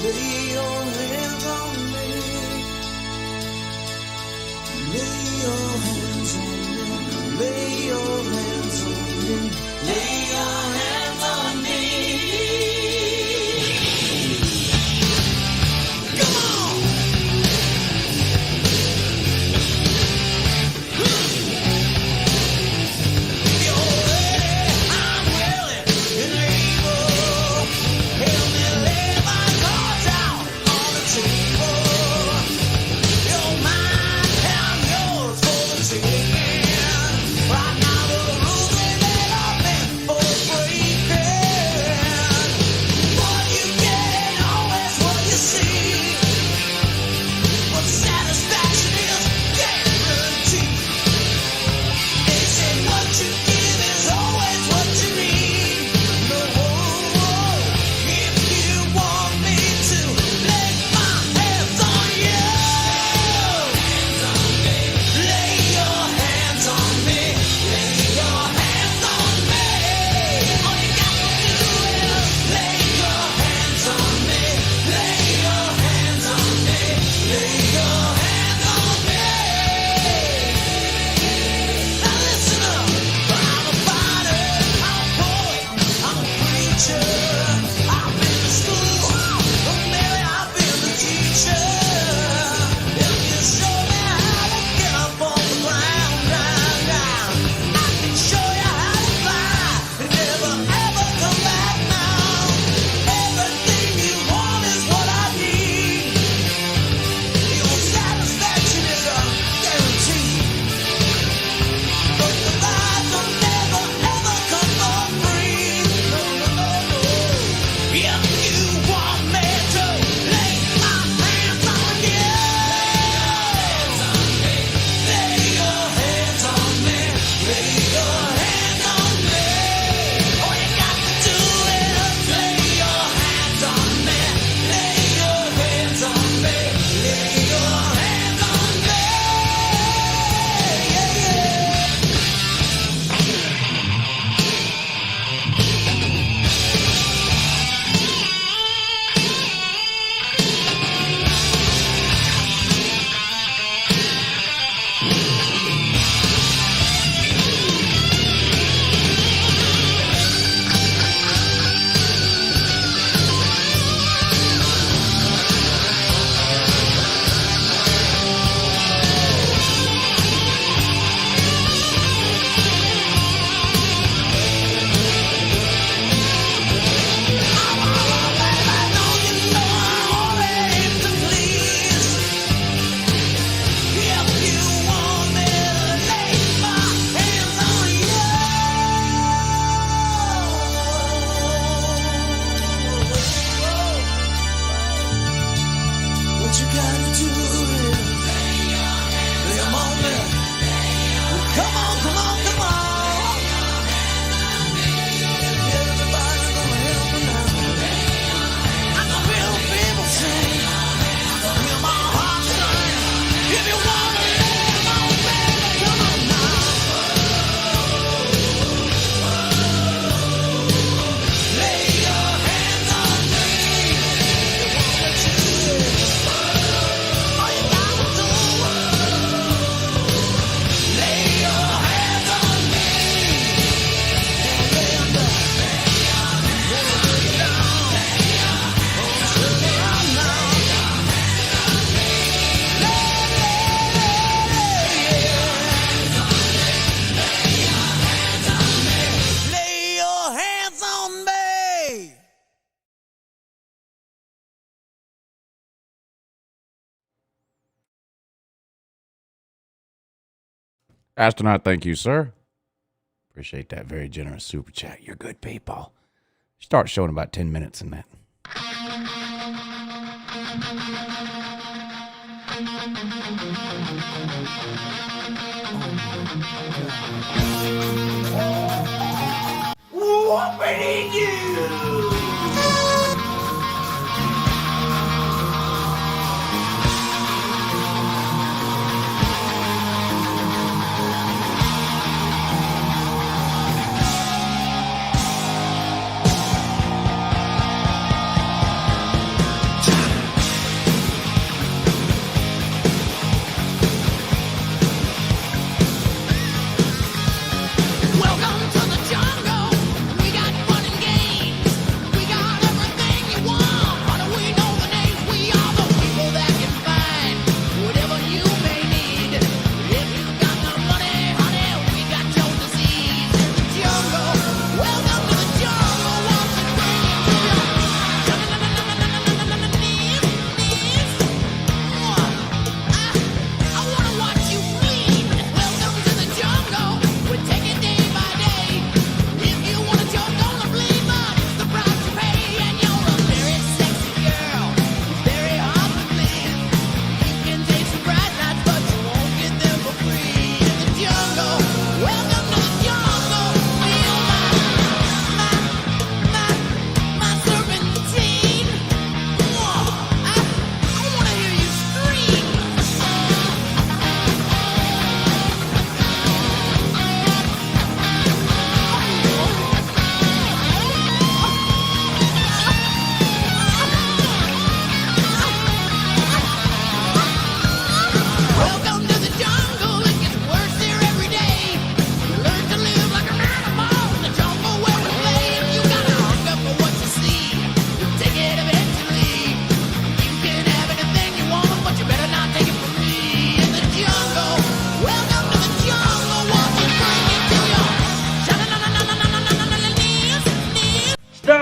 Lay your hands on me. Lay your hands on me. Lay your hands on me. Lay your hands on me. Come on. You're ready, I'm willing and able. Help me lay my cards out on the table. You're mine and I'm yours for the taking. Right now the rules they laid up in for breaking. What you get always what you see. What satisfaction is guaranteed. They say what you give is always what you need. No, if you want me to lay my hands on you, lay your hands on me, lay your hands on me. All you got to do is lay your hands on me, lay your hands on me, lay your hands on me. Now listen up, I'm a fighter, I'm a poet, I'm a preacher. I've been to school, but maybe I've been the teacher. If you show me how to get up on the ground, I can show you how to fly and never ever come back now. Everything you want is what I need. Your satisfaction is a guarantee. But the ride will never ever come for free. No, no, no, no. If you want me to lay my hands on you, lay your hands on me, lay your hands on me. All you got to do is lay your hands on me, lay your hands on me, lay your hands on me. Yeah, yeah. What you gotta do is lay 'em on me. Come on, come on, come on. Everybody gonna help me now. I'm the real people sing. Hear my heart sing. If you wanna lay 'em on me, come on now. Lay your hands on me. You wanna choose. All you gotta do is lay your hands on me. Lay 'em down. Lay 'em down. Lay 'em down. Lay your hands on me. Astronaut, thank you, sir. Appreciate that very generous super chat. You're good people. Start showing about 10 minutes in that. Whoopity you.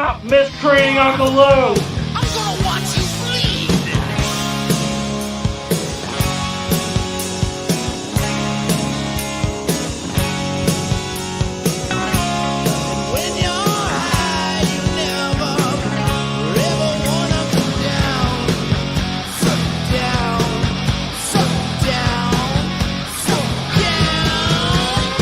Stop mistreating Uncle Lou! I'm gonna watch you bleed. And when you're high, you never ever wanna come down. Suck down, suck down, suck down.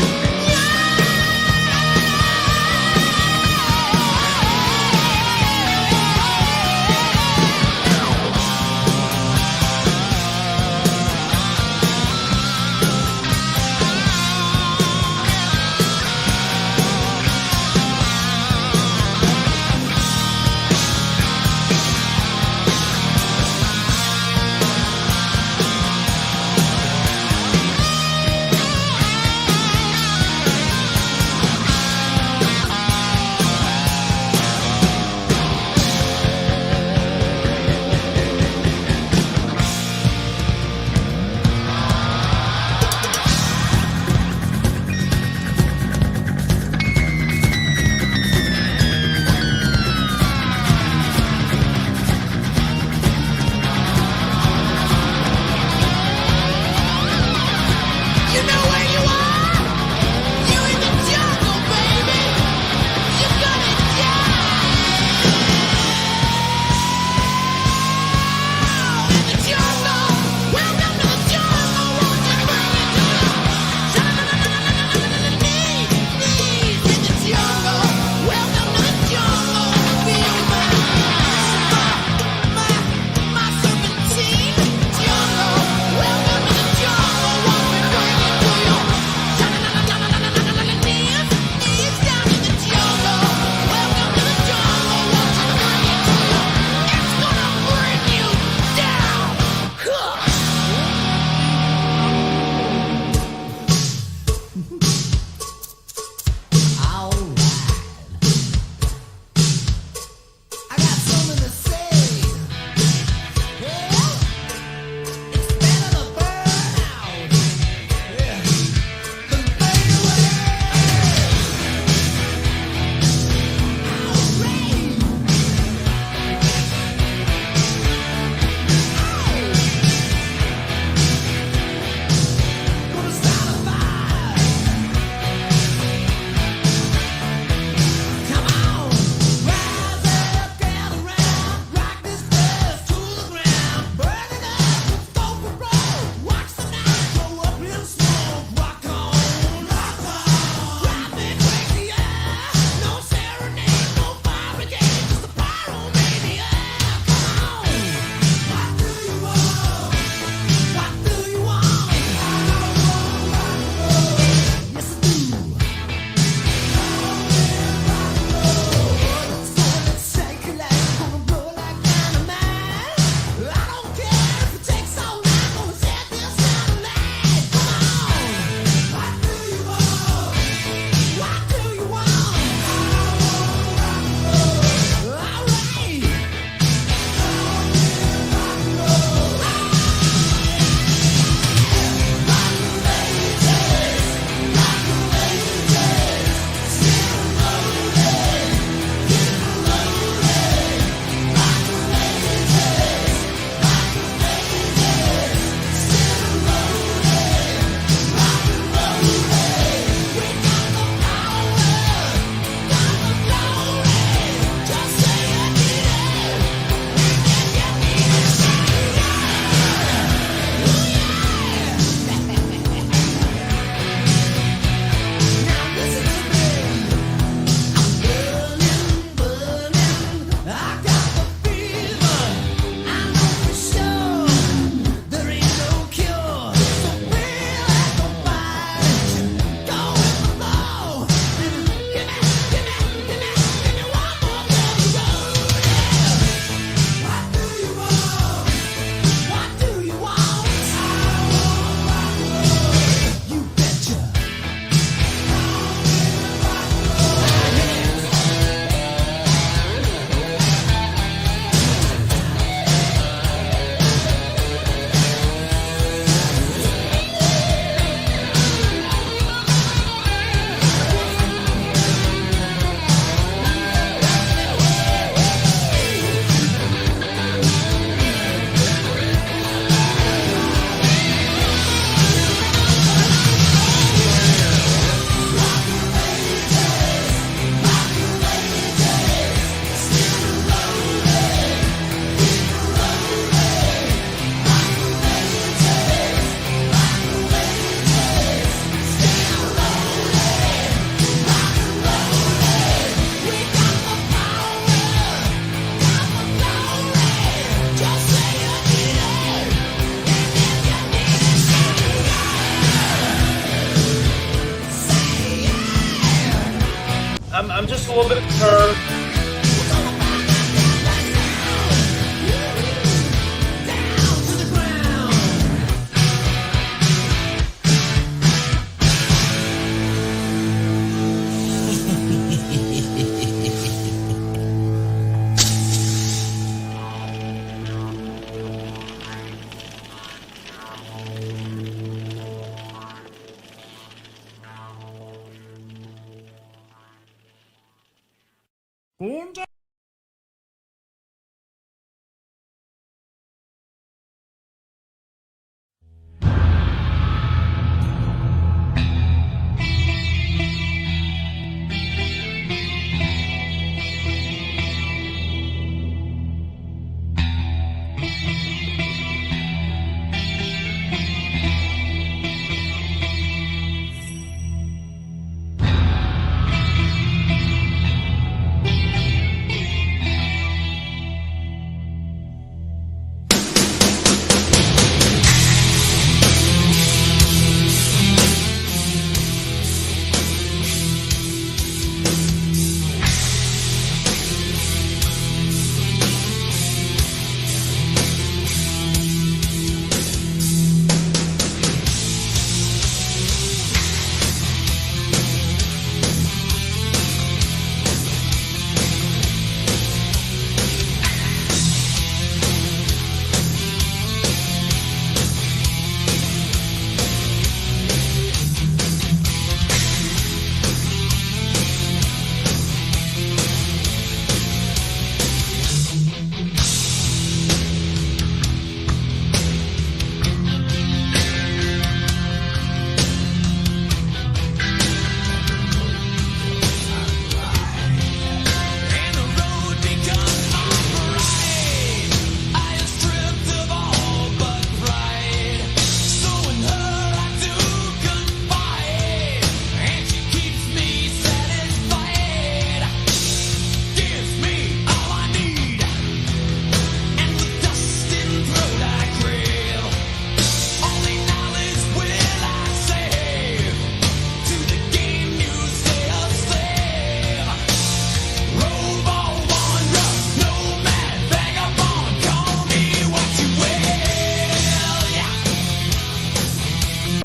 little bit of turf.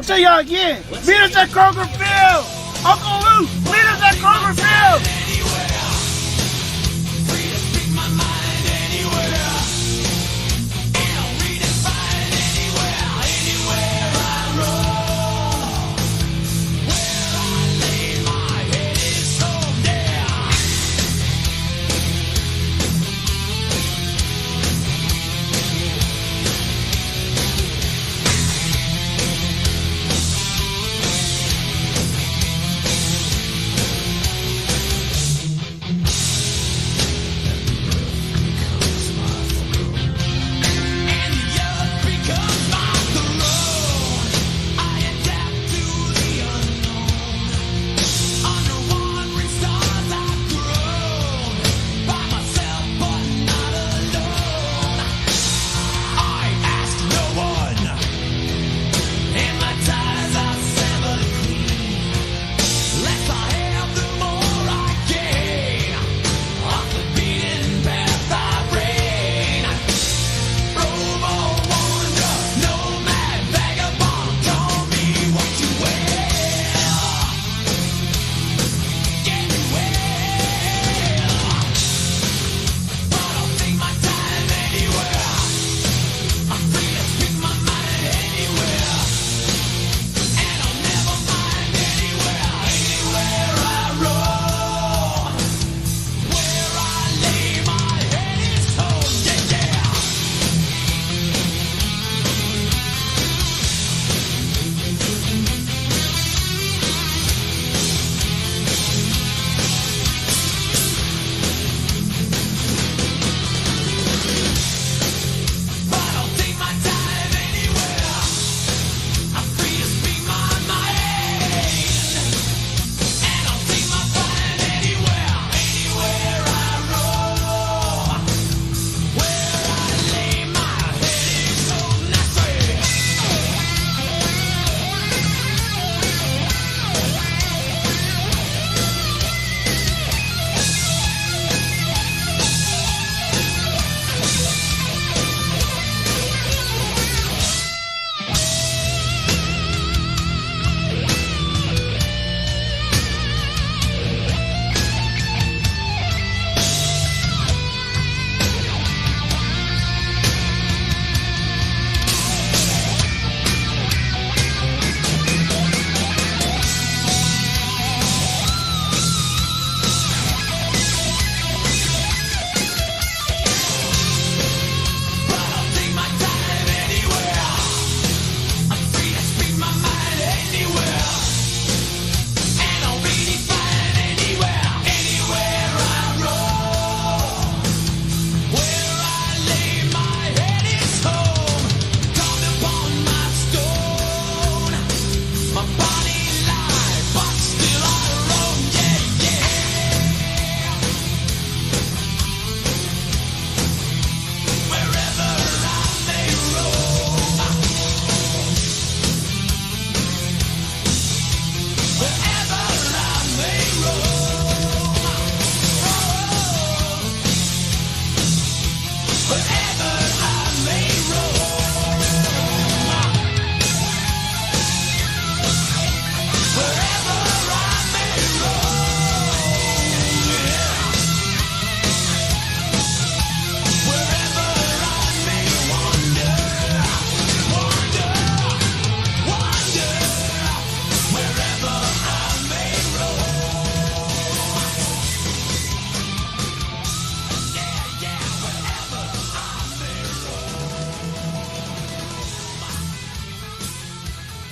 See y'all again. Meet us at Kroger Field. Uncle Lou, meet us at Kroger Field.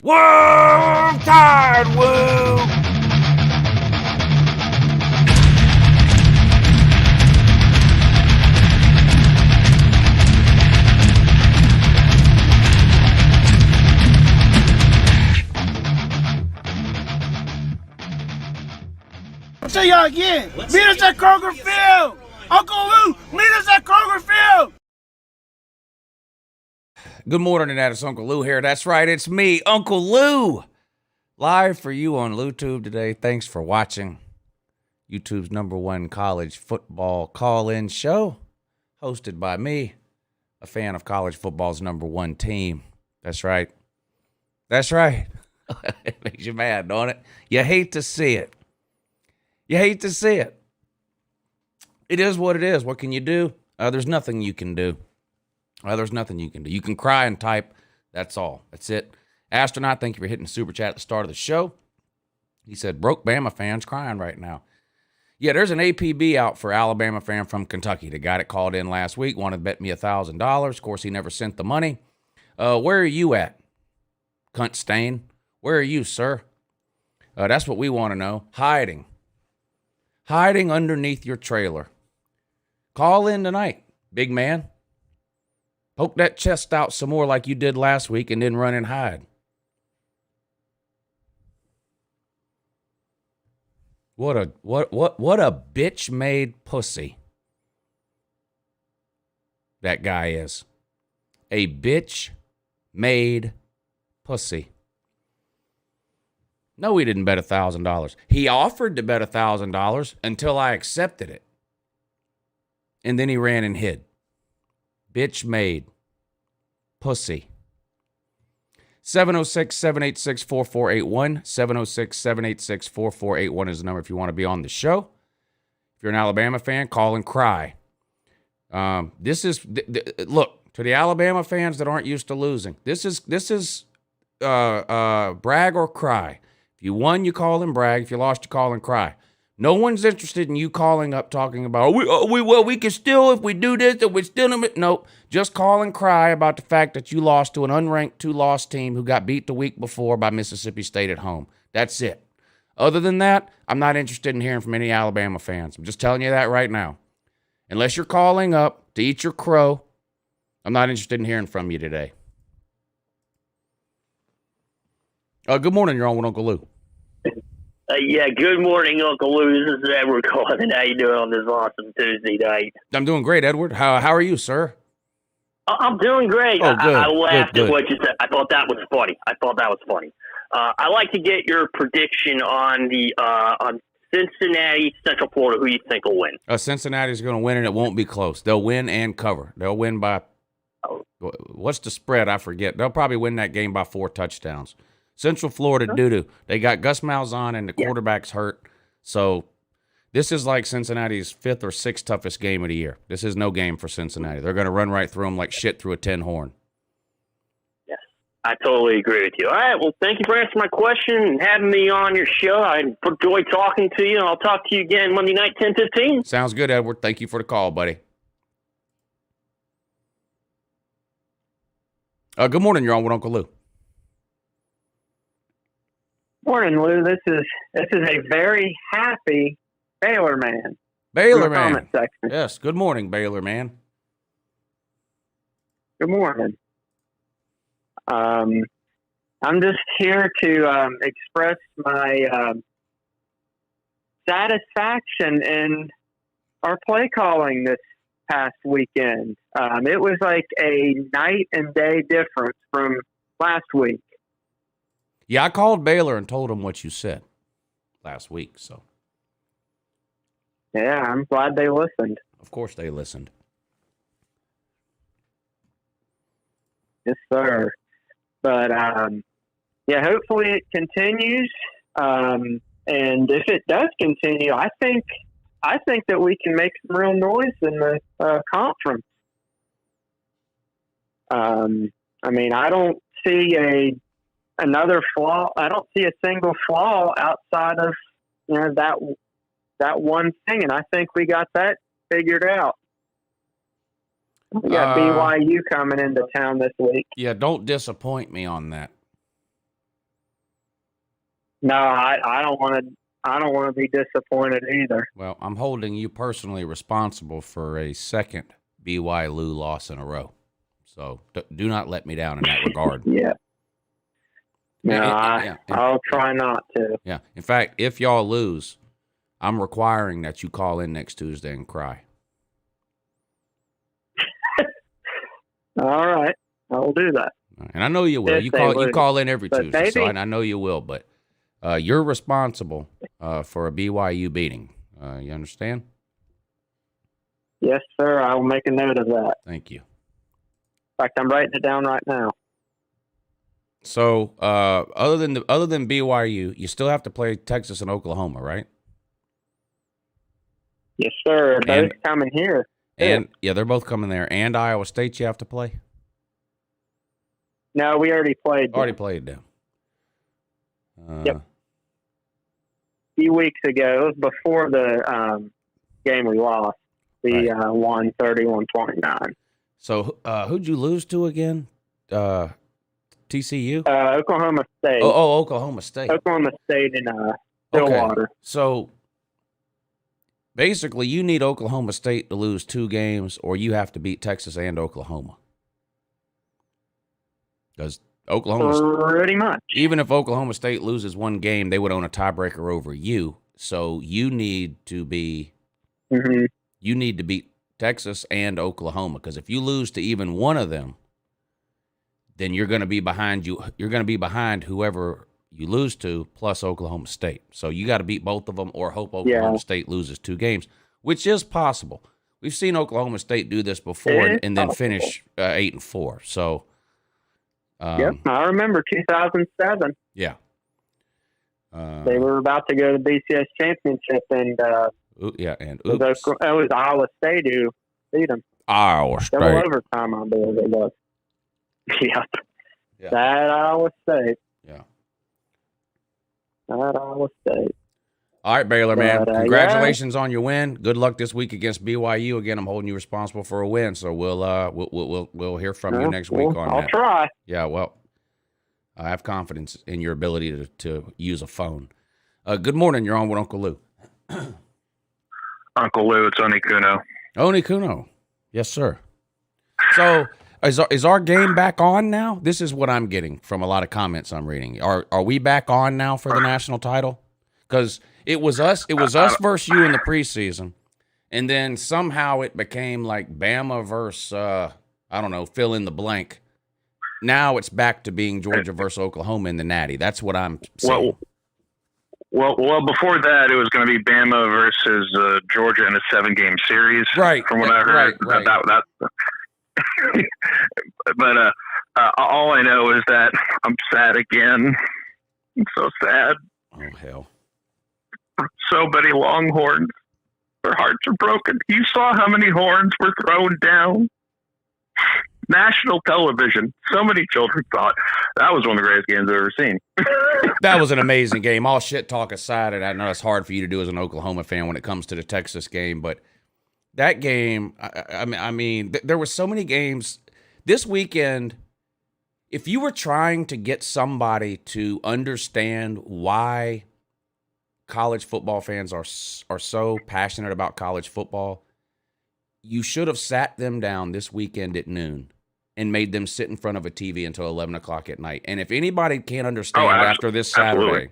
Whoa, I'm tired, whoa. I'll tell y'all again. Meet us at Kroger Field. Uncle Lou, meet us at Kroger Field. Good morning, and it's Uncle Lou here. That's right, it's me, Uncle Lou. Live for you on LouTube today. Thanks for watching. YouTube's #1 college football call-in show, hosted by me, a fan of college football's #1 team. That's right. That's right. It makes you mad, don't it? You hate to see it. You hate to see it. It is what it is. What can you do? There's nothing you can do. There's nothing you can do. You can cry and type. That's all. That's it. Astronaut, thank you for hitting the super chat at the start of the show. He said, broke Bama fans crying right now. Yeah, there's an APB out for Alabama fan from Kentucky. The guy that called in last week wanted to bet me $1,000. Of course, he never sent the money. Where are you at, cunt stain? Where are you, sir? That's what we want to know. Hiding underneath your trailer. Call in tonight, big man. Poke that chest out some more like you did last week and then run and hide. What a bitch-made pussy that guy is. A bitch-made pussy. No, he didn't bet $1,000. He offered to bet $1,000 until I accepted it. And then he ran and hid. Bitch made. Pussy. 706-786-4481. 706-786-4481 is the number if you want to be on the show. If you're an Alabama fan, call and cry. Look, to the Alabama fans that aren't used to losing, this is brag or cry. If you won, you call and brag. If you lost, you call and cry. No one's interested in you calling up talking about, we can still, if we do this, if we still, nope. Just call and cry about the fact that you lost to an unranked 2-loss team who got beat the week before by Mississippi State at home. That's it. Other than that, I'm not interested in hearing from any Alabama fans. I'm just telling you that right now. Unless you're calling up to eat your crow, I'm not interested in hearing from you today. Good morning, you're on with Uncle Lou. Yeah, good morning, Uncle Lou. This is Edward calling. How you doing on this awesome Tuesday night? I'm doing great, Edward. How are you, sir? I'm doing great. Oh, good. I laughed Good. at what you said. I thought that was funny. I like to get your prediction on the on Cincinnati, Central Florida. Who you think will win? Cincinnati's going to win, and it won't be close. They'll win and cover. They'll win by what's the spread? I forget. They'll probably win that game by 4 touchdowns. Central Florida doo-doo. They got Gus Malzahn and the quarterback's hurt. So this is like Cincinnati's 5th or 6th toughest game of the year. This is no game for Cincinnati. They're going to run right through them like shit through a tin horn. Yes, I totally agree with you. All right, well, thank you for answering my question and having me on your show. I enjoyed talking to you, and I'll talk to you again Monday night, 10:15. Sounds good, Edward. Thank you for the call, buddy. Good morning. You're on with Uncle Lou. Morning, Lou. This is a very happy Baylor man. Baylor in the man. comment section. Yes. Good morning, Baylor man. Good morning. I'm just here to express my satisfaction in our play calling this past weekend. It was like a night and day difference from last week. Yeah, I called Baylor and told him what you said last week. So, Yeah, I'm glad they listened. of course, they listened. Yes, sir. But yeah, hopefully it continues. And if it does continue, I think that we can make some real noise in the conference. I mean, I don't see another flaw. I don't see a single flaw outside of that one thing, and I think we got that figured out. We got BYU coming into town this week. Yeah, don't disappoint me on that. No, I don't want to. I don't want to be disappointed either. Well, I'm holding you personally responsible for a second BYLU loss in a row. So do not let me down in that regard. Yeah. No, Yeah. I'll try not to. Yeah. In fact, if y'all lose, I'm requiring that you call in next Tuesday and cry. All right, I'll do that. And I know you will. If You they call in every But Tuesday, so maybe- I know you will. But you're responsible for a BYU beating. You understand? Yes, sir. I will make a note of that. Thank you. In fact, I'm writing it down right now. So other than BYU, you still have to play Texas and Oklahoma, right? Yes, sir. Those And- coming here. And yeah, they're both coming there. And Iowa State, you have to play. No, we already played. Already them played them. Yep. A few weeks ago. It was before the game we lost. We won 31-29. So who'd you lose to again? TCU? Oklahoma State. Oklahoma State. Oklahoma State in Stillwater. So basically, you need Oklahoma State to lose 2 games, or you have to beat Texas and Oklahoma. Because Pretty much. even if Oklahoma State loses 1 game, they would own a tiebreaker over you. So you need to be Mm-hmm. you need to beat Texas and Oklahoma. Because if you lose to even one of them, then you're going to be behind You're going to be behind whoever you lose to plus Oklahoma State. So you got to beat both of them or hope Oklahoma State loses 2 games, which is possible. We've seen Oklahoma State do this before and then finish 8-4. So, Yep, I remember 2007. Yeah. They were about to go to the BCS championship, and and it was Iowa State who beat them. Iowa State. Double overtime, I believe it was. Yep. Yeah. That Iowa State. Yeah. That Iowa State. All right, Baylor, man. But, Congratulations on your win. Good luck this week against BYU. Again, I'm holding you responsible for a win, so we'll hear from you next week on I'll that. try. Yeah, well, I have confidence in your ability to use a phone. Good morning. You're on with Uncle Lou. Uncle Lou, it's Oni Kuno. Oni Kuno. Yes, sir. So is our game back on now? This is what I'm getting from a lot of comments I'm reading. Are we back on now for the national title? Because it was us versus you in the preseason, and then somehow it became like Bama versus I don't know, fill in the blank. Now it's back to being Georgia versus Oklahoma in the Natty. That's what I'm saying. Well, before that, it was going to be Bama versus Georgia in a 7-game series. Right. From what I heard. Right. But all I know is that I'm sad again. I'm so sad. Oh, hell. So many Longhorns. Their hearts are broken. You saw how many horns were thrown down. National television. So many children thought that was one of the greatest games I've ever seen. That was an amazing game. All shit talk aside, and I know it's hard for you to do as an Oklahoma fan when it comes to the Texas game, but that game, I mean, there were so many games this weekend. If you were trying to get somebody to understand why college football fans are so passionate about college football, you should have sat them down this weekend at noon and made them sit in front of a TV until 11 o'clock at night. And if anybody can't understand after this Saturday,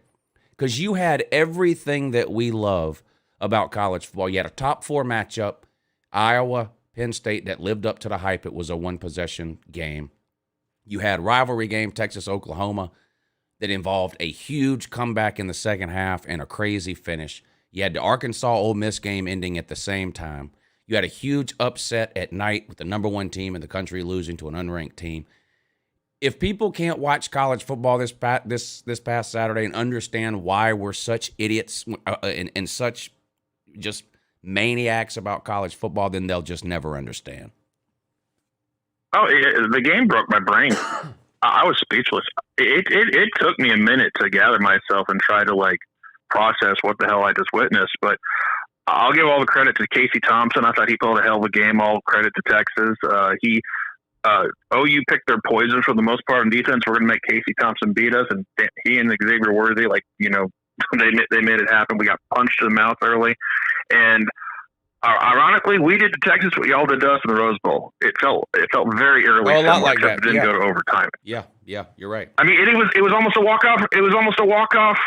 because you had everything that we love about college football. You had a top 4 matchup, Iowa, Penn State, that lived up to the hype. It was a 1-possession game. You had rivalry game, Texas, Oklahoma, that involved a huge comeback in the second half and a crazy finish. You had the Arkansas Ole Miss game ending at the same time. You had a huge upset at night with the number 1 team in the country losing to an unranked team. If people can't watch college football this past Saturday and understand why we're such idiots and such just maniacs about college football, then they'll just never understand. Oh, the game broke my brain. I was speechless. It took me a minute to gather myself and try to process what the hell I just witnessed, but I'll give all the credit to Casey Thompson. I thought he played a hell of a game. All credit to Texas. He OU picked their poison for the most part on defense. We're going to make Casey Thompson beat us, and he and Xavier Worthy, they made it happen. We got punched in the mouth early, and ironically, we did to Texas what y'all did to us in the Rose Bowl. It felt very early. Oh, a lot like that. It didn't go to overtime. Yeah, you're right. I mean, it was almost a walk off. It was almost a walk off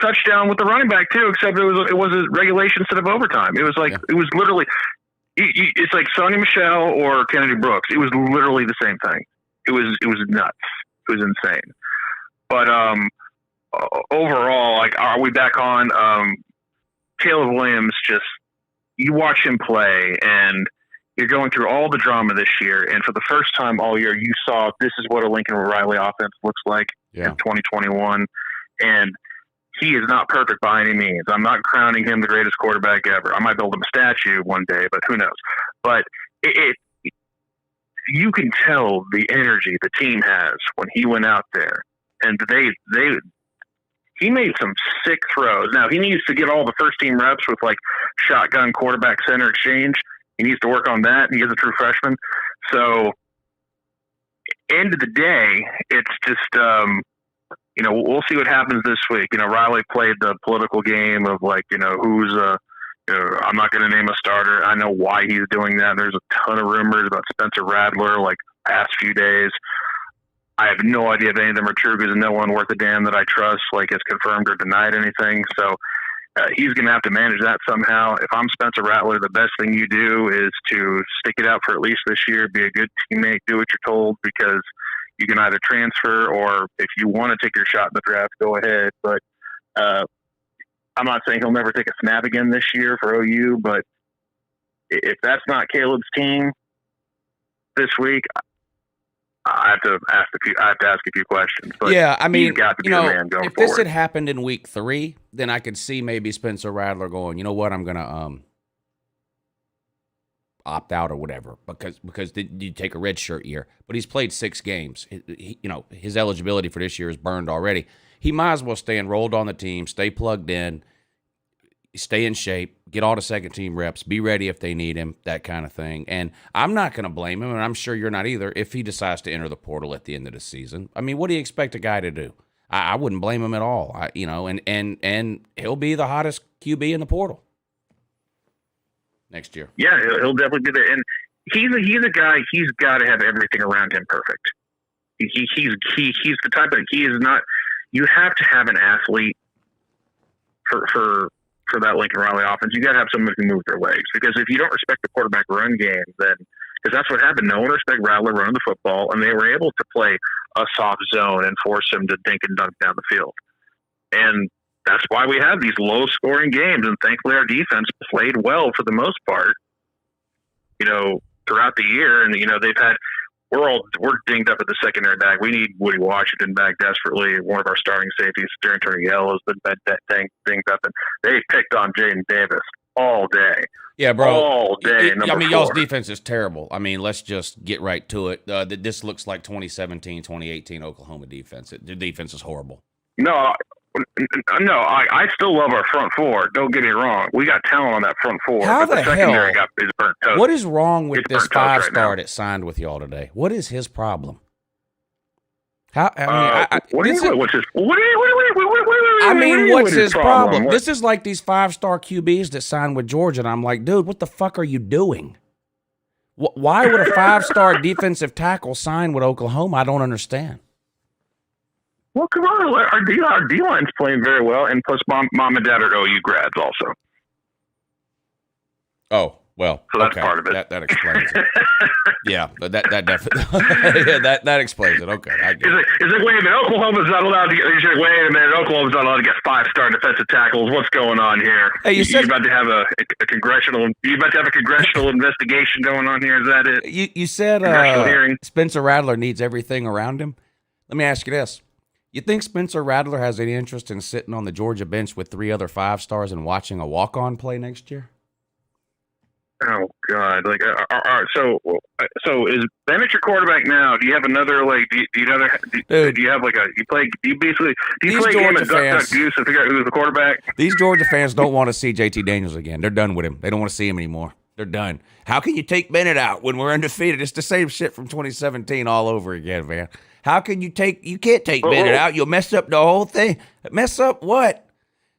touchdown with the running back too, except it was a regulation instead of overtime. It was like It was literally. It's like Sonny Michel or Kennedy Brooks. It was literally the same thing. It was nuts. It was insane. But overall, are we back on? Caleb Williams, just you watch him play, and you're going through all the drama this year, and for the first time all year, you saw this is what a Lincoln Riley offense looks like in 2021, and he is not perfect by any means. I'm not crowning him the greatest quarterback ever. I might build him a statue one day, but who knows? But you can tell the energy the team has when he went out there, and he made some sick throws. Now he needs to get all the first team reps with shotgun quarterback center exchange. He needs to work on that. He is a true freshman. So end of the day, it's just, we'll see what happens this week. Riley played the political game of who's I'm not going to name a starter. I know why he's doing that. There's a ton of rumors about Spencer Rattler past few days. I have no idea if any of them are true because no one worth a damn that I trust has confirmed or denied anything. So he's going to have to manage that somehow. If I'm Spencer Rattler, the best thing you do is to stick it out for at least this year, be a good teammate, do what you're told, because you can either transfer or if you want to take your shot in the draft, go ahead. But I'm not saying he'll never take a snap again this year for OU, but if that's not Caleb's team this week, I have to ask a few questions. But yeah, I mean, he's got to be a man going if forward. this had happened in week 3, then I could see maybe Spencer Rattler going, you know what, I'm gonna opt out or whatever because you take a red shirt year. But he's played 6 games. His eligibility for this year is burned already. He might as well stay enrolled on the team, stay plugged in, stay in shape, get all the second team reps, be ready if they need him, that kind of thing. And I'm not going to blame him, and I'm sure you're not either, if he decides to enter the portal at the end of the season. I mean, what do you expect a guy to do? I wouldn't blame him at all. And he'll be the hottest QB in the portal next year. Yeah, he'll definitely be there. And he's a guy. He's got to have everything around him perfect. He's the type of he is not. You have to have an athlete for that Lincoln Riley offense. You got to have someone who can move their legs, because if you don't respect the quarterback run game, then because that's what happened. No one respected Rattler running the football, and they were able to play a soft zone and force him to dink and dunk down the field. And that's why we have these low-scoring games. And thankfully, our defense played well for the most part, throughout the year. And they've had we're dinged up at the secondary back. We need Woody Washington back desperately. One of our starting safeties, Darren Turner-Yell, has been dinged up, and they picked on Jaden Davis all day. Yeah, bro. All day. Y'all's defense is terrible. I mean, let's just get right to it. This looks like 2017, 2018 Oklahoma defense. The defense is horrible. No, I still love our front four. Don't get me wrong. We got talent on that front four. How but the secondary hell? is burnt toast. What is wrong with It's this burnt toast 5-star right that signed with y'all today? What is his problem? What's his problem? This is like these 5-star QBs that signed with Georgia, and I'm like, dude, what the fuck are you doing? Why would a 5-star defensive tackle sign with Oklahoma? I don't understand. Well, come on. Our D-line's playing very well, and plus mom and dad are OU grads also. Oh, well, so that's okay. part of it. That explains it. Yeah, but that definitely that explains it. Okay, I get it. Is it wait a minute? Oklahoma's not allowed to get. Wait a minute. Oklahoma's not allowed to get 5-star defensive tackles. What's going on here? Hey, you're about to have a congressional. You about to have a congressional investigation going on here? Is that it? You said Spencer Rattler needs everything around him. Let me ask you this. You think Spencer Rattler has any interest in sitting on the Georgia bench with 3 other 5-stars and watching a walk-on play next year? Oh God! So is Bennett your quarterback now? Do you have another do you have do you play a game of duck goose and figure out who's the quarterback? These Georgia fans don't want to see JT Daniels again. They're done with him. They don't want to see him anymore. They're done. How can you take Bennett out when we're undefeated? It's the same shit from 2017 all over again, man. How can you can't take Bennett out. You'll mess up the whole thing. Mess up what?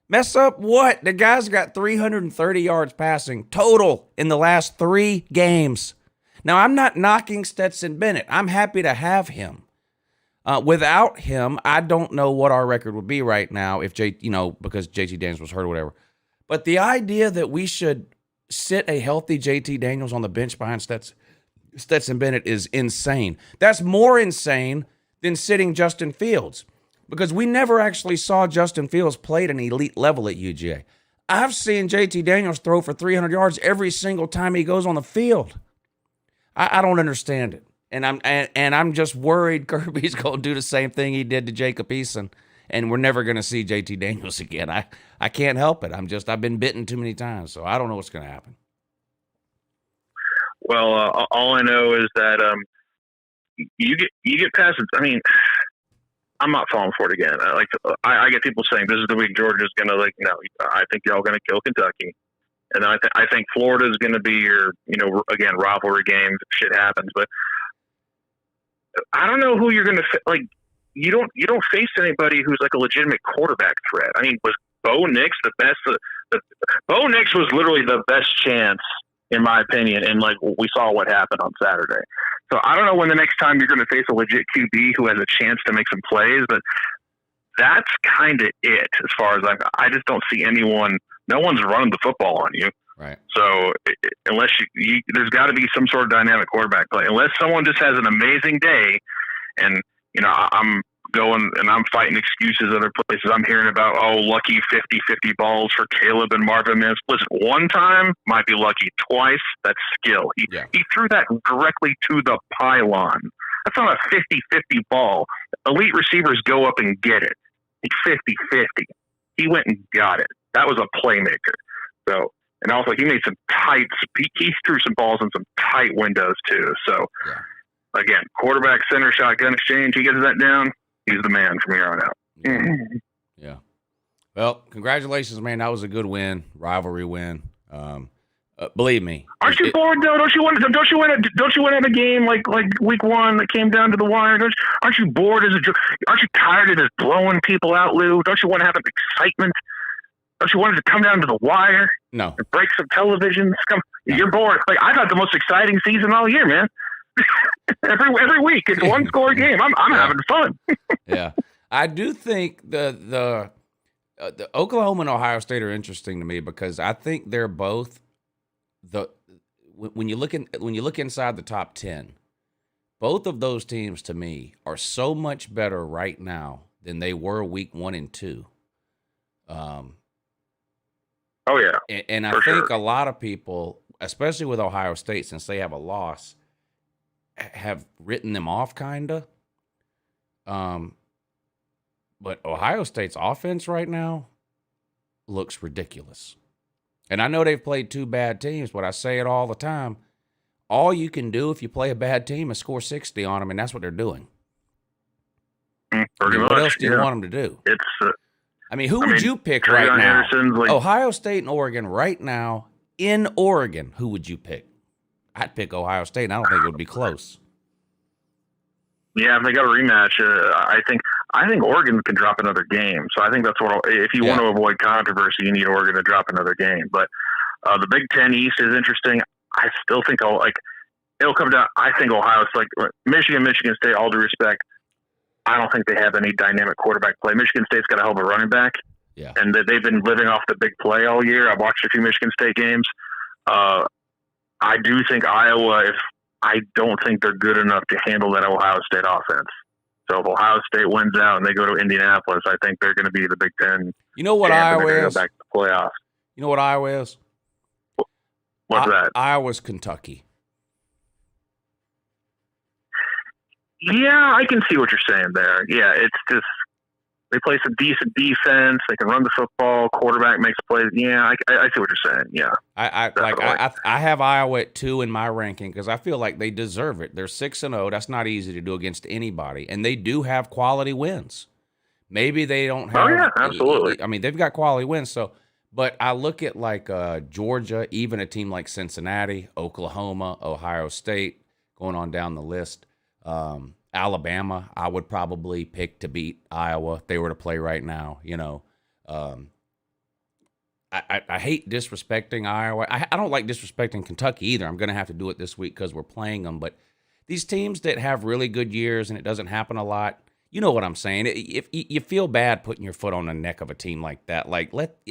Mess up what? The guy's got 330 yards passing total in the last 3 games. Now, I'm not knocking Stetson Bennett. I'm happy to have him. Without him, I don't know what our record would be right now if because JT Daniels was hurt or whatever. But the idea that we should sit a healthy JT Daniels on the bench behind Stetson Bennett is insane. That's more insane than sitting Justin Fields, because we never actually saw Justin Fields play at an elite level at UGA. I've seen JT Daniels throw for 300 yards every single time he goes on the field. I don't understand it. And I'm just worried Kirby's going to do the same thing he did to Jacob Eason, and we're never going to see JT Daniels again. I can't help it. I've been bitten too many times, so I don't know what's going to happen. Well, all I know is that you get past it. I mean, I'm not falling for it again. I get people saying this is the week Georgia's going to no. I think y'all going to kill Kentucky, and I think Florida's going to be your again rivalry game. Shit happens, but I don't know who you're going to You don't face anybody who's like a legitimate quarterback threat. I mean, was Bo Nix the best? Bo Nix was literally the best chance, in my opinion, and we saw what happened on Saturday. So I don't know when the next time you're going to face a legit QB who has a chance to make some plays, but that's kind of it as far as I just don't see anyone. No one's running the football on you. Right. So unless there's got to be some sort of dynamic quarterback play. Unless someone just has an amazing day, and I'm going and I'm fighting excuses other places. I'm hearing about lucky 50-50 balls for Caleb and Marvin Mims. Listen, one time might be lucky. Twice, that's skill. He threw that directly to the pylon. That's not a 50-50 ball. Elite receivers go up and get it. It's 50-50. He went and got it. That was a playmaker. So. And also, he made some he threw some balls in some tight windows, too. So, again, quarterback, center, shotgun exchange, he gets that down, he's the man from here on out. Yeah. Well, congratulations, man. That was a good win, rivalry win. Believe me. Aren't you bored, though? Don't you want to have a game like week 1 that came down to the wire? Aren't you bored? Aren't you tired of just blowing people out, Lou? Don't you want to have excitement? Don't you want it to come down to the wire? No. And break some televisions? You're bored. I got the most exciting season all year, man. every week, it's one score game. I'm having fun. Yeah, I do think the Oklahoma and Ohio State are interesting to me because I think they're both when you look inside the top 10, both of those teams to me are so much better right now than they were week 1 and 2. Oh, yeah. And I think a lot of people, especially with Ohio State, since they have a loss, have written them off kind of. But Ohio State's offense right now looks ridiculous. And I know they've played 2 bad teams, but I say it all the time. All you can do if you play a bad team is score 60 on them, and that's what they're doing. What else do you want them to do? Who would you pick right now? Ohio State and Oregon right now in Oregon. Who would you pick? I'd pick Ohio State, and I don't think it would be close. Yeah, if they got a rematch, I think Oregon can drop another game. So I think that's what. If you want to avoid controversy, you need Oregon to drop another game. But the Big Ten East is interesting. I still think it'll come down. I think Ohio's Michigan State. All due respect. I don't think they have any dynamic quarterback play. Michigan State's got a hell of a running back, and they've been living off the big play all year. I've watched a few Michigan State games. I do think Iowa, I don't think they're good enough to handle that Ohio State offense. So if Ohio State wins out and they go to Indianapolis, I think they're going to be the Big Ten. You know what Iowa is? Go back to the playoffs. You know what Iowa is? What's that? Iowa's Kentucky. Yeah, I can see what you're saying there. Yeah, it's just they play some decent defense. They can run the football. Quarterback makes plays. Yeah, I see what you're saying. Yeah, I have Iowa at 2 in my ranking because I feel like they deserve it. They're 6-0. That's not easy to do against anybody, and they do have quality wins. Maybe they don't have. Oh yeah, absolutely. I mean, they've got quality wins. So, But I look at like Georgia, even a team like Cincinnati, Oklahoma, Ohio State, going on down the list. Alabama, I would probably pick to beat Iowa if they were to play right now. I hate disrespecting Iowa. I don't like disrespecting Kentucky either. I'm going to have to do it this week because we're playing them. But these teams that have really good years and it doesn't happen a lot, you know what I'm saying? If you feel bad putting your foot on the neck of a team like that,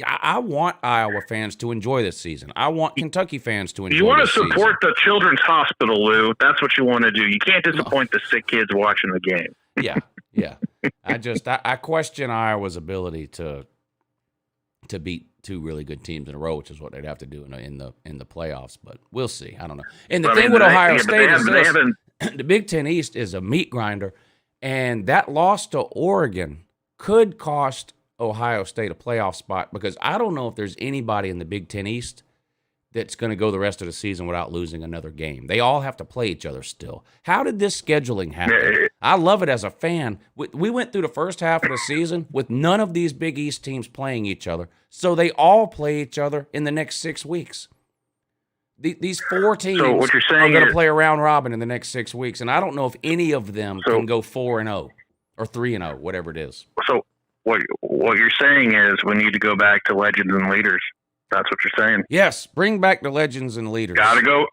I want Iowa fans to enjoy this season. I want Kentucky fans to enjoy. You want to this support season. the Children's Hospital, Lou. That's what you want to do. You can't disappoint the sick kids watching the game. Yeah. I question Iowa's ability to beat two really good teams in a row, which is what they'd have to do in the playoffs. But we'll see. I don't know. And the thing with Ohio State is the Big Ten East is a meat grinder, and that loss to Oregon could cost Ohio State a playoff spot because I don't know if there's anybody in the Big Ten East that's going to go the rest of the season without losing another game. They all have to play each other still. How did this scheduling happen? I love it as a fan. We went through the first half of the season with none of these Big East teams playing each other, so they all play each other in the next 6 weeks. These four teams are going to play a round robin in the next 6 weeks, and I don't know if any of them can go 4-0 or 3-0, whatever it is. So what you're saying is we need to go back to legends and leaders. That's what you're saying. Yes, bring back the legends and leaders. Got to go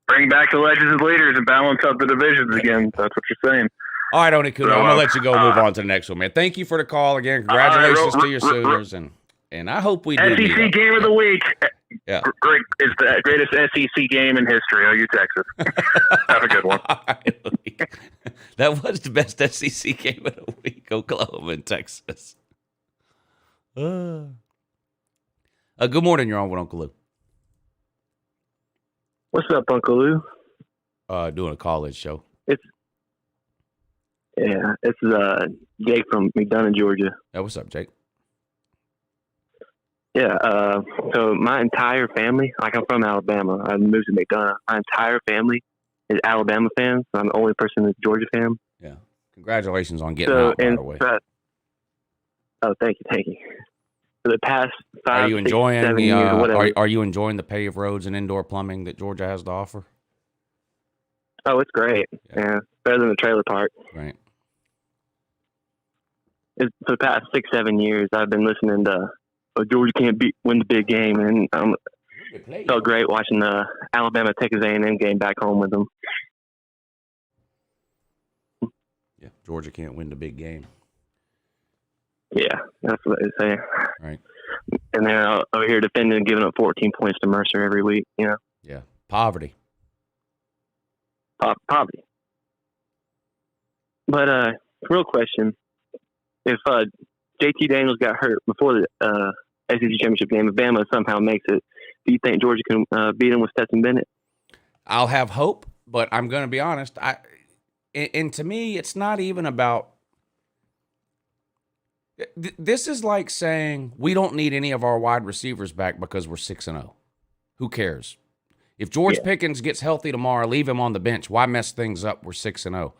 bring back the legends and leaders and balance out the divisions again. That's what you're saying. All right, Onikuda, I'm going to let you go move on to the next one, man. Thank you for the call again. Congratulations to your Sooners, and I hope we do. SEC Game of the Week. Yeah. Great. It's the greatest SEC game in history. OU, Texas. Have a good one. That was the best SEC game of the week, Oklahoma and Texas. Good morning. You're on with Uncle Lou. What's up, Uncle Lou? Doing a college show. It's Jake from McDonough, Georgia. Hey, what's up, Jake? Yeah. So my entire family, like I'm from Alabama. I moved to McDonough. My entire family is Alabama fans. So I'm the only person that's Georgia fan. Yeah. Congratulations on getting out, by the way. Thank you. For the past 5, are you enjoying 6, 7 years, whatever. Are you enjoying the paved roads and indoor plumbing that Georgia has to offer? Oh, it's great. Yeah, better than the trailer park. Right. For the past 6, 7 years, I've been listening to Georgia can't win the big game, and it felt great watching the Alabama Texas A&M game back home with them. Yeah, Georgia can't win the big game. Yeah, that's what they say. Right. And they're over here defending and giving up 14 points to Mercer every week, you know? Yeah, poverty. Poverty. But real question, if JT Daniels got hurt before the SEC championship game, if Bama somehow makes it, do you think Georgia can beat him with Stetson Bennett? I'll have hope, but I'm going to be honest. And to me, it's not even about. This is like saying we don't need any of our wide receivers back because we're 6-0. Who cares? If George Pickens gets healthy tomorrow, leave him on the bench. Why mess things up? We're 6-0.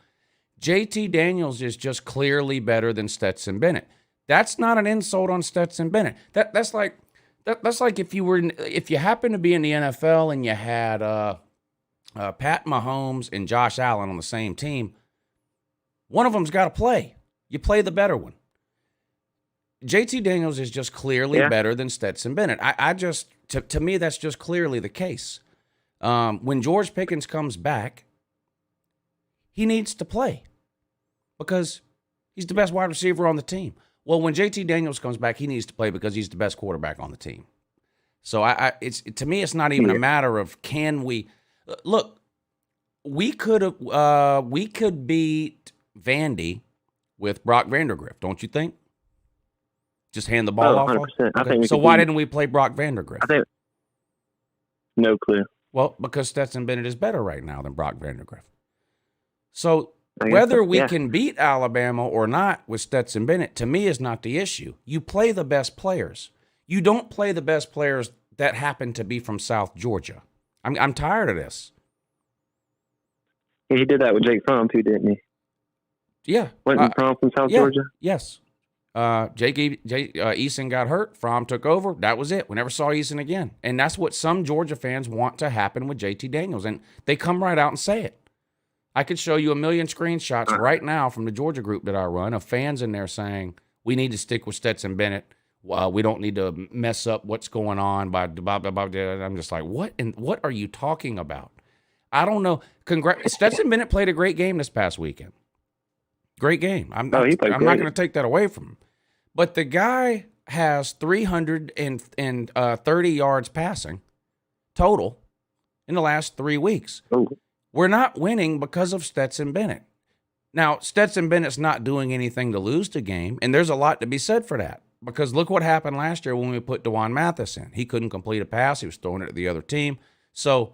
JT Daniels is just clearly better than Stetson Bennett. That's not an insult on Stetson Bennett. That's like if you happen to be in the NFL and you had Pat Mahomes and Josh Allen on the same team. One of them's got to play. You play the better one. JT Daniels is just clearly better than Stetson Bennett. To me, that's just clearly the case. When George Pickens comes back, he needs to play because he's the best wide receiver on the team. Well, when JT Daniels comes back, he needs to play because he's the best quarterback on the team. So to me, it's not even a matter of can we look. We could beat Vandy with Brock Vandagriff, don't you think? Just hand the ball off. 100%. Okay. So why didn't we play Brock Vandagriff? I think no clue. Well, because Stetson Bennett is better right now than Brock Vandagriff. So whether we can beat Alabama or not with Stetson Bennett, to me, is not the issue. You play the best players. You don't play the best players that happen to be from South Georgia. I'm tired of this. He did that with Jake Fromm too, didn't he? Yeah. Wasn't Fromm from South Georgia? Yes. Eason got hurt. Fromm took over. That was it. We never saw Eason again. And that's what some Georgia fans want to happen with JT Daniels. And they come right out and say it. I could show you a million screenshots right now from the Georgia group that I run of fans in there saying, we need to stick with Stetson Bennett. We don't need to mess up what's going on. I'm just like, what? And what are you talking about? I don't know. Stetson Bennett played a great game this past weekend. Great game. I'm not going to take that away from him. But the guy has 330 yards passing total in the last 3 weeks. Oh. We're not winning because of Stetson Bennett. Now, Stetson Bennett's not doing anything to lose the game, and there's a lot to be said for that. Because look what happened last year when we put DeJuan Mathis in. He couldn't complete a pass. He was throwing it at the other team. So,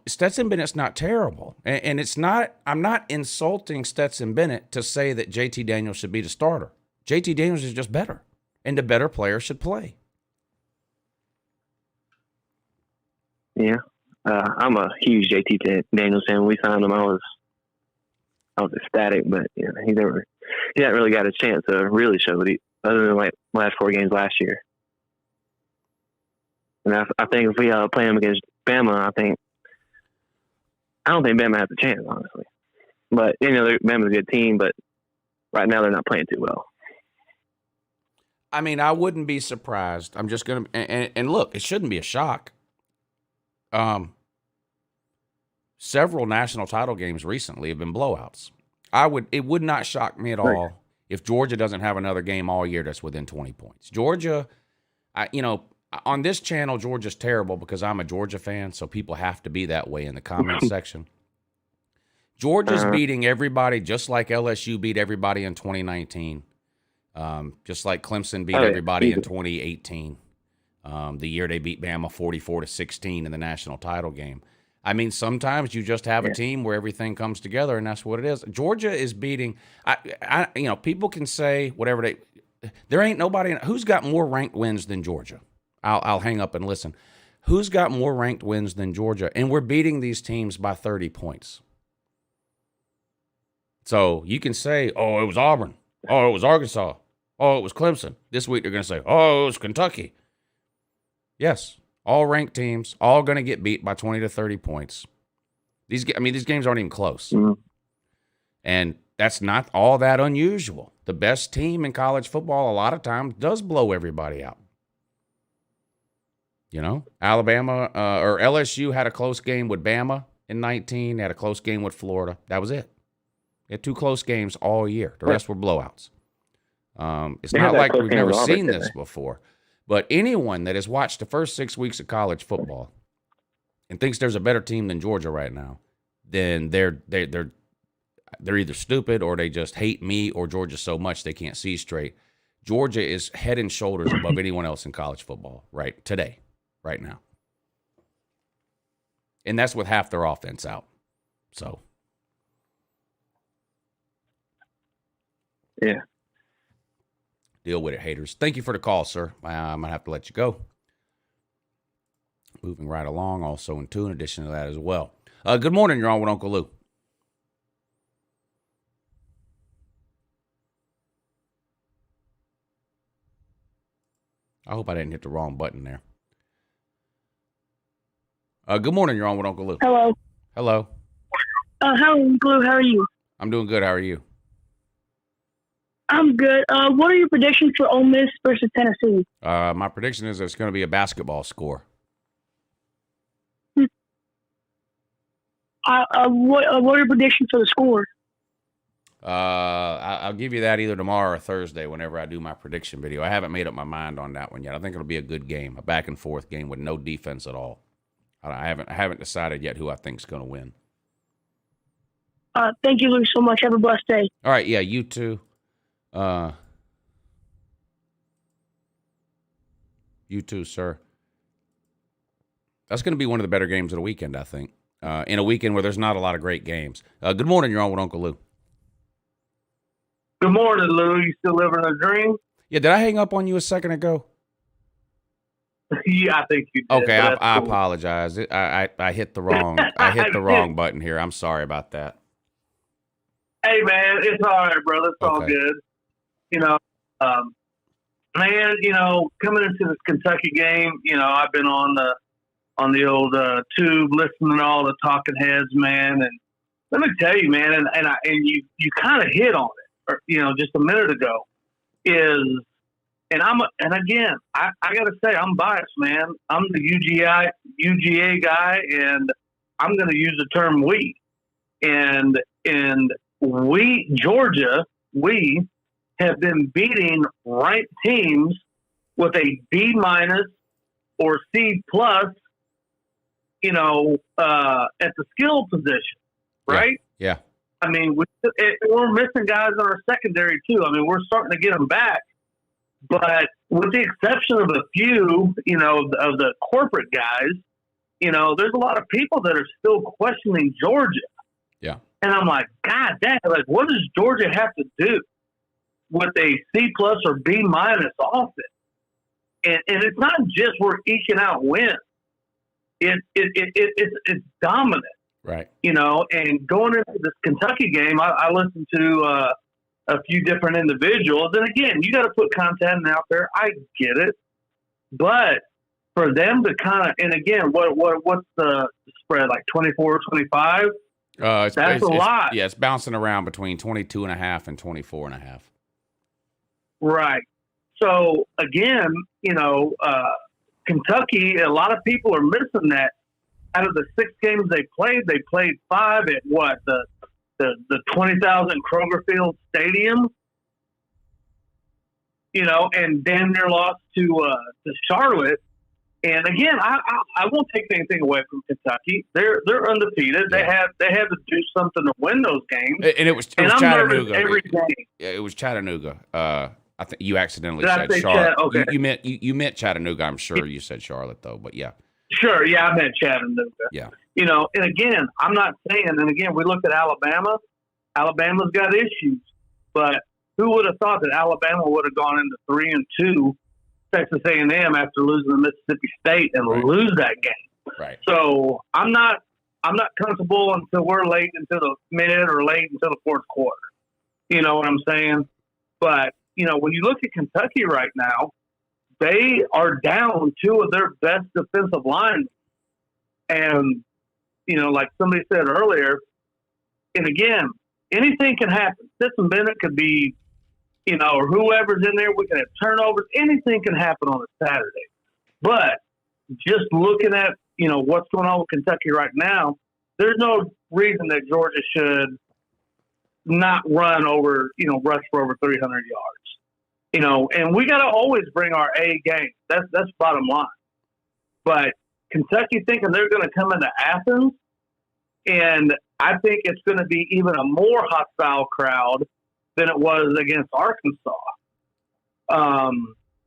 Stetson Bennett's not terrible. And it's not – I'm not insulting Stetson Bennett to say that JT Daniels should be the starter. JT Daniels is just better, and the better player should play. Yeah. I'm a huge JT Daniels fan. When we signed him, I was ecstatic, but he hadn't really got a chance to really show it other than like last 4 games last year. And I think if we play him against Bama, I don't think Bama has a chance, honestly. But Bama's a good team, but right now they're not playing too well. I mean, I wouldn't be surprised. I'm just gonna and look, it shouldn't be a shock. Several national title games recently have been blowouts. It would not shock me at all if Georgia doesn't have another game all year that's within 20 points. Georgia, on this channel, Georgia's terrible because I'm a Georgia fan, so people have to be that way in the comment section. Georgia's beating everybody just like LSU beat everybody in 2019, just like Clemson beat everybody in 2018, the year they beat Bama 44-16 in the national title game. I mean, sometimes you just have a team where everything comes together, and that's what it is. Georgia is beating. People can say whatever there ain't nobody who's got more ranked wins than Georgia. I'll hang up and listen. Who's got more ranked wins than Georgia? And we're beating these teams by 30 points. So you can say, oh, it was Auburn. Oh, it was Arkansas. Oh, it was Clemson. This week they're going to say, oh, it was Kentucky. Yes. All ranked teams, all going to get beat by 20 to 30 points. These games aren't even close. Mm-hmm. And that's not all that unusual. The best team in college football a lot of times does blow everybody out. Alabama or LSU had a close game with Bama in 19, had a close game with Florida. That was it. They had 2 close games all year. The rest were blowouts. It's not like we've never seen this before. But anyone that has watched the first 6 weeks of college football and thinks there's a better team than Georgia right now, then they're either stupid or they just hate me or Georgia so much they can't see straight. Georgia is head and shoulders above anyone else in college football right now. And that's with half their offense out. So. Yeah. Deal with it, haters. Thank you for the call, sir. I'm going to have to let you go. Moving right along, also in addition to that as well. Good morning. You're on with Uncle Lou. I hope I didn't hit the wrong button there. Good morning. You're on with Uncle Lou. Hello. Hello. Hello, Uncle Lou. How are you? I'm doing good. How are you? I'm good. What are your predictions for Ole Miss versus Tennessee? My prediction is it's going to be a basketball score. What are your predictions for the score? I'll give you that either tomorrow or Thursday whenever I do my prediction video. I haven't made up my mind on that one yet. I think it'll be a good game, a back and forth game with no defense at all. I haven't decided yet who I think is going to win. Thank you, Lou, so much. Have a blessed day. All right, yeah, you too. You too, sir. That's going to be one of the better games of the weekend, I think. In a weekend where there's not a lot of great games. Good morning. You're on with Uncle Lou. Good morning, Lou. You still living a dream? Yeah, did I hang up on you a second ago? Yeah, I think you did. Okay, I apologize. I hit the wrong button here. I'm sorry about that. Hey, man, it's all right, brother. It's all good. You know, man, coming into this Kentucky game, I've been on the old tube listening to all the talking heads, man. And let me tell you, man, and you kind of hit on it, just a minute ago, and again, I got to say, I'm biased, man. I'm the UGA guy, and I'm going to use the term we. And Georgia, have been beating ranked teams with a B- or C+, at the skill position, right? Yeah. I mean, we're missing guys in our secondary too. I mean, we're starting to get them back, but with the exception of a few, of the corporate guys, there's a lot of people that are still questioning Georgia. Yeah. And I'm like, God damn, what does Georgia have to do with a C+ or B- offense? And it's not just we're eking out wins. It's dominant. Right. And going into this Kentucky game, I listened to a few different individuals. And again, you got to put content out there. I get it. But for them to kind of, and again, what's the spread, like 24-25? That's a lot. Yeah, it's bouncing around between 22.5 and 24.5. Right. So again, Kentucky, a lot of people are missing that. Out of the 6 games they played 5 at what, the 20,000 Kroger Field Stadium, and damn near lost to Charlotte. And again, I won't take anything away from Kentucky. They're undefeated. Yeah. They had to do something to win those games. And it was I'm Chattanooga. Every game. It was Chattanooga. I think you accidentally Did I said say Charlotte. Okay. You meant Chattanooga. I'm sure you said Charlotte though, but yeah. Sure, yeah, I meant Chattanooga. Yeah. And again, I'm not saying, and again, we looked at Alabama. Alabama's got issues, but who would have thought that Alabama would have gone into 3-2 Texas A&M after losing to Mississippi State and lose that game? Right. So I'm not comfortable until we're late into the mid or late into the fourth quarter. You know what I'm saying? But when you look at Kentucky right now, they are down 2 of their best defensive linemen. And, like somebody said earlier, and again, anything can happen. Stetson Bennett could be, or whoever's in there, we can have turnovers. Anything can happen on a Saturday. But just looking at, what's going on with Kentucky right now, there's no reason that Georgia should not rush for over 300 yards. And we got to always bring our A game. That's bottom line. But Kentucky thinking they're going to come into Athens, and I think it's going to be even a more hostile crowd than it was against Arkansas.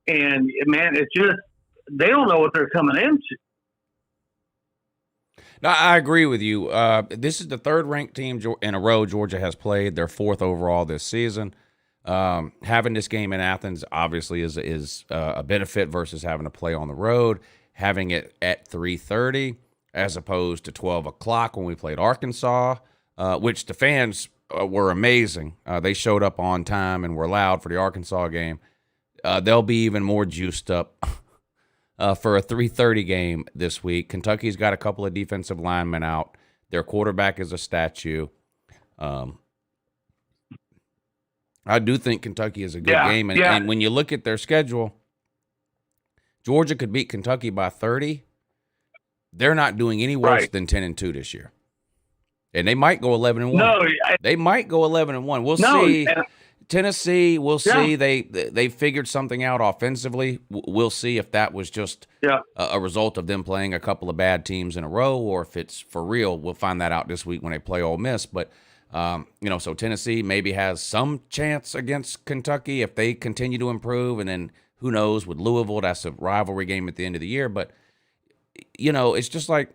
And man, it's just they don't know what they're coming into. No, I agree with you. This is the 3rd ranked team in a row Georgia has played. Their 4th overall this season. Having this game in Athens obviously is a benefit versus having to play on the road. Having it at 3:30 as opposed to 12 o'clock when we played Arkansas, which the fans were amazing. They showed up on time and were loud for the Arkansas game. They'll be even more juiced up for a 3:30 game this week. Kentucky's got a couple of defensive linemen out. Their quarterback is a statue. I do think Kentucky is a good game. And when you look at their schedule, Georgia could beat Kentucky by 30. They're not doing any worse than 10-2 this year. And they might go 11-1. No, they might go 11-1. We'll see. Tennessee, we'll see. They figured something out offensively. We'll see if that was just a result of them playing a couple of bad teams in a row or if it's for real. We'll find that out this week when they play Ole Miss. But, so Tennessee maybe has some chance against Kentucky if they continue to improve. And then who knows with Louisville, that's a rivalry game at the end of the year. But, it's just like,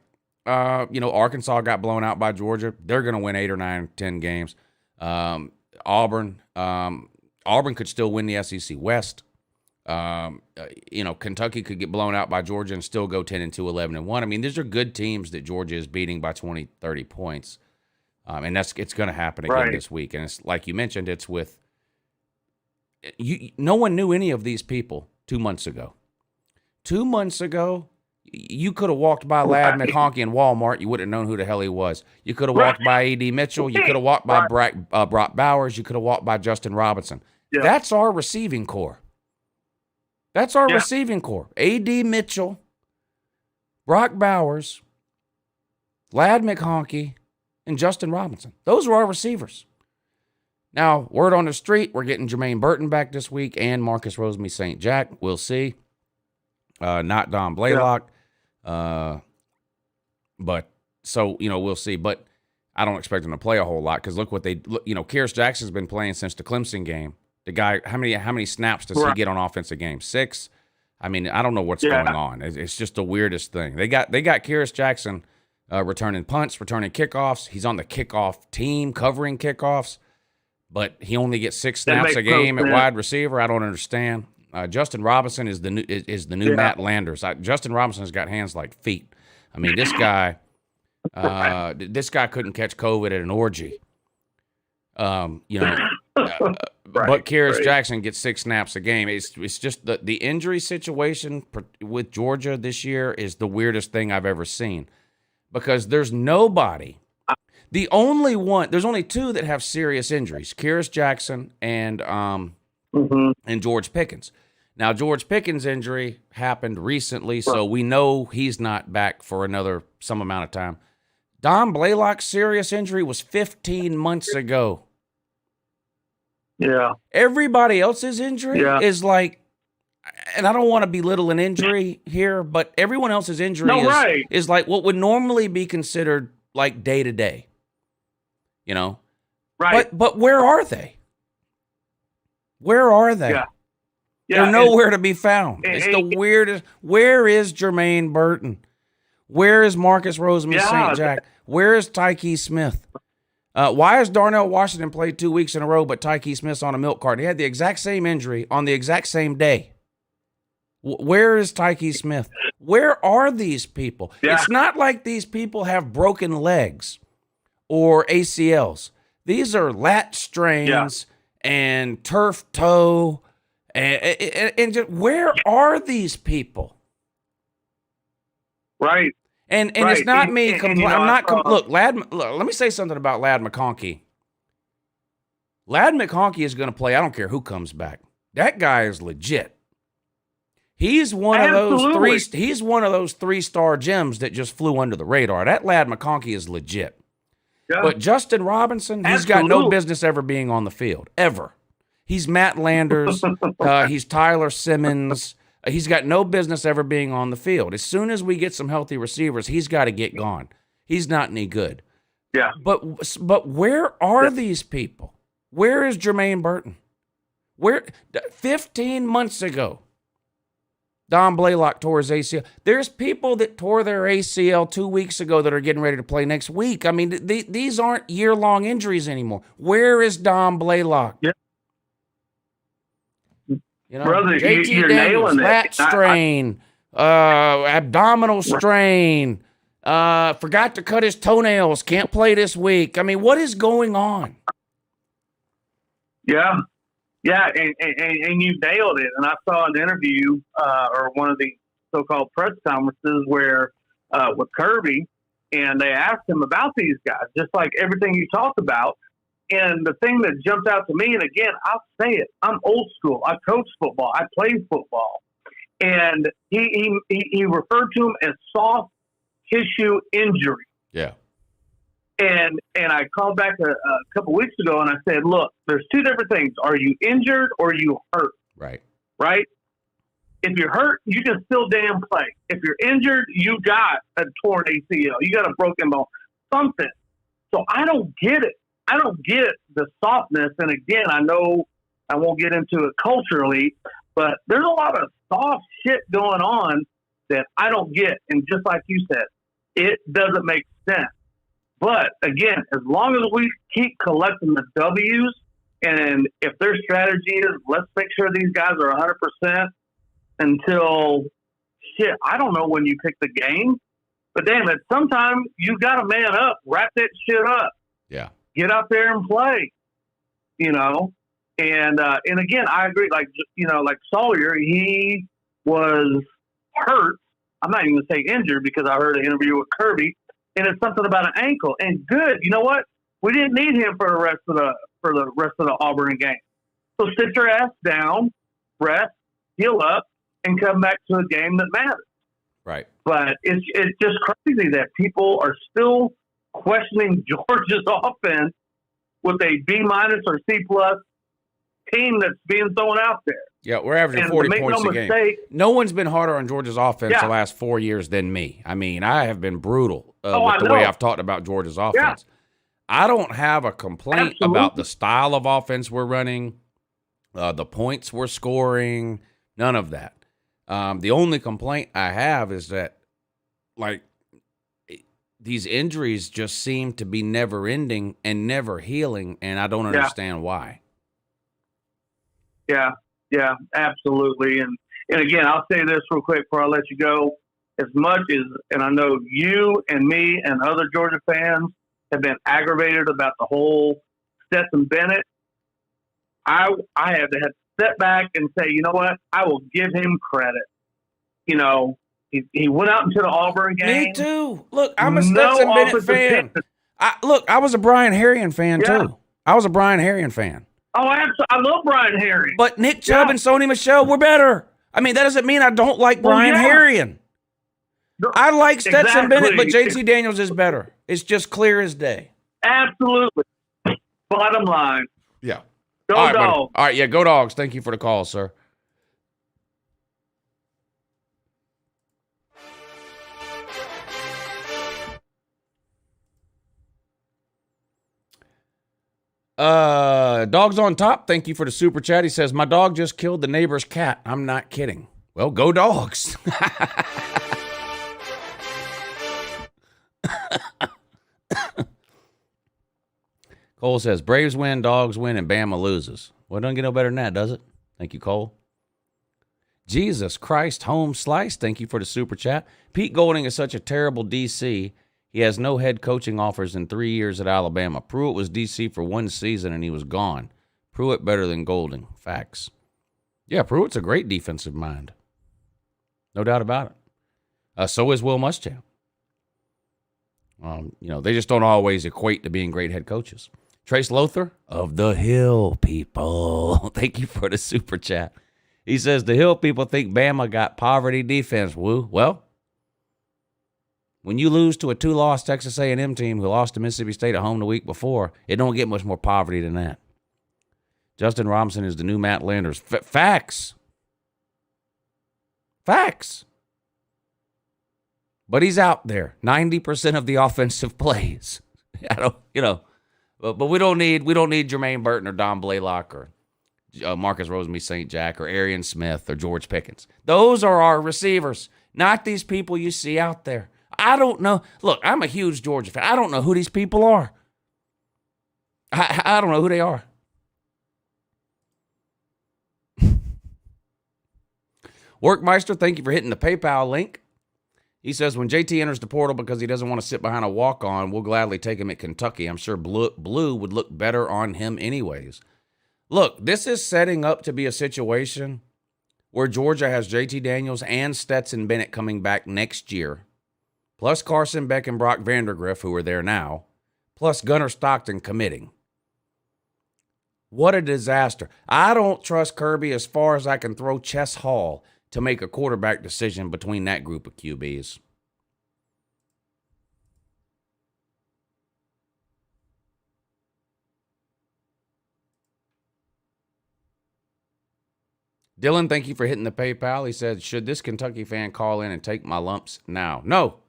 Arkansas got blown out by Georgia. They're going to win 8 or 9, 10 games. Auburn could still win the SEC West. Kentucky could get blown out by Georgia and still go 10-2, 11-1. I mean, these are good teams that Georgia is beating by 20, 30 points. And it's going to happen again this week. And it's like you mentioned, it's with no one knew any of these people 2 months ago. 2 months ago, you could have walked by Ladd McConkey in Walmart. You wouldn't have known who the hell he was. You could have walked by A.D. Mitchell. You could have walked by Brock Bowers. You could have walked by Justin Robinson. Yeah. That's our receiving core. That's our receiving core. A.D. Mitchell, Brock Bowers, Ladd McConkey, and Justin Robinson. Those are our receivers. Now, word on the street, we're getting Jermaine Burton back this week and Marcus Rosemy St. Jack. We'll see. Not Don Blaylock. But so, we'll see. But I don't expect him to play a whole lot because look what Kearis Jackson's been playing since the Clemson game. The guy, how many snaps does he get on offensive games? 6? I mean, I don't know what's going on. It's just the weirdest thing. They got Kearis Jackson returning punts, returning kickoffs. He's on the kickoff team covering kickoffs, but he only gets 6 snaps a game at wide receiver. I don't understand. Justin Robinson is the new Matt Landers. Justin Robinson's got hands like feet. I mean, this guy couldn't catch COVID at an orgy. But Kearis Jackson gets 6 snaps a game. It's just the injury situation with Georgia this year is the weirdest thing I've ever seen because there's nobody. There's only 2 that have serious injuries: Kearis Jackson and George Pickens. Now, George Pickens' injury happened recently, so we know he's not back for some amount of time. Don Blaylock's serious injury was 15 months ago. Yeah. Everybody else's injury is like, and I don't want to belittle an injury here, but everyone else's injury is like what would normally be considered like day to day. Right. But where are they? Where are they? Yeah. They're nowhere to be found. It's the weirdest. Where is Jermaine Burton? Where is Marcus Rosemy St. Jack? Where is Tyke Smith? Why has Darnell Washington played 2 weeks in a row, but Tyke Smith's on a milk carton? He had the exact same injury on the exact same day. Where is Tyke Smith? Where are these people? Yeah. It's not like these people have broken legs or ACLs. These are lat strains and turf toe. And just, where are these people? Right. And it's not me. Look, let me say something about Ladd McConkey. Ladd McConkey is going to play. I don't care who comes back. That guy is legit. He's one of those 3-star gems that just flew under the radar. That Ladd McConkey is legit. Yeah. But Justin Robinson, he's got no business ever being on the field, ever. He's Matt Landers. He's Tyler Simmons. He's got no business ever being on the field. As soon as we get some healthy receivers, he's got to get gone. He's not any good. Yeah. But where are these people? Where is Jermaine Burton? 15 months ago, Don Blaylock tore his ACL. There's people that tore their ACL 2 weeks ago that are getting ready to play next week. I mean, these aren't year-long injuries anymore. Where is Don Blaylock? Yeah. Brother, JT Daniels, lat strain, abdominal strain, forgot to cut his toenails, can't play this week. I mean, what is going on? Yeah. Yeah, and you nailed it. And I saw an interview or one of the so-called press conferences where with Kirby, and they asked him about these guys, just like everything you talked about. And the thing that jumped out to me, and again, I'll say it, I'm old school. I coach football. I played football. And he referred to them as soft tissue injury. Yeah. And I called back a couple weeks ago and I said, look, there's 2 different things. Are you injured or are you hurt? Right. Right? If you're hurt, you can still damn play. If you're injured, you got a torn ACL. You got a broken bone. Something. So I don't get it. I don't get the softness. And again, I know I won't get into it culturally, but there's a lot of soft shit going on that I don't get. And just like you said, it doesn't make sense. But again, as long as we keep collecting the W's, and if their strategy is, let's make sure these guys are 100% until shit, I don't know when you pick the game, but damn it, sometimes you got to man up, wrap that shit up. Yeah. Get out there and play, And again, I agree. Like Sawyer, he was hurt. I'm not even gonna say injured because I heard an interview with Kirby, and it's something about an ankle. And good, you know what? We didn't need him for the rest of the Auburn game. So sit your ass down, rest, heal up, and come back to a game that matters. Right. But it's just crazy that people are still questioning Georgia's offense with a B- or C+ team that's being thrown out there. Yeah, we're averaging 40 points a game. No one's been harder on Georgia's offense the last 4 years than me. I mean, I have been brutal with the way I've talked about Georgia's offense. I don't have a complaint about the style of offense we're running, the points we're scoring, none of that. The only complaint I have is that, like, these injuries just seem to be never ending and never healing, and I don't understand why. Yeah, absolutely. And again, I'll say this real quick before I let you go. As much as, and I know you and me and other Georgia fans have been aggravated about the whole Stetson Bennett, I have to step back and say, you know what? I will give him credit. You know, he went out into the Auburn game. Me too. Look, I'm a Stetson Bennett fan. I was a Brian Herrion fan too. I was a Brian Herrion fan. Oh, I love Brian Herrion. But Nick Chubb and Sony Michel were better. I mean, that doesn't mean I don't like Brian Herrion. I like Stetson Bennett, but JT Daniels is better. It's just clear as day. Absolutely. Bottom line. Yeah. Go Dogs. All right, yeah, go Dogs. Thank you for the call, sir. Dogs on top. Thank you for the super chat. He says, my dog just killed the neighbor's cat. I'm not kidding. Well, go Dogs. Cole says, Braves win, Dogs win, and Bama loses. Well, it doesn't get no better than that, does it? Thank you, Cole. Jesus Christ, home slice. Thank you for the super chat. Pete Golding is such a terrible DC. He has no head coaching offers in 3 years at Alabama. Pruitt was DC for 1 season, and he was gone. Pruitt better than Golding. Facts. Yeah, Pruitt's a great defensive mind. No doubt about it. So is Will Muschamp. They just don't always equate to being great head coaches. Trace Lothar of the Hill people. Thank you for the super chat. He says the Hill people think Bama got poverty defense. Woo. Well, when you lose to a 2-loss Texas A&M team who lost to Mississippi State at home the week before, it don't get much more poverty than that. Justin Robinson is the new Matt Landers. Facts. But he's out there. 90% of the offensive plays. But we don't need Jermaine Burton or Don Blaylock or Marcus Rosemary St. Jack or Arian Smith or George Pickens. Those are our receivers, not these people you see out there. I don't know. Look, I'm a huge Georgia fan. I don't know who these people are. I don't know who they are. Workmeister, thank you for hitting the PayPal link. He says, when JT enters the portal because he doesn't want to sit behind a walk-on, we'll gladly take him at Kentucky. I'm sure blue would look better on him anyways. Look, this is setting up to be a situation where Georgia has JT Daniels and Stetson Bennett coming back next year, plus Carson Beck and Brock Vandagriff, who are there now, plus Gunnar Stockton committing. What a disaster. I don't trust Kirby as far as I can throw Chess Hall to make a quarterback decision between that group of QBs. Dylan, thank you for hitting the PayPal. He said, should this Kentucky fan call in and take my lumps now? No.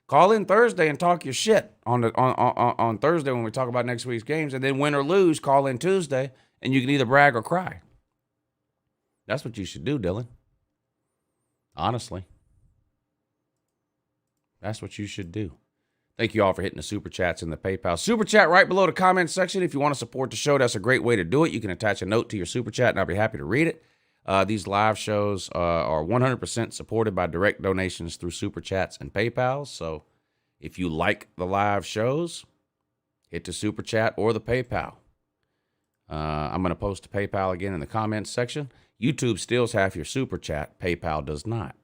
Call in Thursday and talk your shit on Thursday when we talk about next week's games. And then win or lose, call in Tuesday, and you can either brag or cry. That's what you should do, Dylan. Honestly. That's what you should do. Thank you all for hitting the super chats and the PayPal. Super chat right below the comment section. If you want to support the show, that's a great way to do it. You can attach a note to your super chat, and I'll be happy to read it. These live shows are 100% supported by direct donations through super chats and PayPal. So if you like the live shows, hit the super chat or the PayPal. I'm going to post a PayPal again in the comments section. YouTube steals half your super chat. PayPal does not.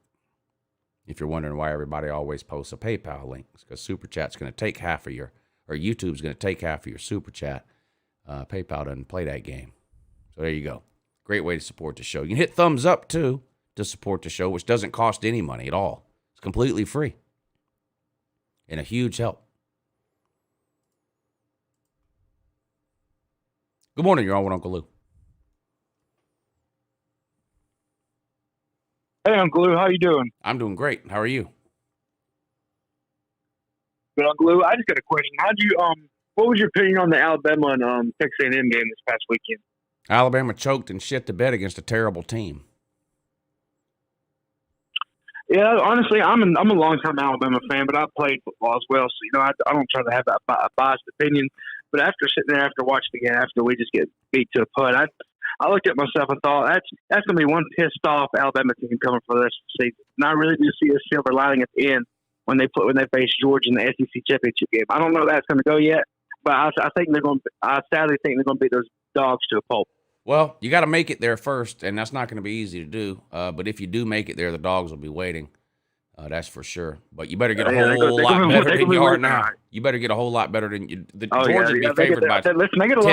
If you're wondering why everybody always posts a PayPal link, it's because super chat's going to take half of your, or YouTube's going to take half of your super chat. PayPal doesn't play that game. So there you go. Great way to support the show. You can hit thumbs up too to support the show, which doesn't cost any money at all. It's completely free and a huge help. Good morning. You're on with Uncle Lou. Hey, Uncle Lou, how you doing? I'm doing great. How are you? Good, Uncle Lou. I just got a question. What was your opinion on the Alabama and Texas A&M game this past weekend? Alabama choked and shit the bed against a terrible team. Yeah, honestly, I'm a longtime Alabama fan, but I played football as well, so I don't try to have a biased opinion. But after sitting there, after watching the game, after we just get beat to a put, I looked at myself and thought that's going to be one pissed off Alabama team coming for the rest of the season. And I really do see a silver lining at the end when they face Georgia in the SEC championship game. I don't know if that's going to go yet, but I think I sadly think they're going to beat those dogs to a pulp. Well, you got to make it there first, and that's not going to be easy to do. But if you do make it there, the dogs will be waiting. That's for sure. But you better get a whole lot better than you are now. You better get a whole lot better than you. Georgia would be favored by 10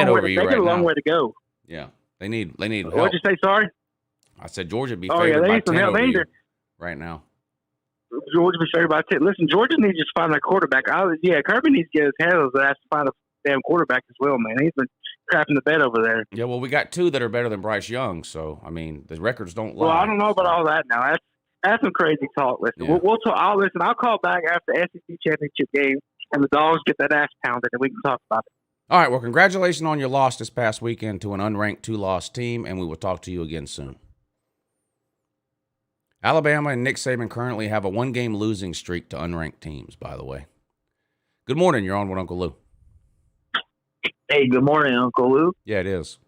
over you right now. They get a long way to go. Yeah, they need help. What'd you say? Sorry. I said Georgia would be favored by 10 over you right now. Georgia be favored by 10. Listen, Georgia needs to find a quarterback. Kirby needs to get his head over his ass to find a damn quarterback as well, man. He's been crapping the bed over there. Yeah, well, we got two that are better than Bryce Young, so, I mean, the records don't lie. Well, I don't know about all that now. That's some crazy talk. Listen, yeah. we'll talk. I'll call back after the SEC championship game and the dogs get that ass pounded, and we can talk about it. All right, well, congratulations on your loss this past weekend to an unranked 2-loss team, and we will talk to you again soon. Alabama and Nick Saban currently have a 1-game losing streak to unranked teams, by the way. Good morning. You're on with Uncle Lou. Hey, good morning, Uncle Lou. Yeah, it is.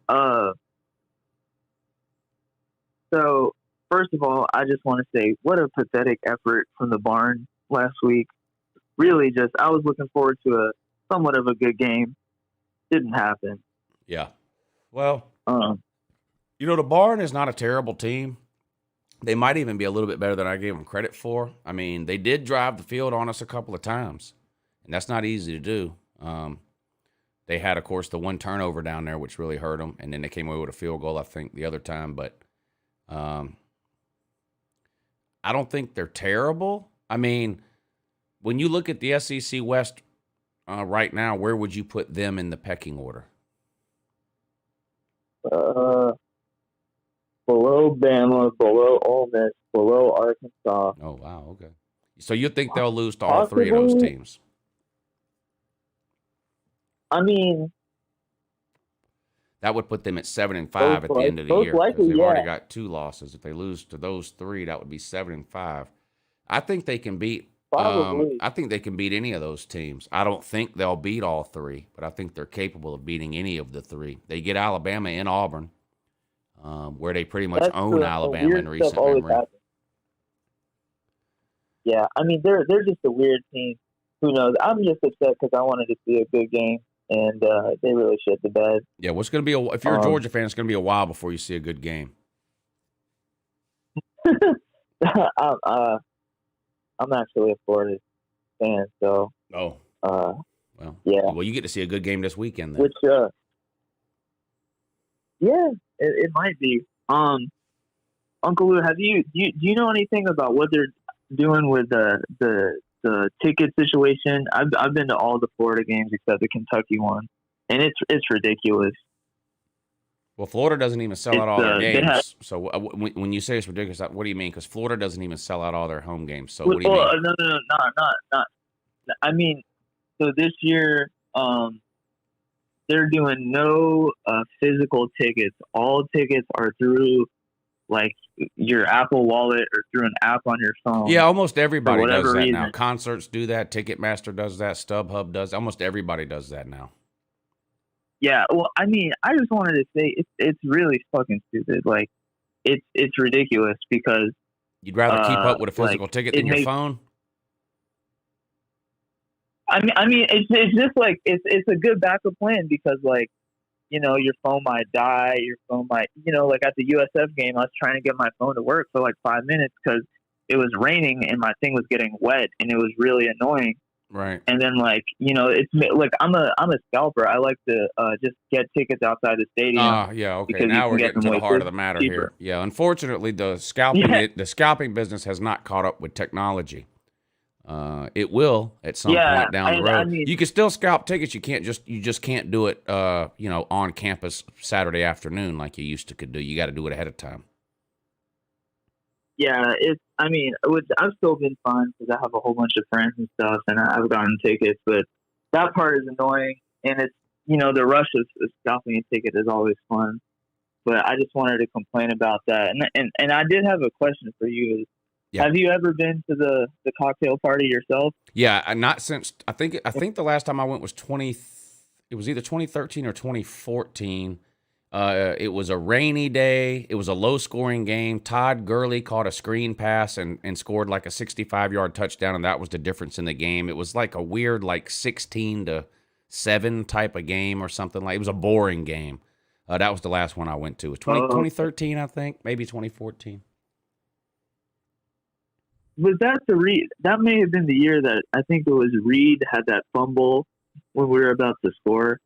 So, first of all, I just want to say what a pathetic effort from the barn last week. Really I was looking forward to a somewhat of a good game. Didn't happen. Yeah. Well, the barn is not a terrible team. They might even be a little bit better than I gave them credit for. I mean, they did drive the field on us a couple of times, and that's not easy to do. They had, of course, the one turnover down there, which really hurt them, and then they came away with a field goal, I think, the other time. But I don't think they're terrible. I mean, when you look at the SEC West right now, where would you put them in the pecking order? Below Bama, below Ole Miss, below Arkansas. Oh, wow, okay. So you think they'll lose to all three of those teams? I mean, that would put them at 7-5 at the end of the year. Because they've already got 2 losses. If they lose to those 3, that would be 7-5. I think they can beat. I think they can beat any of those teams. I don't think they'll beat all 3, but I think they're capable of beating any of the 3. They get Alabama in Auburn, where they pretty much own Alabama in recent memory. Yeah, I mean they're just a weird team. Who knows? I'm just upset because I wanted to see a good game. And they really shit the bed. Yeah, well, it's going to be if you're a Georgia fan, it's going to be a while before you see a good game. I'm actually a Florida fan, so. Oh. Well, yeah. Well, you get to see a good game this weekend, then. Which, yeah, it might be. Uncle Lou, do you know anything about what they're doing with the ticket situation? I've been to all the Florida games except the Kentucky one, and it's ridiculous. Well, Florida doesn't even sell out all their games. So when you say it's ridiculous, what do you mean? Because Florida doesn't even sell out all their home games. So what do you mean? No, not. I mean, so this year, they're doing no physical tickets. All tickets are through like your Apple Wallet or through an app on your phone. Yeah, almost everybody does that now. Concerts do that. Ticketmaster does that. StubHub does. Almost everybody does that now. Yeah, well, I mean, I just wanted to say it's really fucking stupid. Like, it's ridiculous because you'd rather keep up with a physical ticket than your phone. I mean, it's just like it's a good backup plan because like your phone might die, your phone might, like at the USF game, I was trying to get my phone to work for like 5 minutes because it was raining and my thing was getting wet and it was really annoying. Right. And then it's like I'm a scalper. I like to just get tickets outside the stadium. Yeah. Okay. Now we're getting to the heart of the matter here. Yeah. Unfortunately, the scalping business has not caught up with technology. It will at some point down the road. I mean, you can still scalp tickets. You just can't do it. On campus Saturday afternoon like you used to could do. You got to do it ahead of time. Yeah, I've still been fine because I have a whole bunch of friends and stuff, and I've gotten tickets. But that part is annoying, and it's the rush of scalping a ticket is always fun. But I just wanted to complain about that, and I did have a question for you. Yeah. Have you ever been to the cocktail party yourself? Yeah, not since I think the last time I went was it was either 2013 or 2014. It was a rainy day. It was a low-scoring game. Todd Gurley caught a screen pass and scored like a 65-yard touchdown, and that was the difference in the game. It was like a weird 16-7 type of game or something. It was a boring game. That was the last one I went to. It was 2013, I think, maybe 2014. Was that that may have been the year that I think it was Reed had that fumble when we were about to score.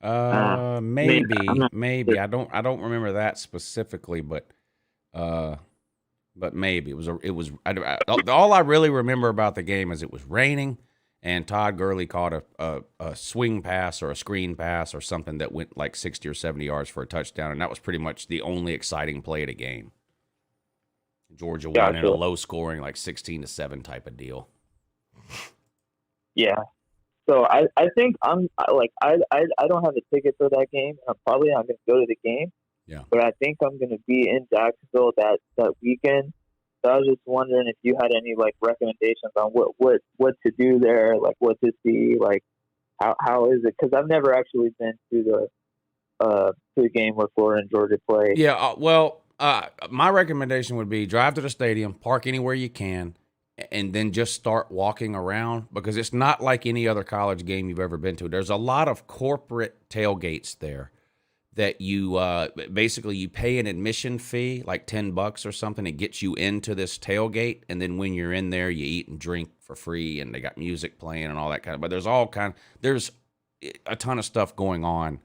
Maybe. I don't remember that specifically, but maybe all I really remember about the game is it was raining and Todd Gurley caught a swing pass or a screen pass or something that went like 60 or 70 yards for a touchdown. And that was pretty much the only exciting play of the game. Georgia won in a low scoring, 16-7 type of deal. Yeah. So I think I don't have a ticket for that game. I'm probably not going to go to the game. Yeah. But I think I'm going to be in Jacksonville that weekend. So I was just wondering if you had any recommendations on what to do there, what to see, how is it? Because I've never actually been to the game where Florida and Georgia play. Yeah. My recommendation would be drive to the stadium, park anywhere you can, and then just start walking around because it's not like any other college game you've ever been to. There's a lot of corporate tailgates there that you basically you pay an admission fee, like $10 or something. It gets you into this tailgate, and then when you're in there, you eat and drink for free, and they got music playing and all that kind of. But there's a ton of stuff going on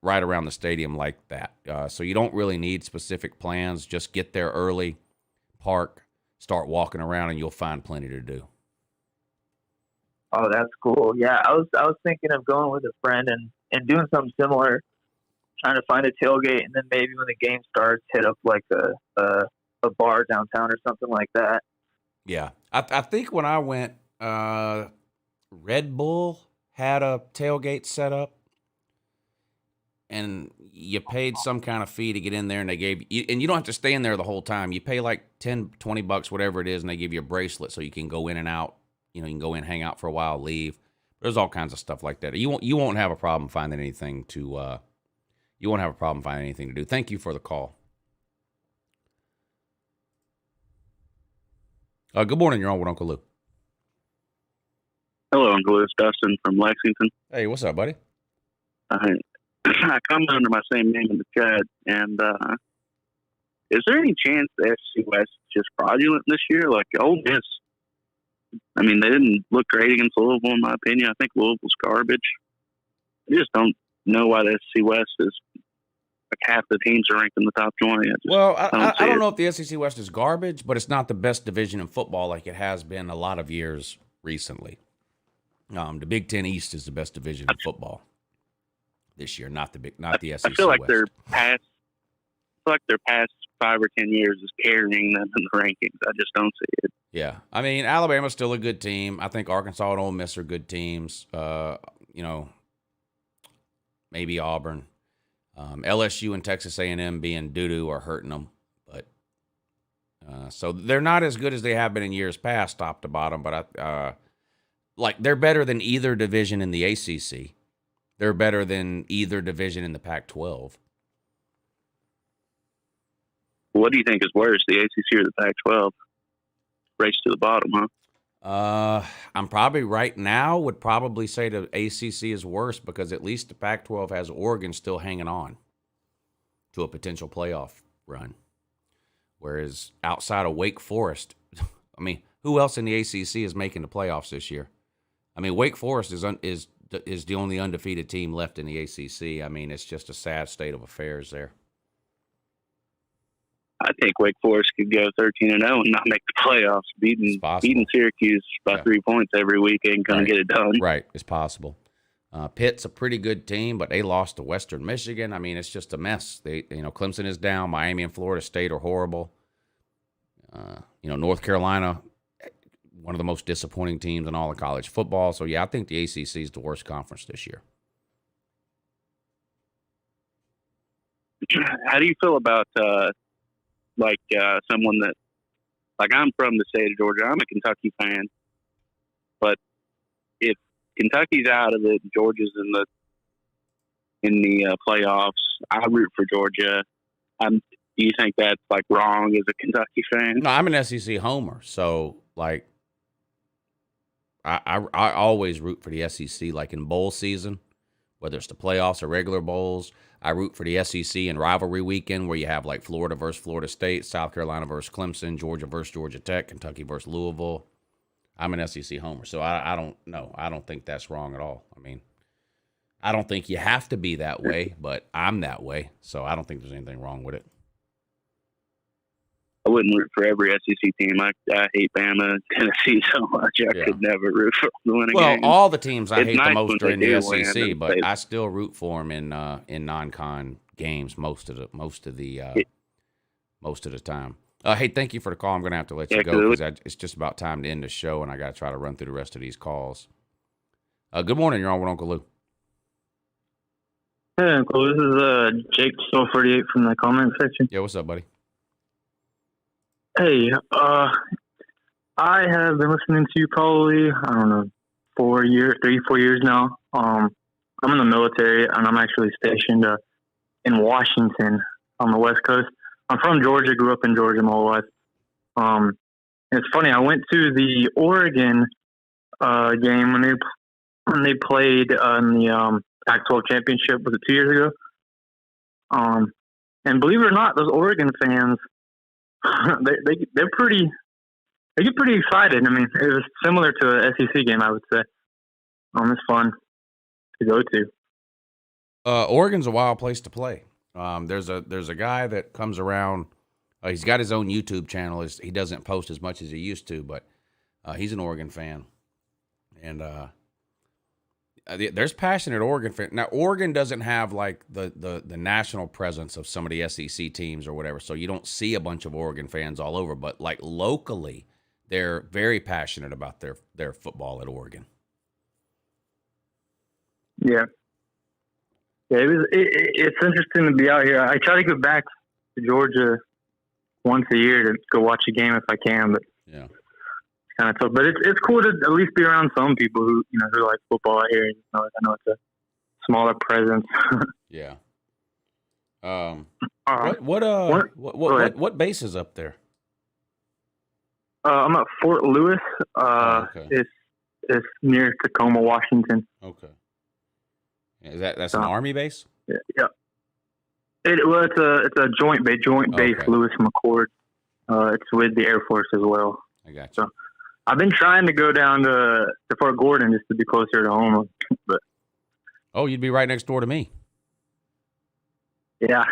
right around the stadium like that. So you don't really need specific plans. Just get there early, park, start walking around, and you'll find plenty to do. Oh, that's cool. Yeah, I was thinking of going with a friend and doing something similar, trying to find a tailgate, and then maybe when the game starts, hit up a bar downtown or something like that. Yeah. I think when I went, Red Bull had a tailgate set up. And you paid some kind of fee to get in there, and they gave you, and you don't have to stay in there the whole time. You pay like $10, $20, whatever it is, and they give you a bracelet so you can go in and out. You can go in, hang out for a while, leave. There's all kinds of stuff like that. You won't have a problem finding anything to. You won't have a problem finding anything to do. Thank you for the call. Good morning. You're on with Uncle Lou. Hello, Uncle Lou. It's Dustin from Lexington. Hey, what's up, buddy? I come under my same name in the chat, and is there any chance the SEC West is just fraudulent this year? Like Ole Miss, I mean, they didn't look great against Louisville, in my opinion. I think Louisville's garbage. I just don't know why the SEC West is half the teams are ranked in the top 20. I don't know if the SEC West is garbage, but it's not the best division in football like it has been a lot of years recently. The Big Ten East is the best division in football this year, not the SEC. I feel like West. their past 5 or 10 years is carrying them in the rankings. I just don't see it. Yeah, I mean, Alabama's still a good team. I think Arkansas and Ole Miss are good teams. Maybe Auburn, LSU and Texas A&M being doo-doo are hurting them. But so they're not as good as they have been in years past, top to bottom. But they're better than either division in the ACC. They're better than either division in the Pac-12. What do you think is worse, the ACC or the Pac-12? Race to the bottom, huh? I'm probably right now would probably say the ACC is worse because at least the Pac-12 has Oregon still hanging on to a potential playoff run. Whereas outside of Wake Forest, I mean, who else in the ACC is making the playoffs this year? I mean, Wake Forest is the only undefeated team left in the ACC. I mean, it's just a sad state of affairs there. I think Wake Forest could go 13-0 and not make the playoffs. Beating Syracuse by 3 points every week ain't going to get it done. Right, it's possible. Pitt's a pretty good team, but they lost to Western Michigan. I mean, it's just a mess. Clemson is down. Miami and Florida State are horrible. North Carolina, one of the most disappointing teams in all of college football. So, yeah, I think the ACC is the worst conference this year. How do you feel about someone that, I'm from the state of Georgia. I'm a Kentucky fan, but if Kentucky's out of it, Georgia's in the playoffs, I root for Georgia. Do you think that's wrong as a Kentucky fan? No, I'm an SEC homer, so I always root for the SEC. In bowl season, whether it's the playoffs or regular bowls, I root for the SEC in rivalry weekend where you have Florida versus Florida State, South Carolina versus Clemson, Georgia versus Georgia Tech, Kentucky versus Louisville. I'm an SEC homer, so I don't know. I don't think that's wrong at all. I mean, I don't think you have to be that way, but I'm that way, so I don't think there's anything wrong with it. I wouldn't root for every SEC team. I hate Bama and Tennessee so much. I could never root for them to win a game. Well, all the teams I hate nice the most are in the SEC, win, but I still root for them in non-con games most of the time. Hey, thank you for the call. I'm going to have to let you go because it's just about time to end the show, and I got to try to run through the rest of these calls. Good morning. You're on with Uncle Lou. Hey, Uncle. This is Jake 48 from the comment section. Yeah, what's up, buddy? Hey, I have been listening to you probably, 4 years now. I'm in the military, and I'm actually stationed in Washington on the West Coast. I'm from Georgia, grew up in Georgia my whole life. It's funny, I went to the Oregon game when they played in the Pac-12 championship, was it 2 years ago? And believe it or not, those Oregon fans, they get pretty excited. I mean, it was similar to an SEC game, I would say. It's fun to go to. Oregon's a wild place to play. There's a guy that comes around. He's got his own YouTube channel. He doesn't post as much as he used to, but he's an Oregon fan, and there's passionate Oregon fans. Now, Oregon doesn't have the national presence of some of the SEC teams or whatever, so you don't see a bunch of Oregon fans all over. But locally, they're very passionate about their football at Oregon. Yeah. Yeah, it's interesting to be out here. I try to go back to Georgia once a year to go watch a game if I can, but yeah, it's kind of tough. But it's cool to at least be around some people who like football out here. I know it's a smaller presence. Yeah. What base is up there? I'm at Fort Lewis. Okay. It's near Tacoma, Washington. Okay. That's an Army base? Yeah. It's a joint base, Lewis McCord. It's with the Air Force as well. I got you. So I've been trying to go down to Fort Gordon just to be closer to home, but you'd be right next door to me. Yeah.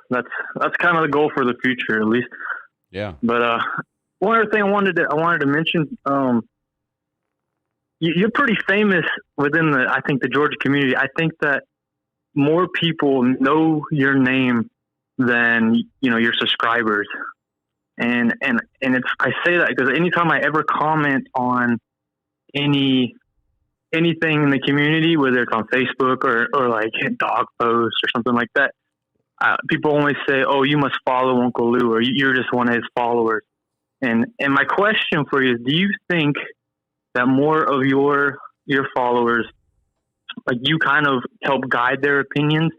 That's kind of the goal for the future, at least. Yeah. But one other thing I wanted to mention. You're pretty famous within the Georgia community. I think that more people know your name than your subscribers, and I say that because anytime I ever comment on anything in the community, whether it's on Facebook or like dog posts or something like that, people always say, "Oh, you must follow Uncle Lou," or "You're just one of his followers." And my question for you is, do you think that more of your followers, you kind of help guide their opinions,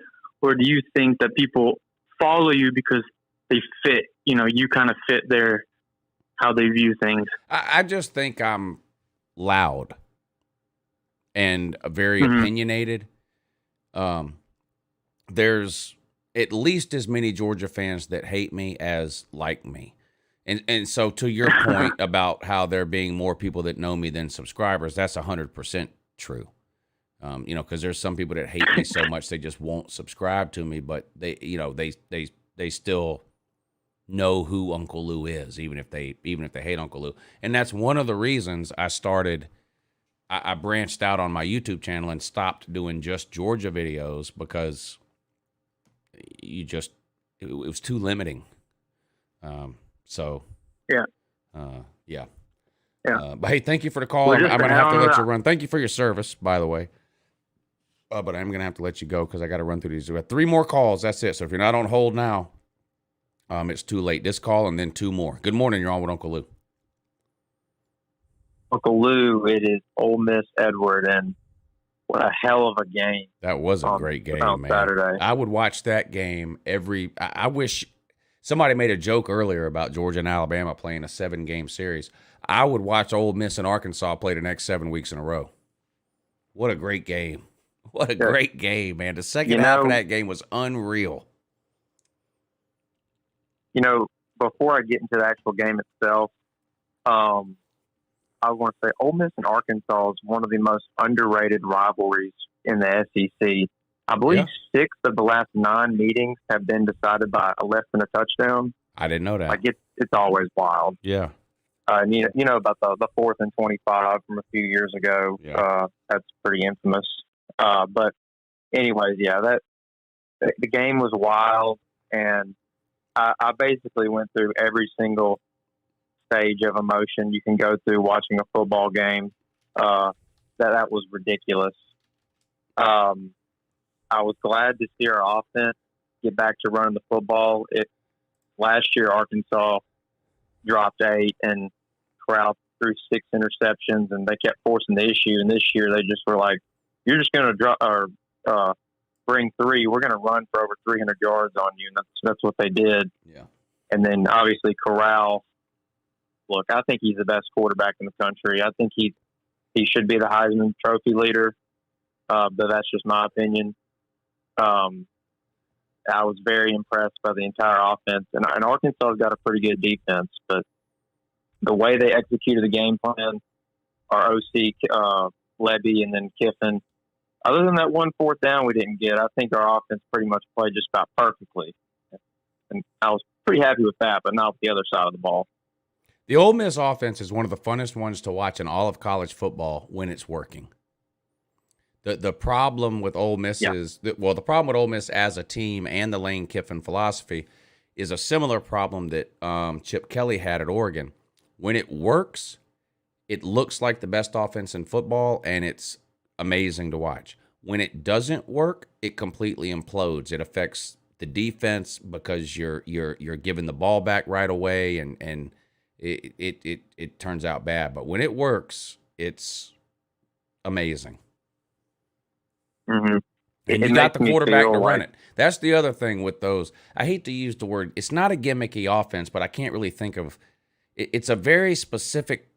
or do you think that people follow you because they fit, you kind of fit how they view things? I just think I'm loud and very opinionated. There's at least as many Georgia fans that hate me as like me. And so to your point about how there being more people that know me than subscribers, that's 100% true. Because there's some people that hate me so much they just won't subscribe to me, but they still know who Uncle Lou is, even if they hate Uncle Lou. And that's one of the reasons I branched out on my YouTube channel and stopped doing just Georgia videos, because it was too limiting. But hey, thank you for the call. I'm going to have to let you run. Thank you for your service, by the way. But I'm going to have to let you go because I got to run through these. We have 3 more calls. That's it. So if you're not on hold now, it's too late. This call and then 2 more. Good morning. You're on with Uncle Lou. Uncle Lou, it is Ole Miss Edward, and what a hell of a game. That was a great game, man. Saturday. I would watch that game I wish somebody made a joke earlier about Georgia and Alabama playing a 7-game series. I would watch Ole Miss and Arkansas play the next 7 weeks in a row. What a great game. What a great game, man. The second half of that game was unreal. Before I get into the actual game itself, I want to say Ole Miss and Arkansas is one of the most underrated rivalries in the SEC. I believe 6 of the last 9 meetings have been decided by less than a touchdown. I didn't know that. Like it's always wild. Yeah. And you know about the 4th and 25 from a few years ago. Yeah. That's pretty infamous. But anyways, the game was wild, and I basically went through every single stage of emotion you can go through watching a football game. That was ridiculous. I was glad to see our offense get back to running the football. Last year, Arkansas dropped 8 and Corral threw 6 interceptions, and they kept forcing the issue. And this year, they just were like, "You're just going to drop or bring 3. We're going to run for over 300 yards on you." And that's what they did. Yeah. And then obviously Corral. Look, I think he's the best quarterback in the country. I think he should be the Heisman Trophy leader, but that's just my opinion. I was very impressed by the entire offense, and Arkansas's got a pretty good defense, but the way they executed the game plan, our OC, Levy, and then Kiffin, other than that 1 4th down we didn't get, I think our offense pretty much played just about perfectly. And I was pretty happy with that, but not with the other side of the ball. The Ole Miss offense is one of the funnest ones to watch in all of college football when it's working. The problem with Ole Miss is the problem with Ole Miss as a team and the Lane Kiffin philosophy is a similar problem that Chip Kelly had at Oregon. When it works, it looks like the best offense in football, and it's amazing to watch. When it doesn't work, it completely implodes. It affects the defense because you're giving the ball back right away, and it turns out bad. But when it works, it's amazing. Mm-hmm. And you got the quarterback to run it. That's the other thing with those. I hate to use the word. It's not a gimmicky offense, but I can't really think of. It's a very specific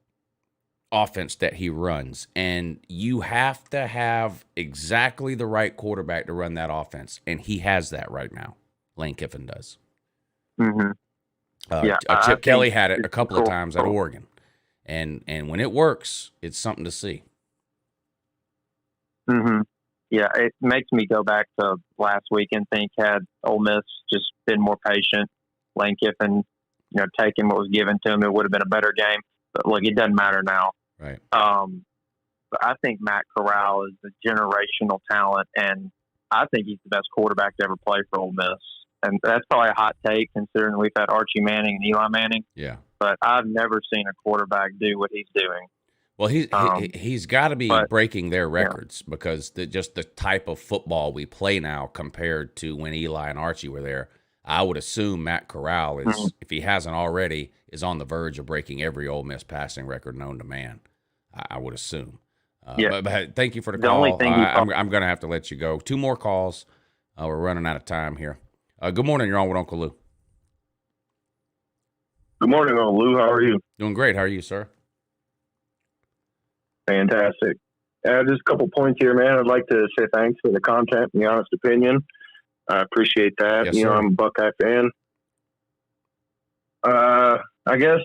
offense that he runs, and you have to have exactly the right quarterback to run that offense, and he has that right now. Lane Kiffin does. Mm-hmm. Chip Kelly had it a couple of times at Oregon, and when it works, it's something to see. Mm-hmm. Yeah, it makes me go back to last week and think, had Ole Miss just been more patient, Lane Kiffin, taking what was given to him, it would have been a better game. But look, it doesn't matter now. Right. But I think Matt Corral is a generational talent, and I think he's the best quarterback to ever play for Ole Miss. And that's probably a hot take considering we've had Archie Manning and Eli Manning. Yeah. But I've never seen a quarterback do what he's doing. Well, he's got to be breaking their records because just the type of football we play now compared to when Eli and Archie were there. I would assume Matt Corral is, if he hasn't already, is on the verge of breaking every Ole Miss passing record known to man. I would assume. But thank you for the call. I'm going to have to let you go. 2 more calls. We're running out of time here. Good morning. You're on with Uncle Lou. Good morning, Uncle Lou. How are you? Doing great. How are you, sir? Fantastic. Just a couple points here, man. I'd like to say thanks for the content and the honest opinion. I appreciate that. Yes, sir. I'm a Buckeye fan. I guess,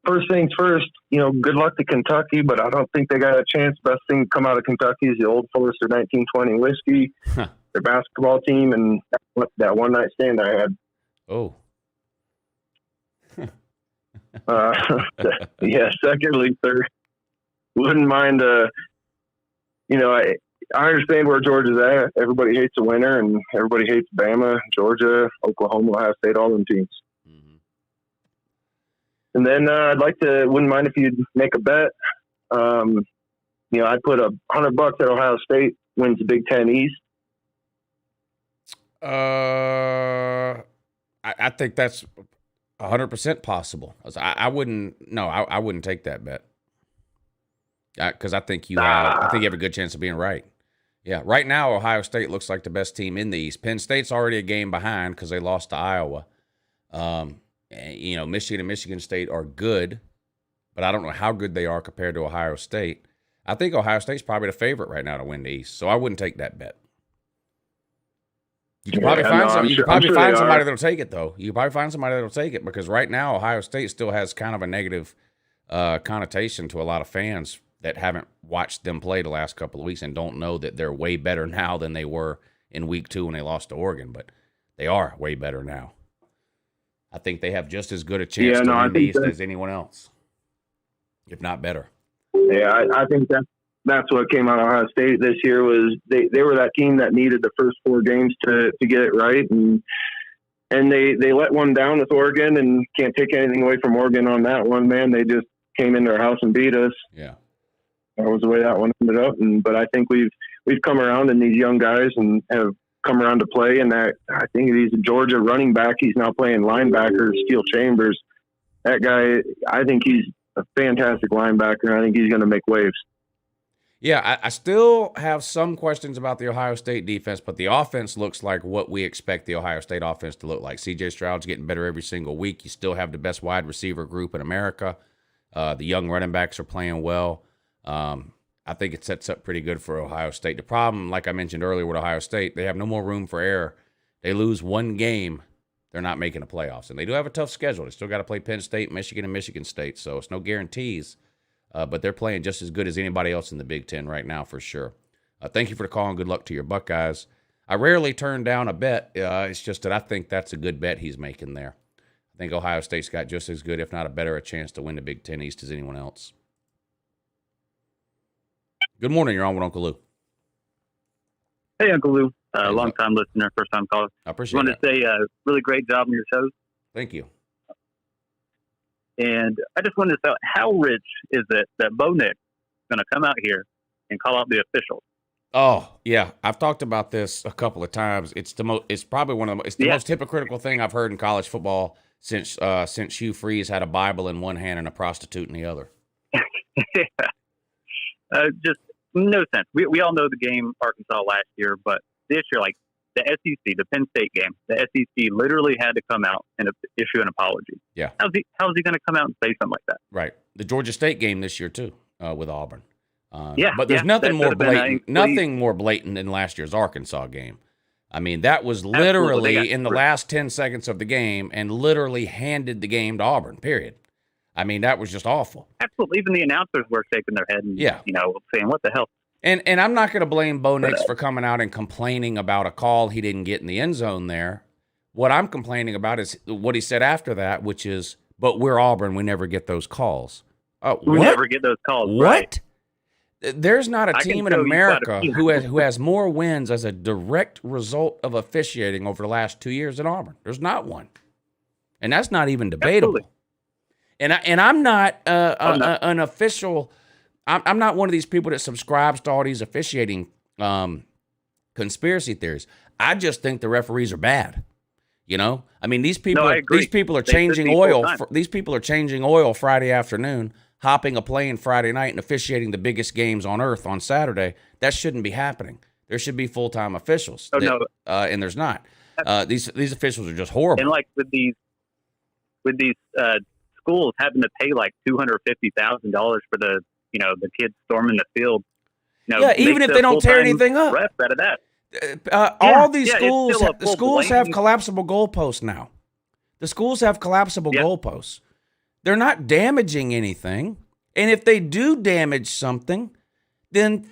first things first, good luck to Kentucky, but I don't think they got a chance. Best thing to come out of Kentucky is the Old Forester 1920 whiskey, their basketball team, and that one night stand I had. Oh. Yeah, secondly, third, wouldn't mind, I understand where Georgia's at. Everybody hates a winner, and everybody hates Bama, Georgia, Oklahoma, Ohio State, all them teams. Mm-hmm. And then wouldn't mind if you'd make a bet. I'd put $100 at Ohio State wins the Big Ten East. I think that's 100% possible. I wouldn't take that bet. Because I think you have a good chance of being right. Yeah, right now Ohio State looks like the best team in the East. Penn State's already a game behind because they lost to Iowa. Michigan and Michigan State are good, but I don't know how good they are compared to Ohio State. I think Ohio State's probably the favorite right now to win the East, so I wouldn't take that bet. You can probably find somebody that'll take it, though. You can probably find somebody that'll take it because right now Ohio State still has kind of a negative connotation to a lot of fans that haven't watched them play the last couple of weeks and don't know that they're way better now than they were in week 2 when they lost to Oregon, but they are way better now. I think they have just as good a chance to win the East as anyone else, if not better. Yeah, I think that's what came out of Ohio State this year was they were that team that needed the first 4 games to get it right, and they let one down with Oregon, and can't take anything away from Oregon on that one, man. They just came into our house and beat us. Yeah. That was the way that one ended up. But I think we've come around in these young guys and have come around to play. And that I think he's a Georgia running back. He's now playing linebacker, Steel Chambers. That guy, I think he's a fantastic linebacker. I think he's going to make waves. Yeah, I still have some questions about the Ohio State defense, but the offense looks like what we expect the Ohio State offense to look like. C.J. Stroud's getting better every single week. You still have the best wide receiver group in America. The young running backs are playing well. I think it sets up pretty good for Ohio State. The problem, like I mentioned earlier with Ohio State, they have no more room for error. They lose one game, they're not making the playoffs. And they do have a tough schedule. They still got to play Penn State, Michigan, and Michigan State, so it's no guarantees. But they're playing just as good as anybody else in the Big Ten right now for sure. Thank you for the call, and good luck to your Buckeyes. I rarely turn down a bet. It's just that I think that's a good bet he's making there. I think Ohio State's got just as good, if not a better, chance to win the Big Ten East as anyone else. Good morning. You're on with Uncle Lou. Hey, Uncle Lou. Long-time listener, first-time caller. I appreciate it. I want to say really great job on your shows. Thank you. And I just wanted to say, how rich is it that Bo Nick's going to come out here and call out the officials? Oh, yeah. I've talked about this a couple of times. It's probably the most hypocritical thing I've heard in college football since Hugh Freeze had a Bible in one hand and a prostitute in the other. Just no sense. We all know the game Arkansas last year, but this year, like the SEC, the Penn State game, the SEC literally had to come out and issue an apology. Yeah. How's he going to come out and say something like that? Right. The Georgia State game this year too, with Auburn. But there's nothing more blatant than last year's Arkansas game. I mean, that was literally in the last 10 seconds of the game and literally handed the game to Auburn, period. I mean, that was just awful. Absolutely. Even the announcers were shaking their head and, saying, what the hell? And I'm not going to blame Bo Nix for coming out and complaining about a call he didn't get in the end zone there. What I'm complaining about is what he said after that, which is, but we're Auburn, we never get those calls. We never get those calls. What? Right. There's not a team in America who has more wins as a direct result of officiating over the last 2 years than Auburn. There's not one. And that's not even debatable. Absolutely. And I'm not an official. I'm not one of these people that subscribes to all these officiating conspiracy theories. I just think the referees are bad. I mean, these people are changing oil. These people are changing oil Friday afternoon, hopping a plane Friday night, and officiating the biggest games on earth on Saturday. That shouldn't be happening. There should be full-time officials. And there's not. These officials are just horrible. And like with these schools having to pay like $250,000 for the the kids storming the field. Even if they don't tear anything up. Ref out of that. All these it's schools still a have blatant- collapsible goalposts now. The schools have collapsible goalposts. They're not damaging anything. And if they do damage something, then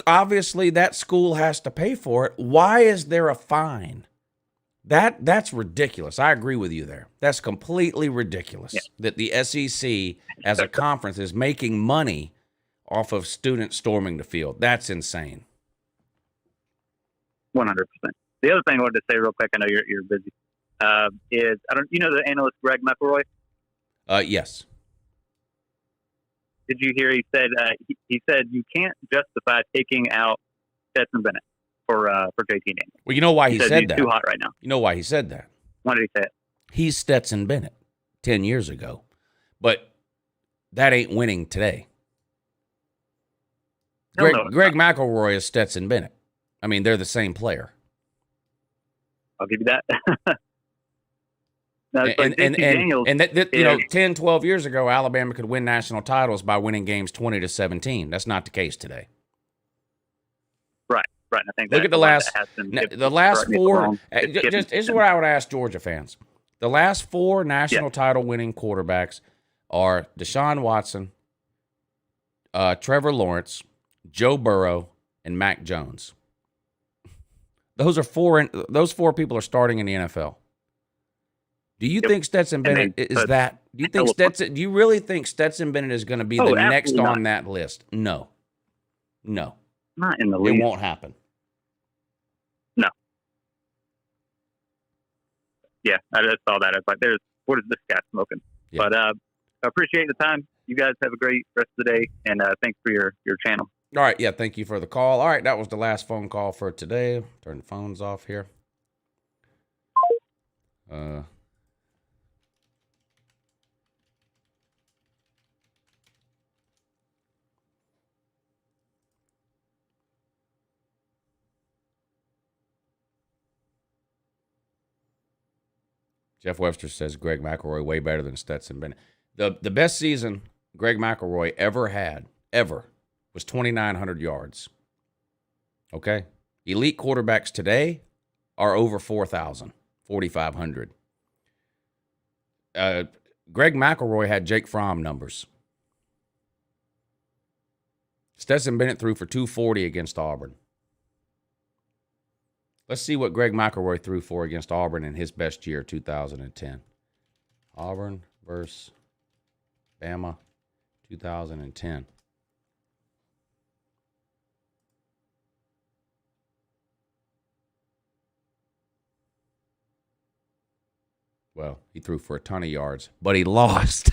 obviously that school has to pay for it. Why is there a fine? That's ridiculous. I agree with you there. That's completely ridiculous that the SEC as a conference is making money off of students storming the field. That's insane. 100%. The other thing I wanted to say real quick, I know you're busy, is the analyst Greg McElroy? Yes. Did you hear he said he said you can't justify taking out Stetson Bennett for JT Daniels? Well, you know why he said he's that? too hot right now. You know why he said that? Why did he say it? He's Stetson Bennett 10 years ago. But that ain't winning today. Greg McElroy is Stetson Bennett. I mean, they're the same player. I'll give you that. And 10, 12 years ago, Alabama could win national titles by winning games 20-17. That's not the case today. Right. I think look at the last four. This is what I would ask Georgia fans. The last four national title winning quarterbacks are Deshaun Watson, Trevor Lawrence, Joe Burrow, and Mac Jones. Those four people are starting in the NFL. Do you think Stetson Bennett is that? Do you really think Stetson Bennett is going to be the next on that list? No. Not in the league. It won't happen. No. Yeah, I just saw that. It's like, what is this guy smoking? Yeah. But I appreciate the time. You guys have a great rest of the day, and thanks for your channel. All right, yeah, thank you for the call. All right, that was the last phone call for today. Turn the phones off here. Jeff Webster says Greg McElroy way better than Stetson Bennett. The best season Greg McElroy ever had, was 2,900 yards. Okay? Elite quarterbacks today are over 4,000, 4,500. Greg McElroy had Jake Fromm numbers. Stetson Bennett threw for 240 against Auburn. Let's see what Greg McElroy threw for against Auburn in his best year, 2010. Auburn versus Bama, 2010. Well, he threw for a ton of yards, but he lost.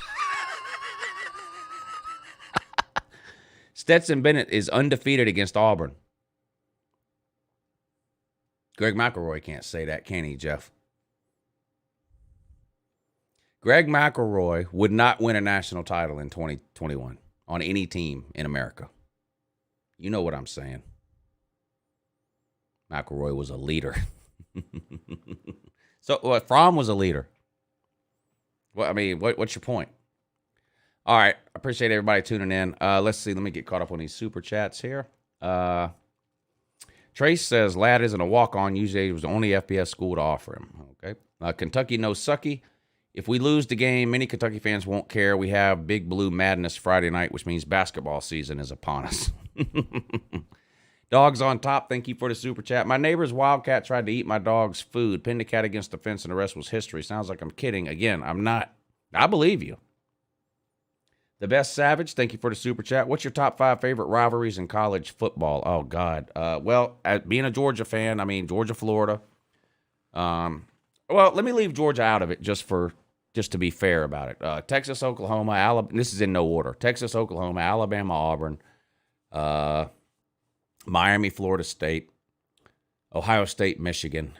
Stetson Bennett is undefeated against Auburn. Greg McElroy can't say that, can he, Jeff? Greg McElroy would not win a national title in 2021 on any team in America. You know what I'm saying. McElroy was a leader. So Fromm was a leader. Well, I mean, what's your point? All right. I appreciate everybody tuning in. Let's see. Let me get caught up on these super chats here. Trace says Ladd isn't a walk-on. Usually it was the only FBS school to offer him. Okay. Kentucky no sucky. If we lose the game, many Kentucky fans won't care. We have Big Blue Madness Friday night, which means basketball season is upon us. Dogs on top. Thank you for the super chat. My neighbor's wildcat tried to eat my dog's food, pinned the cat against the fence, and the rest was history. Sounds like I'm kidding. Again, I'm not. I believe you. The Best Savage, thank you for the super chat. What's your top 5 favorite rivalries in college football? Oh, God. Well, being a Georgia fan, I mean, Georgia, Florida. Well, let me leave Georgia out of it just to be fair about it. Texas, Oklahoma, Alabama. This is in no order. Texas, Oklahoma, Alabama, Auburn, Miami, Florida State, Ohio State, Michigan,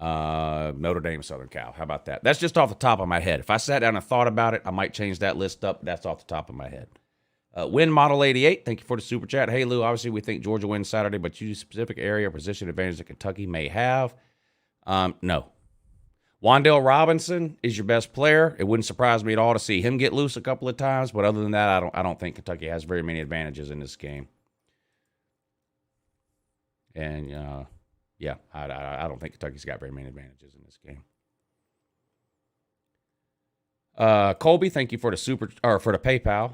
Notre Dame, Southern Cal. How about that? That's just off the top of my head. If I sat down and thought about it, I might change that list up. That's off the top of my head. Win Model 88. Thank you for the super chat. Hey, Lou, obviously we think Georgia wins Saturday, but you specific area or position advantage that Kentucky may have. No. Wan'Dale Robinson is your best player. It wouldn't surprise me at all to see him get loose a couple of times, but other than that, I don't think Kentucky has very many advantages in this game. And yeah, I don't think Kentucky's got very many advantages in this game. Colby, thank you for the for the PayPal.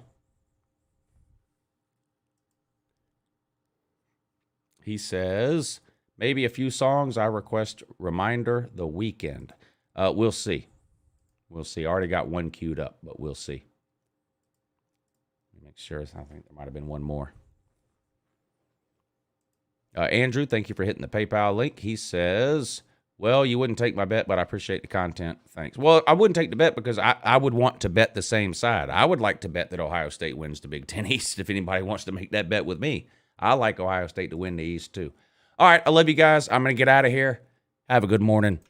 He says, maybe a few songs. I request Reminder the Weekend. We'll see. We'll see. I already got one queued up, but we'll see. Make sure. I think there might have been one more. Andrew, thank you for hitting the PayPal link. He says, well, you wouldn't take my bet, but I appreciate the content. Thanks. Well, I wouldn't take the bet because I would want to bet the same side. I would like to bet that Ohio State wins the Big Ten East if anybody wants to make that bet with me. I like Ohio State to win the East, too. All right, I love you guys. I'm going to get out of here. Have a good morning.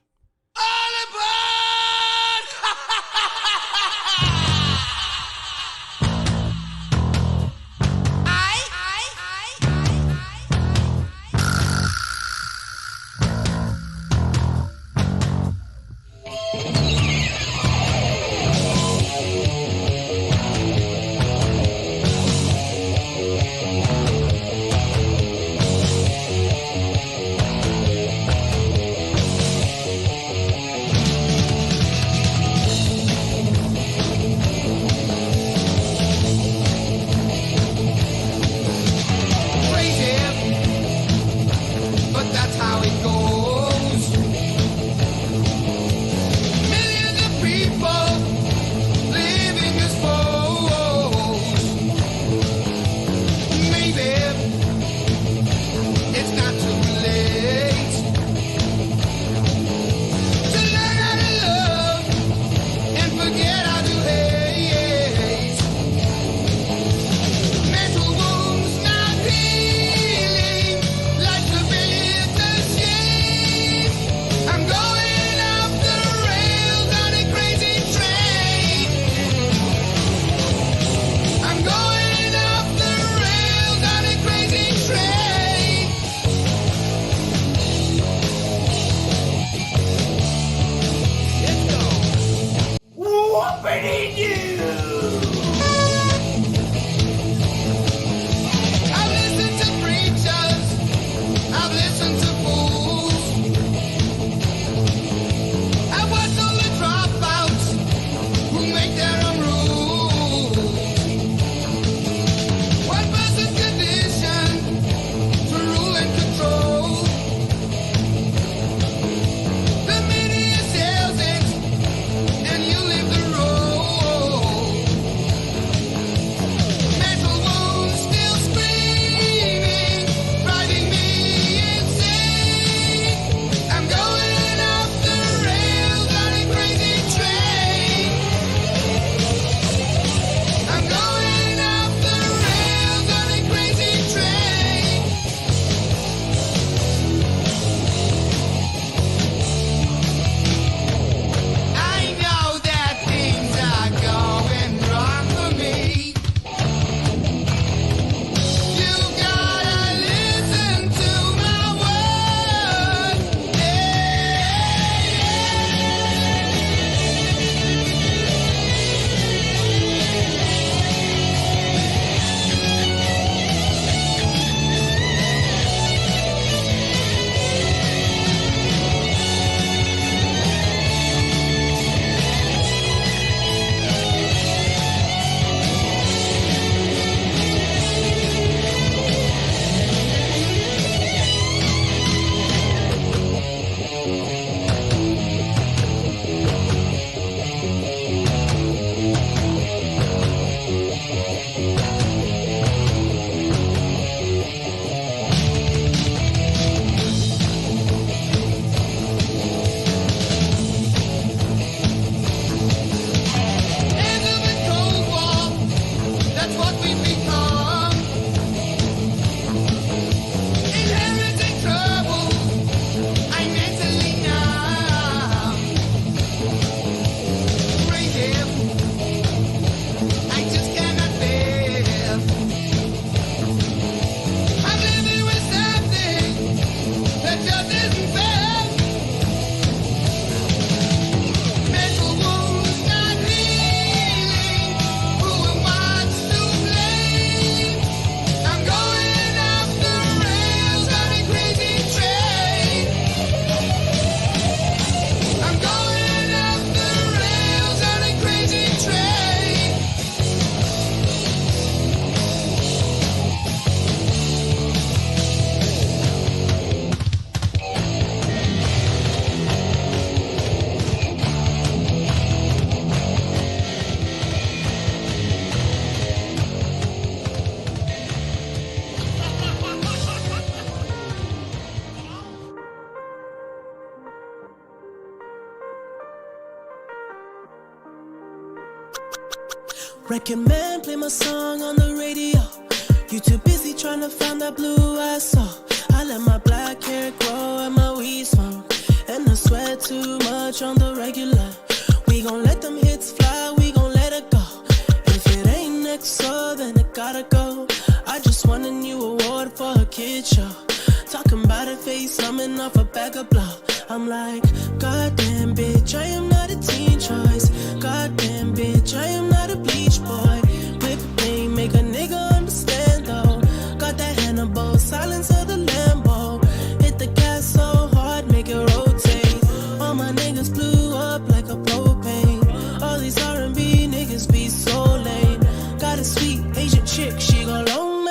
Record man, play my song on the radio. You too busy trying to find that blue I saw. I let my black hair grow and my weed smoke. And I sweat too much on the regular. We gon' let them hits fly, we gon' let it go. If it ain't next, so then it gotta go. I just won a new award for a kid show. Talking about a face, coming off a bag of blow. I'm like, goddamn bitch, I am not a teen choice. Goddamn bitch, I am not a bleach boy. Whip pain, make a nigga understand though. Got that Hannibal, silence of the Lambo. Hit the gas so hard, make it rotate. All my niggas blew up like a propane. All these R&B niggas be so lame. Got a sweet Asian chick, she gon' loan me.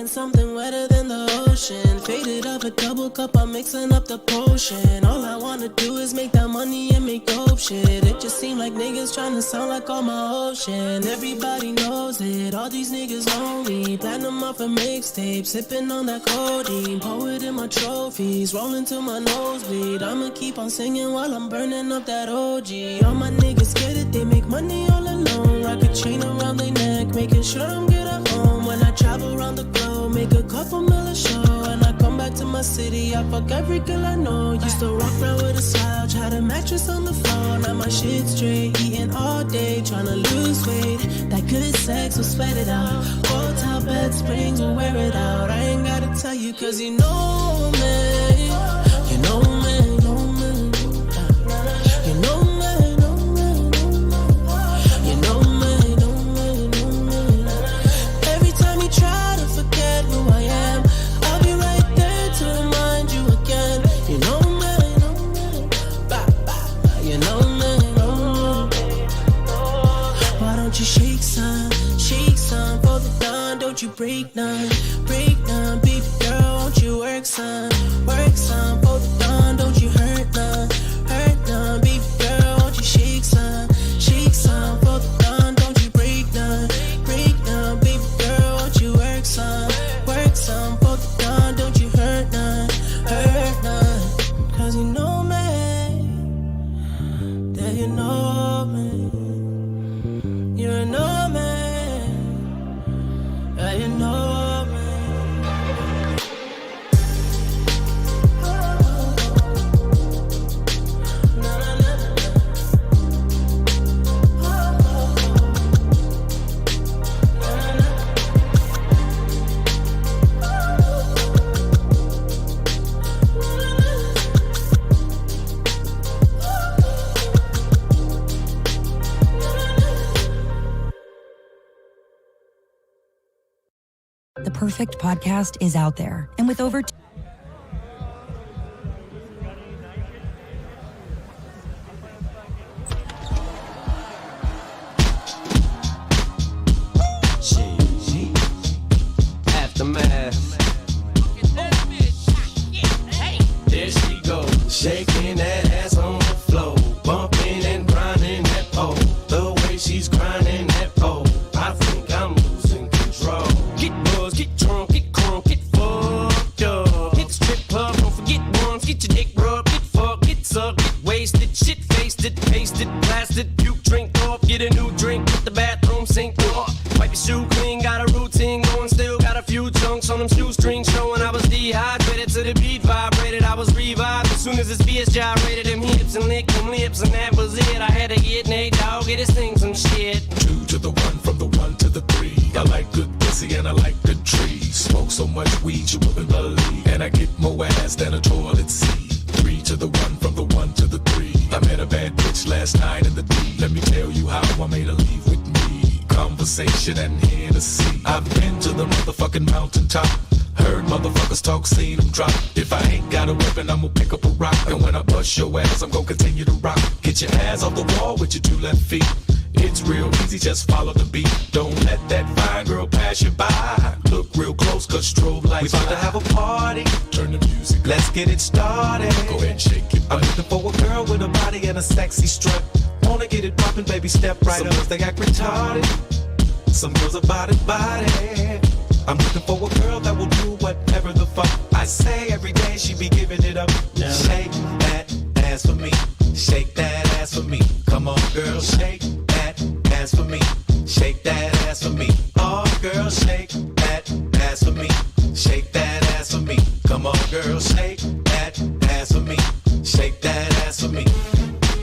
Something wetter than the ocean. Faded up a double cup, I'm mixing up the potion. All I wanna do is make that money and make dope shit. It just seem like niggas trying to sound like all my ocean. Everybody knows it, all these niggas lonely. Platinum off a mixtape, sipping on that codeine. Poet in my trophies, rolling to my nosebleed. I'ma keep on singing while I'm burning up that OG. All my niggas get it, they make money all alone. Rock a chain around their neck, making sure I'm good at home. When I travel around the globe, make a couple mil a show. And I come back to my city, I fuck every girl I know. Used to walk around with a slouch, had a mattress on the floor. Now my shit straight, eating all day, tryna lose weight. That good sex will sweat it out. Hotel bed springs will wear it out. I ain't gotta tell you cause you know me. You know me, know me. You know me, know me. You know me, know me, know me. Every time you try to forget who I am, I'll be right there to remind you again. You know me, know me. You know me, know me. Why don't you shake some for the dawn? Don't you break none, baby girl. Won't you work some for the dawn? Don't you hurt none, baby girl. Won't you shake some for the dawn? Don't you break none, baby girl. Won't you work some for the dawn? Don't you hurt none, cause you know me, that you know me, you know me, that you know me. The perfect podcast is out there. And with over Aftermath. There she goes, shaking that ass on the floor, bumping and grinding that pole. The way she's grinding that pole, I think I'm losing control. Get buzzed, get drunk, get crunk, get fucked up. Hit the strip club, don't forget once. Get your dick rubbed, get fucked, get sucked, get wasted, shit faced it, pasted, blasted, puke, drink off, get a new drink, hit the bathroom sink off. Wipe your shoe clean, got a routine going, still got a few chunks on them shoestrings showing. I was dehydrated to the beat vibrated, I was revived as soon as this BS gyrated. Them hips and licked them lips and that was it. I had to get Nate Dogg, get his thing some shit. 2 to the 1, from the 1 to the 3. I like good pussy and I like good trees. Smoke so much weed you wouldn't believe, and I get more ass than a toilet seat. 3 to the 1, from the 1 to the 3. I met a bad bitch last night in the D. Let me tell you how I made her leave with me. Conversation and Hennessy. I've been to the motherfucking mountaintop. Heard motherfuckers talk, seen them drop. If I ain't got a weapon, I'ma pick up a rock. And when I bust your ass, I'm gonna continue to rock. Get your ass off the wall with your 2 left feet. It's real easy, just follow the beat. Don't let that fine girl pass you by. Look real close, cause strobe lights. We about to have a party. Turn the music, let's get it started. Go ahead and shake it. I'm looking for a girl with a body and a sexy strut. Wanna get it poppin', baby, step right up. Some girls, they act retarded. Some girls are body. I'm looking for a girl that will do whatever the fuck I say. Every day she be giving it up. Now shake that ass for me. Shake that ass for me. Come on, girl, shake that ass for me. Shake that ass for me. Oh, girl, shake that ass for me. Shake that ass for me. Come on, girl, shake that ass for me. Shake that ass for me.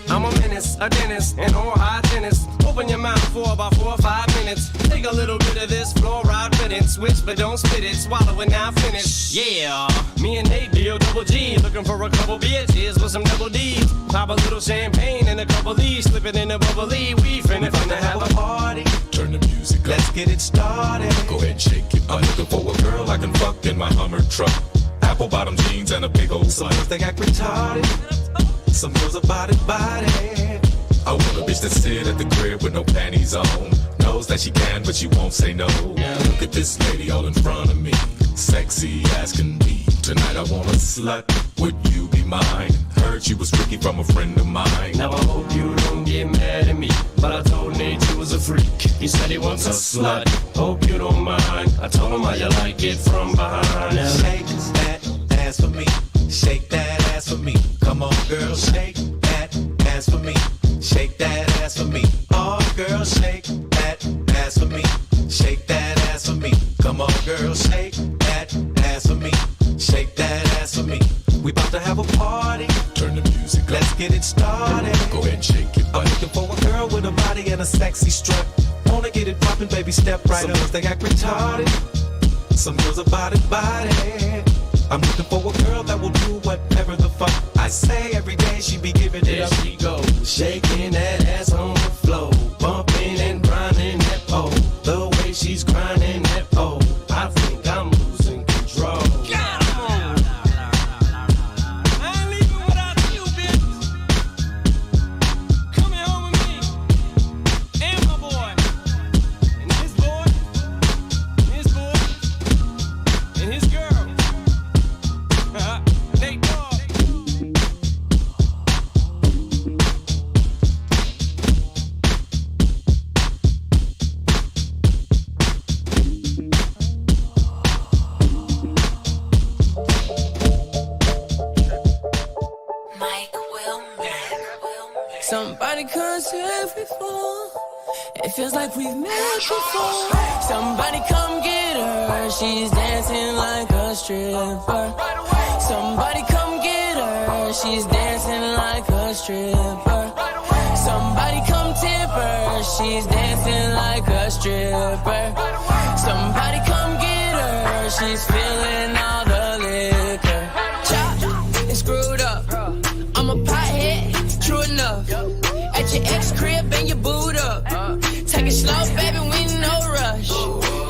I'm a menace, a dentist, and all high tennis. Open your mouth for about 4 or 5 minutes. Take a little bit of this fluoride riddance. Switch, but don't spit it. Swallow it, now finish. Yeah, me and Nate deal double G. Looking for a couple bitches with some double D's. Pop a little champagne and a couple D's. Slip it in a bubbly. We finna have a party. Turn the music up. Let's get it started. Go ahead and shake it. I'm looking for a girl I can fuck in my Hummer truck. Apple bottom jeans and a big old Some girls, they act retarded. Some girls are body. I want a bitch that sit at the crib with no panties on. Knows that she can, but she won't say no. Look at this lady all in front of me. Sexy as can be. Tonight I want a slut. Would you be mine? Heard you was tricky from a friend of mine. Now I hope you don't get mad at me, but I told Nate you was a freak. He said he wants a slut. Hope you don't mind. I told him how you like it from behind. Now shake that ass for me. Shake that ass for me. Come on, girl, shake that ass for me. Shake that ass for me. Oh, girl, shake that ass for me. Shake that ass for me. Come on, girl, shake that ass for me. Shake that ass for me. We about to have a party. Turn the music up. Let's get it started. Go ahead and shake it. I'm looking for a girl with a body and a sexy strut. Wanna get it poppin', baby, step right up. Some girls, they act retarded. Some girls are body. I'm looking for a girl that will do whatever the fuck I say. Every day she be giving it up. There she goes, shaking that ass on the floor, bumping and grinding that pole. The way she's grinding that pole, I think I'm losing control. Somebody come save me for. It feels like we've met before. Somebody come get her. She's dancing like a stripper. Somebody come get her. She's dancing like a stripper. Somebody come tip her. She's dancing like a stripper. Somebody come get her. She's feeling all the liquor. Chopped and screwed up. I'm a pothead, true enough. At your ex crib and your boot up. Take it slow, baby, we no rush.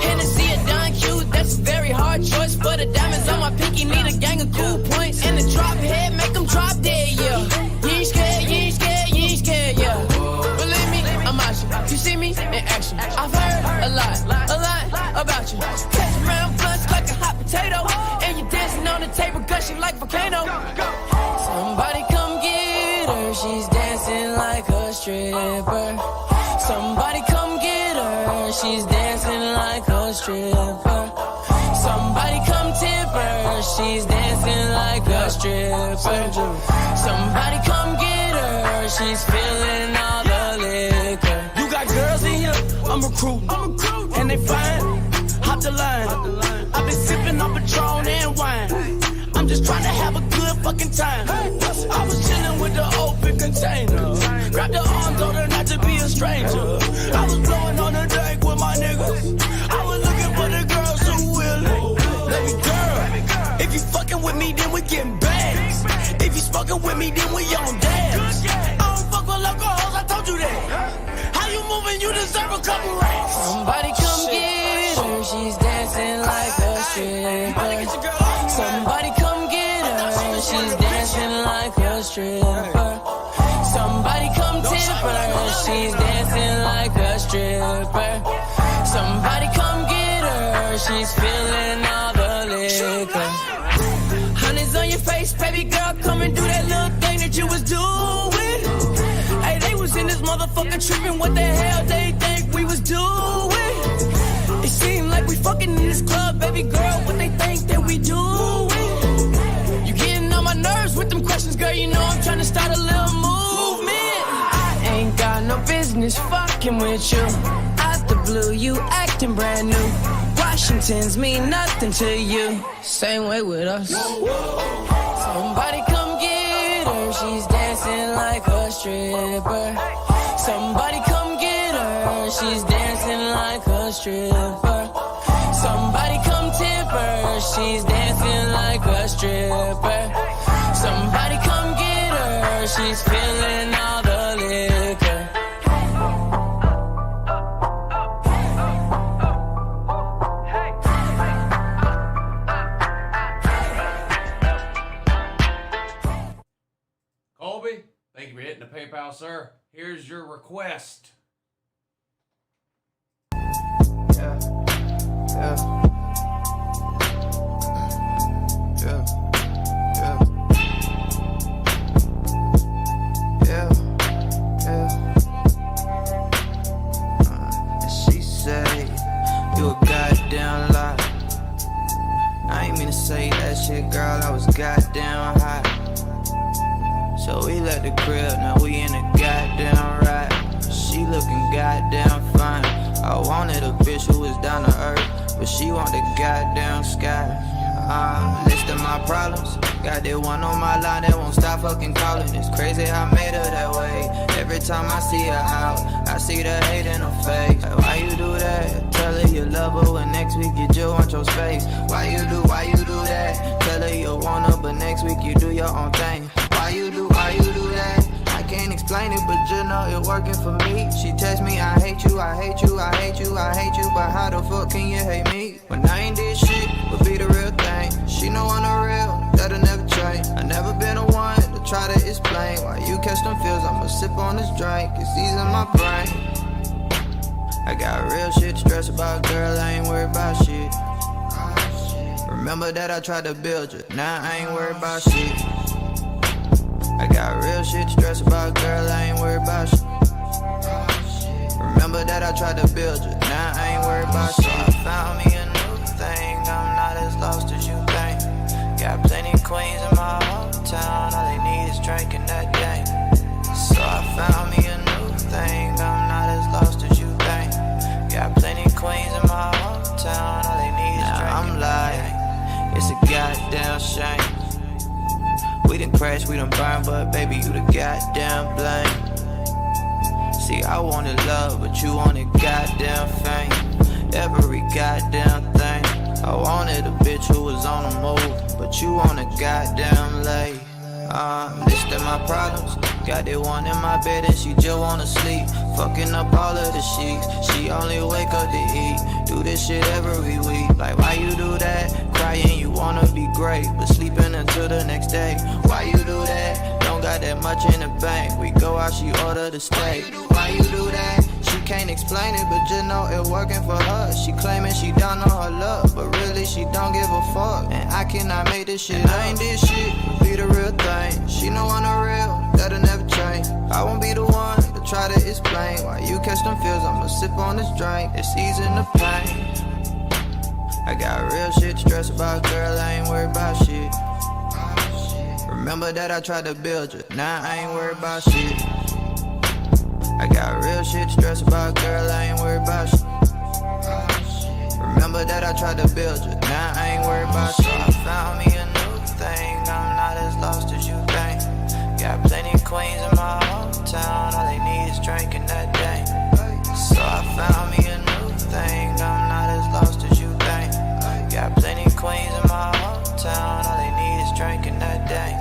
Hennessy or Don Q, that's a very hard choice. For the diamonds on my pinky, need a gang of cool points. And the drop head, make them drop dead, yeah. You ain't scared, you ain't scared, you ain't scared, yeah. Believe me, I'm out you. You see me in action. I've heard a lot about you. Catch around blunts like a hot potato. And you dancing on the table, gushing like volcano. Somebody come get her, she's dancing like a stripper. Somebody come get her, she's dancing like a stripper. Somebody come tip her, she's dancing like a stripper. Somebody come get her, she's feeling all the liquor. You got girls in here, I'm recruiting. And they fine, hop the line. I've been sipping on Patron and wine. I'm just trying to have a good fucking time. I was chilling with the open container. Grab the arm, told her not to be a stranger. I was blowing on the drink with my niggas. I was looking for the girls who willing. Baby girl, if you fucking with me, then we getting bags. If you smoking with me, then we on dance. I don't fuck with local hoes, I told you that. How you moving? You deserve a couple racks. Somebody come get her, she's dancing like a stripper. Somebody come get her, she's dancing like a stripper. Somebody Somebody come tip her, she's dancing like a stripper. Somebody come get her, she's feeling all the liquor. Honey's on your face, baby girl, come and do that little thing that you was doing. Hey, they was in this motherfucker tripping, what the hell they think we was doing? It seemed like we fucking in this club, baby girl, what they think that we doing? You getting on my nerves with them questions, girl, you know I'm trying to start a little movement. I ain't got no business fucking with you. Out the blue, you acting brand new. Washingtons mean nothing to you. Same way with us. Somebody come get her, she's dancing like a stripper. Somebody come get her, she's dancing like a stripper. Somebody come tip her, she's dancing like a stripper. Somebody come get her, she's feeling all the liquor. Colby, thank you for hitting the PayPal, sir. Here's your request. Yeah. Yeah. Yeah. Yeah. Yeah. Yeah. And she say, you a goddamn lie. I ain't mean to say that shit, girl, I was goddamn hot. So we left the crib, now we in a goddamn ride. She looking goddamn fine. I wanted a bitch who was down to earth, but she want the goddamn sky. List of my problems. Got that one on my line that won't stop fucking calling. It's crazy I made her that way. Every time I see her out, I see the hate in her face. Like, why you do that? Tell her you love her, when next week you just want your space. Why you do that? Tell her you want her, but next week you do your own thing. Why you do that? I can't explain it, but you know it working for me. She text me, I hate you, I hate you, I hate you, I hate you. But how the fuck can you hate me? When I ain't did shit, would be the real thing. She know I'm the real, that'll never change. I never been the one to try to explain why you catch them feels. I'ma sip on this drink, it's easing my brain. I got real shit to stress about, girl, I ain't worried about shit. Remember that I tried to build you, now I ain't worried about shit. I got real shit to stress about, girl, I ain't worried about shit. Remember that I tried to build you, now I ain't worried about shit. So I found me a new thing, I'm not as lost as you think. Got plenty of queens in my hometown, all they need is drinking that day. So I found me a new thing, I'm not as lost as you think. Got plenty of queens in my hometown, all they need is drinking. I'm lying, it's a goddamn shame. We done crashed, we done burned, but baby, you the goddamn blame. See, I wanted love, but you wanted goddamn fame. Every goddamn thing. I wanted a bitch who was on the move, but you wanted goddamn late. Listing my problems. Got that one in my bed and she just wanna sleep. Fucking up all of the sheets. She only wake up to eat. Do this shit every week. Like, why you do that? Crying, you wanna be great, but sleeping until the next day. Why you do that? Don't got that much in the bank. We go out, she order the steak. Why you do that? She can't explain it, but just know it working for her. She claiming she down on her luck, but really she don't give a fuck. And I cannot make this shit. I ain't this shit, be the real thing. She know I'm the real, that'll never change. I won't be the one to try to explain why you catch them feels. I'ma sip on this drink, it's easing the pain. I got real shit to stress about, girl, I ain't worried about shit. Remember that I tried to build you, now I ain't worried about shit. I got real shit to stress about, girl, I ain't worried about shit. Remember that I tried to build you, now I ain't worried about shit. So I found me a new thing, I'm not as lost as you think. Got plenty of queens in my hometown, all they need is drinking that day. So I found me a new thing, I'm not as lost as you think. Got plenty of queens in my hometown, all they need is drinking that day.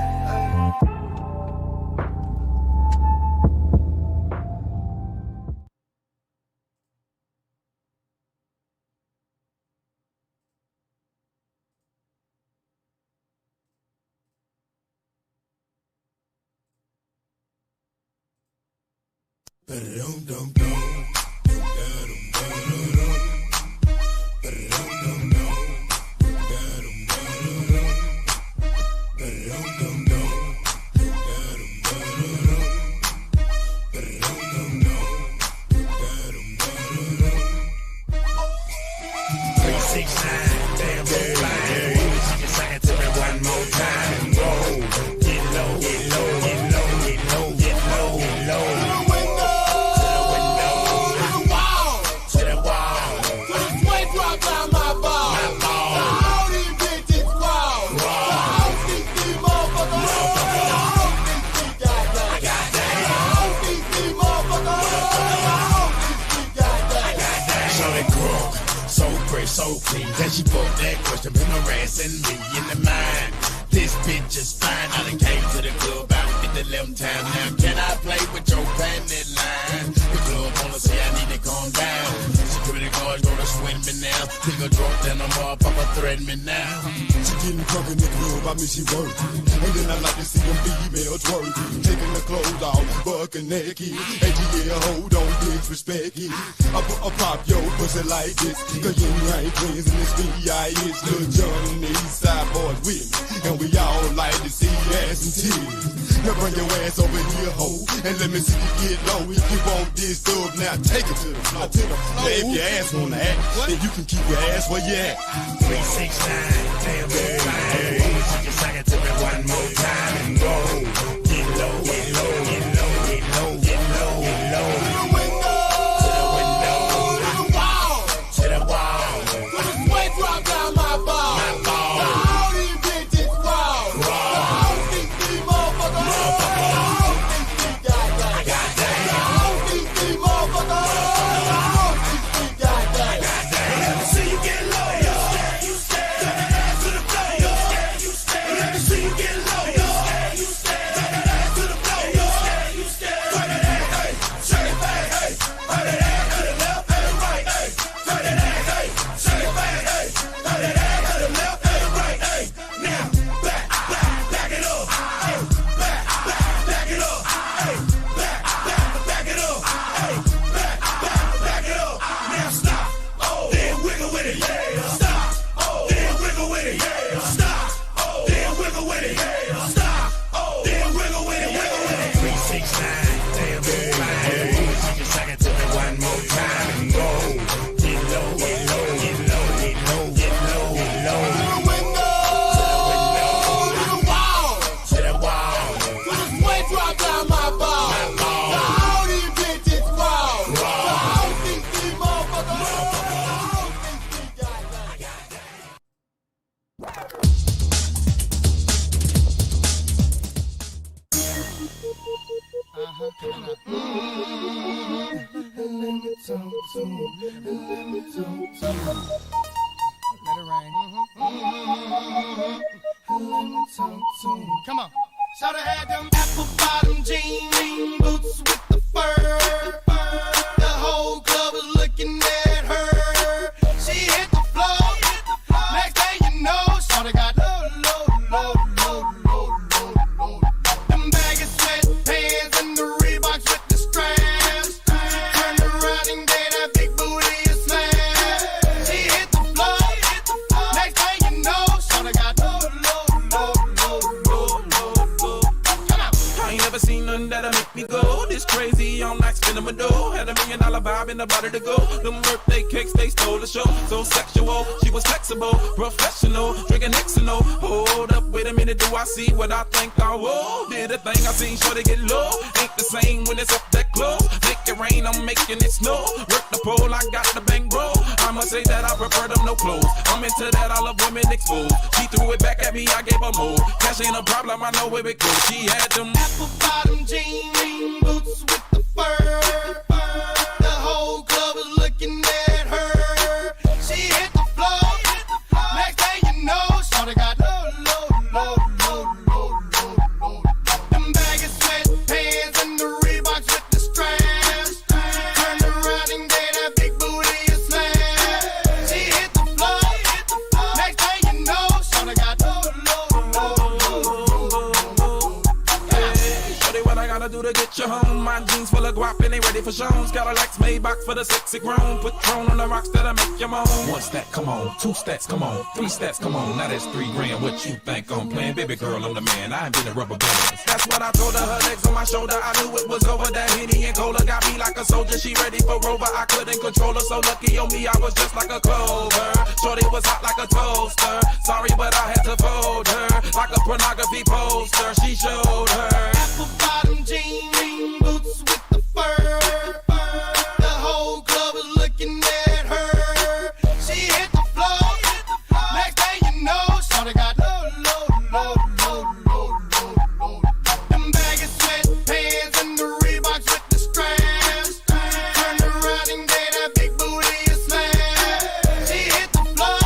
So clean, then she put that question, been harassing me in the mind. This bitch is fine, I done came to the club out in the 11th time. Now can I play with your bandit line? The club wanna say I need to calm down. Security guards gonna swing me now. Nigga drunk, then I'm up, Papa threaten me now. She getting drunk in the club, I mean she working. And then I like to see them females twerking. Taking the clothes off, bucking naked. And yeah, hold on, disrespect it. I pop your pussy like this. Cause you ain't twins in this V.I.H. Lil Jon and the East Side boys with me. And we all like to see ass and titties. Now bring your ass over here, ho. And let me see you get low. If you want this stuff, now take it to the floor. Now if your ass wanna act, then you can keep your ass where you at. 3, 6, 9, damn, hey, hey. Just sing it to me one more time and go. Get low, get low, get low, get low, get low, get low. To the window, to the wall, to the wall. When the sweat drop down my ball, all these bitches raw. All these motherfuckers, all these goddamn, all these motherfuckers, all these goddamn. Let me see you get low, yo. You stand, turn that ass to the floor, yo. You stand, let me see you get low, yo. You stand, turn that ass to the floor, yo. You stand, turn that ass, hey, shake it back, hey, turn that ass to the left and the right, hey, turn that ass, hey, shake it back, hey, turn that ass to the left and the right, hey. Now back it up, hey, back it up, hey, back it up, hey, back it up. Now stop, oh, then wiggle with it, yeah. Stop, oh, then wiggle with it, yeah. Stop, oh, then wiggle with it, yeah. Stop, oh, then wiggle with it, wiggle with it. 3, 6, 9, damn, hey, you can sing it to me one more time and go. Get low, get low, get low, get low, get low, get low. To the window, to the wall, to the wall. When the sweat drop down my ball, all these bitches raw. All these motherfuckers, all these goddamn. Come on. Shoulda had them apple bottom jean boots with the fur. The whole club was looking at her. She hit the floor. Next thing you know, shoulda got low. Them baggy sweatpants and the Reeboks with the straps. Turned around and gave that big booty a smash. She hit the floor. Next thing you know, shoulda got low. I ain't never seen nothing that'll make me go this crazy. I'm like spinning my dough. Had $1 million vibe in the body to go. Them birthday cakes, they stole the show. So sexual, she was flexible, professional, drinking Xano. Hold up, wait a minute, do I see what I think I will? Did a thing I seen, sure to get low. Ain't the same when it's up that close. Make it rain, I'm making it snow. Work the pole, I got the bang bro. I must say that I prefer them no clothes. I'm into that, I love women exposed. She threw it back at me, I gave her more. Cash ain't a problem, I know where it goes. She had them apple bottom jean boots with the fur. The whole club was looking at her. She hit the floor. Next thing you know, shorty got low. Them baggy sweatpants and the Reeboks with the straps. Turned around and gave that big booty a smash. She hit the floor. Next thing you know, shorty got low. Hey, shorty, what I gotta do to full of guap and they ready for shows. Cadillacs, Maybach for the sexy grown. Patron on the rocks that'll make you moan. 1 stat, come on. 2 stats, come on. 3 stats, come on. Now that's $3 grand. What you think I'm playing? Baby girl, I'm the man. I ain't been a rubber band. That's what I told her. Her legs on my shoulder. I knew it was over. That Henny and Cola got me like a soldier. She ready for Rover. I couldn't control her. So lucky on me, I was just like a clover. Shorty was hot like a toaster. Sorry, but I had to fold her like a pornography poster. She showed her apple bottom jean boots with the fur. The whole club was looking at her. She hit the floor. Next thing you know, shorty got low. Them baggy sweatpants and the Reeboks with the straps. Turned around and gave that big booty a smash. She hit the floor.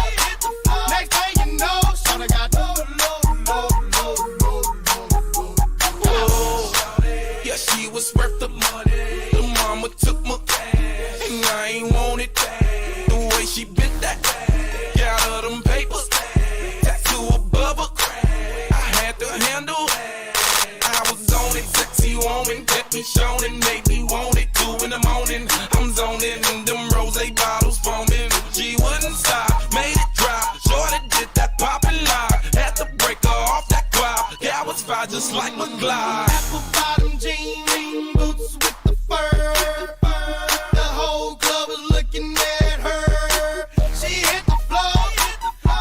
Next thing you know, shorty got low. Yeah, she was worth the money. The mama took my cash, and I ain't want it back. The way she bit that got her them papers, tattoo above her crack. I had to handle it. I was on it, sexy woman, kept me shown and made me want it. 2 in the morning, I'm zoning, and them rose bottles foaming. She wouldn't stop, made it drop. Shorty did that poppin' lock, had to break her off that cloud. Yeah, I was fine just like McGlide. Apple bottom jean boots with the fur. The whole club was looking at her. She hit the floor.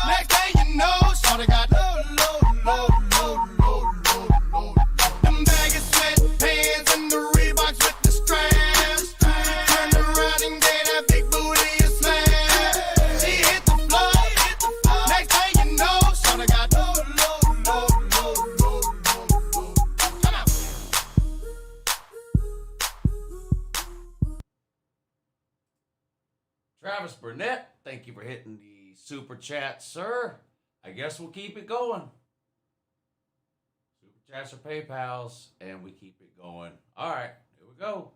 Next thing you know, shorty got low. Them baggy sweatpants and the Reeboks with the straps. Turned around and gave that big booty a smash. She hit the floor. Next thing you know, shorty got low. Come on. Travis Burnett, thank you for hitting the super chat, sir. I guess we'll keep it going. Super chats or PayPals, and we keep it going. All right, here we go.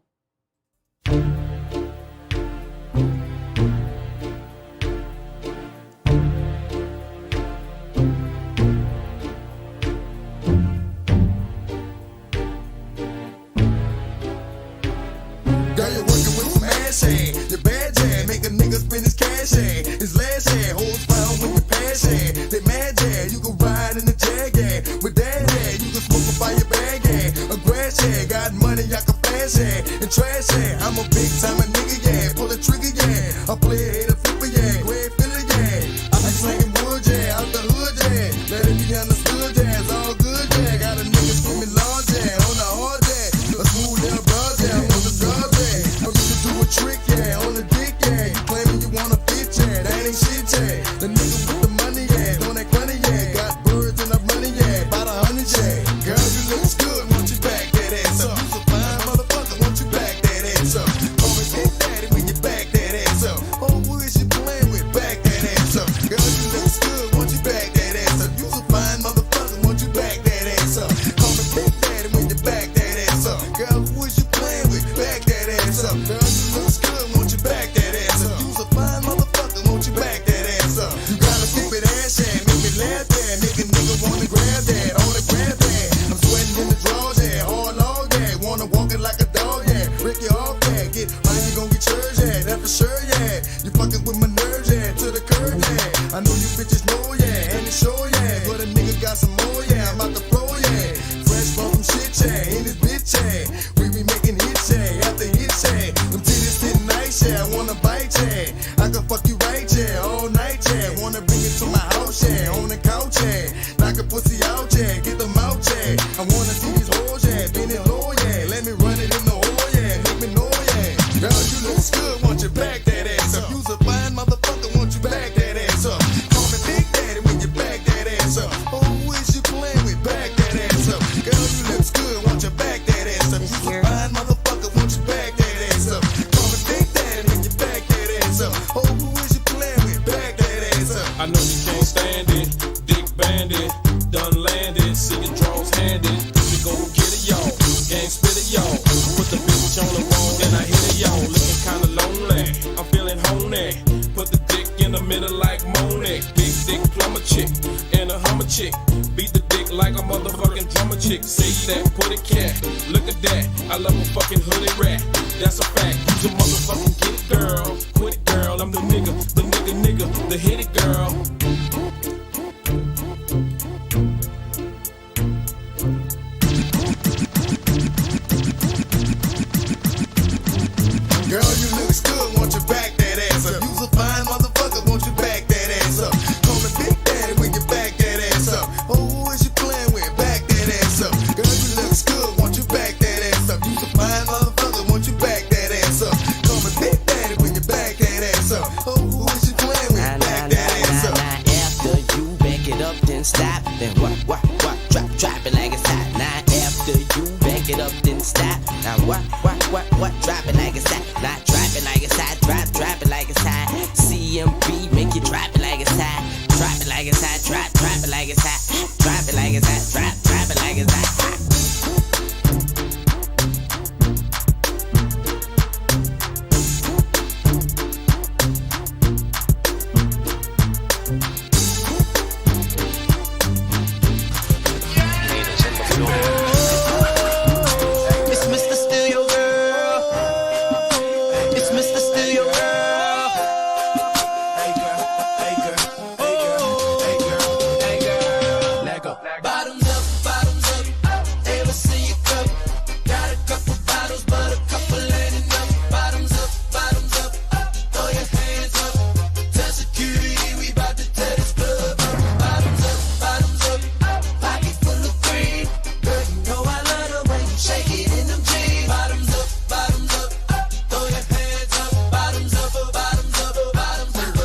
Girl, you're working with some ass hand. Your bad jam, make a nigga spend his cash hand. His last hand, hoes found when you pass hand. They mad jam, you can ride in the Jag hand. With that hand, you can smoke up by your bag hand. A grass hand, got money, I can flash hand. And trash hand, I'm a big time nigga, yeah. Pull the trigger, yeah. I play a hater flipper, yeah. Great filler, yeah. I be slanging wood, yeah. Out the hood, yeah. Let it be understood, yeah. It's all good, yeah. Got a nigga screaming large, yeah. On the hard, yeah. A smooth down broad, yeah. I'm on the drugs, yeah. I'm used to do a trick, yeah. On the dick, yeah. You claiming you wanna fit, yeah. That ain't shit, yeah. The nigga with the money, yeah. Don't act funny, yeah. Got birds and I'm running, yeah. About 100, yeah. Girl, you look good, want you back that ass up. You's a fine motherfucker, want you back that ass up. Call me Big Daddy when you back that ass up. Oh, who is you playing with? Back that ass up. Girl, you look good, want you back that ass up. You's a fine motherfucker, want you back that ass up. Call me Big Daddy when you back that ass up. Girl, who is you playing with? Back that ass up. Girl, you look good, want you back that ass up. You's a fine motherfucker, want you back that ass up. You gotta keep it ass and make me laugh that. Make a nigga wanna grab that, on the grab that. I'm sweating in the drawers, yeah, hard log, yeah. Wanna walk it like a dog, yeah. Break you off, yeah. Get mine, you gon' get yours, yeah. That for sure, yeah. You fucking with my nerves, yeah. To the curb, yeah. I know you bitches know, yeah. And it's sure, yeah. But a nigga got some more, yeah. I'm out the floor, yeah. Fresh from some shit, yeah. In this bitch, yeah. We be making hits, yeah. After hits, yeah. Them titties sitting nice, yeah. I wanna bite, yeah. I can fuck you right, yeah. All night, yeah. Wanna bring it to my house, yeah. On the couch, yeah. Knock a pussy out, yeah. Get them out, yeah. I wanna see these hoes, yeah. Bend it low, yeah. Let me run it in the hole, yeah. Make me know, yeah. Girl, you look good, want you back that ass up. You's a fine motherfucker, want you back that ass up. Call me Big Daddy when you back that ass up. Oh, who is you playing with? Back that ass up. Girl, you look good, want you back that ass up. You's a fine motherfucker, want you back that ass up. Call me Big Daddy when you back that ass up. Oh, who is you playing with? Back that ass up. I know you can't stand it. Dick bandit, done landed. See your draws handed. We go get it, y'all. Gang spit it, y'all. Put the bitch on the wall and I hit it, y'all. Looking kinda lonely. I'm feeling honey. Put the dick in the middle like Monet. Big dick plumber chick and a hummer chick. Beat the dick like a motherfucking drummer chick. Say that, put it cat. Look at that. I love a fucking hooded rat. That's a fact. You motherfucking get it, girl. Quit it, girl. I'm the nigga, the hit it, girl. Girl, you looks good, won't you back that ass up? You's a fine motherfucker, won't you back that ass up? Call me Big Daddy when you back that ass up. Oh, who is you playing with? Back that ass up. Girl, you looks good, won't you back that ass up? You's a fine motherfucker, won't you back that ass up? Call me Big Daddy when you back that ass up. Oh, who is you playing with? Back that ass up. After you back it up, then stop. Then what, drop it like it's hot. Now after you back it up, then stop. Now what, drop it like it's hot. Now drop it like it's hot, drop it like it's hot. CMB, make you drop it like it's hot. Drop it like it's hot, drop it like it's hot. Drop it like it's hot, drop it like it's hot. It's Mr. Steal Your Girl. It's Mr. Steal Your Girl. Hey girl, hey girl, hey girl, hey girl, hey girl. Let go. Bottoms up, ever see you cup? Got a couple bottles, but a couple ain't enough. Bottoms up, throw your hands up. Tell security we bout to tear this club up. Bottoms up, pocket full of green. Girl, you know I love the way you shake it in them jeans. Bottoms up, throw your hands up. Bottoms up, bottoms up, bottoms up.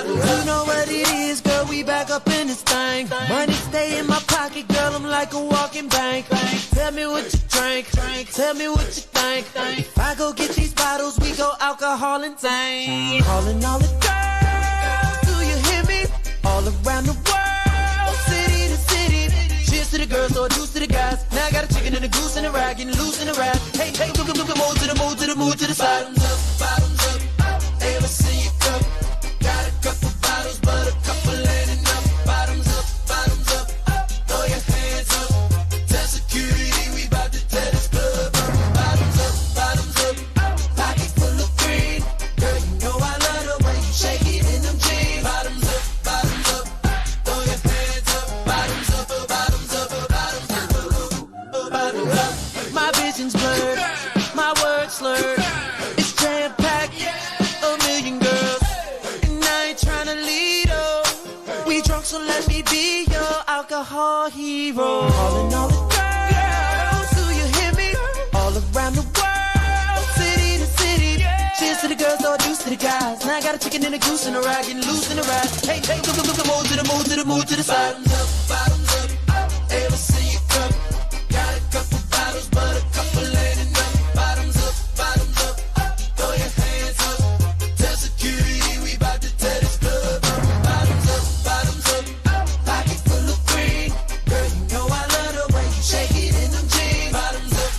You know what it is, girl, we back up in this thing. Money stay in my pocket, girl, I'm like a walking bank. Tell me what you drink, tell me what you think. If I go get these bottles, we go alcohol and zane. Calling all the girls, do you hear me? All around the world, city to city. Cheers to the girls, or juice to the guys. Now I got a chicken and a goose and a rag, getting loose in the rag. Hey, look, move to the move to the move to the side. Bottoms up, ever see you cup? Got a couple bottles, but a couple ain't enough. Bottoms up, throw your hands up. Tell security we bout to tear this club up. Bottoms up, pocket full of green. Girl, you know I love the way you shake it in them jeans. Bottoms up, throw your hands up. Bottoms up, bottoms up, bottoms up. My vision's blurred, my words slurred. It's jam-packed, a million girls. And I ain't tryna lead her. We drunk, so let me be your alcohol hero. Calling all the girls, do you hear me? All around the world, city to city. Cheers to the girls, or juice to the guys. Now I got a chicken and a goose and a rag, getting loose in the rag. Hey, look, move to the move to the move to the side. Bottoms up, ever see you cup? Got a couple bottles, but a couple ain't enough. Bottoms up, throw your hands up. Tell security we bout to tear this club up. Bottoms up, pocket full of green. Girl, you know I love the way you shake it in them jeans. Bottoms up,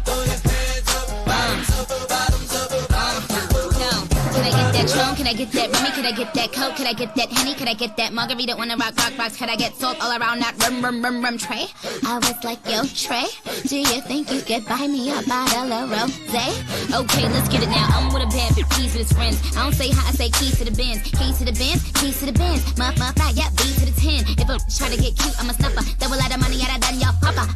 throw your hands up. Bottoms up, bottoms up, bottoms up. Can I get that Patron? Can I get that Remy? Can I get that Coke? Can I get that Henny? Can I get that Margarita? Wanna rock rocks? Can I get salt all around that rum tray? I was like, yo, Trey, do you think you could buy me a bottle of rosé? Okay, let's get it now. I'm with a bad bitch, keys with his friends. I don't say hi, I say keys to the Benz. Keys to the Benz, keys to the Benz. My fly, yeah, B to the 10. If a try to get cute, I'm a snuffer. Throw a lot of money at her, then y'all fucker.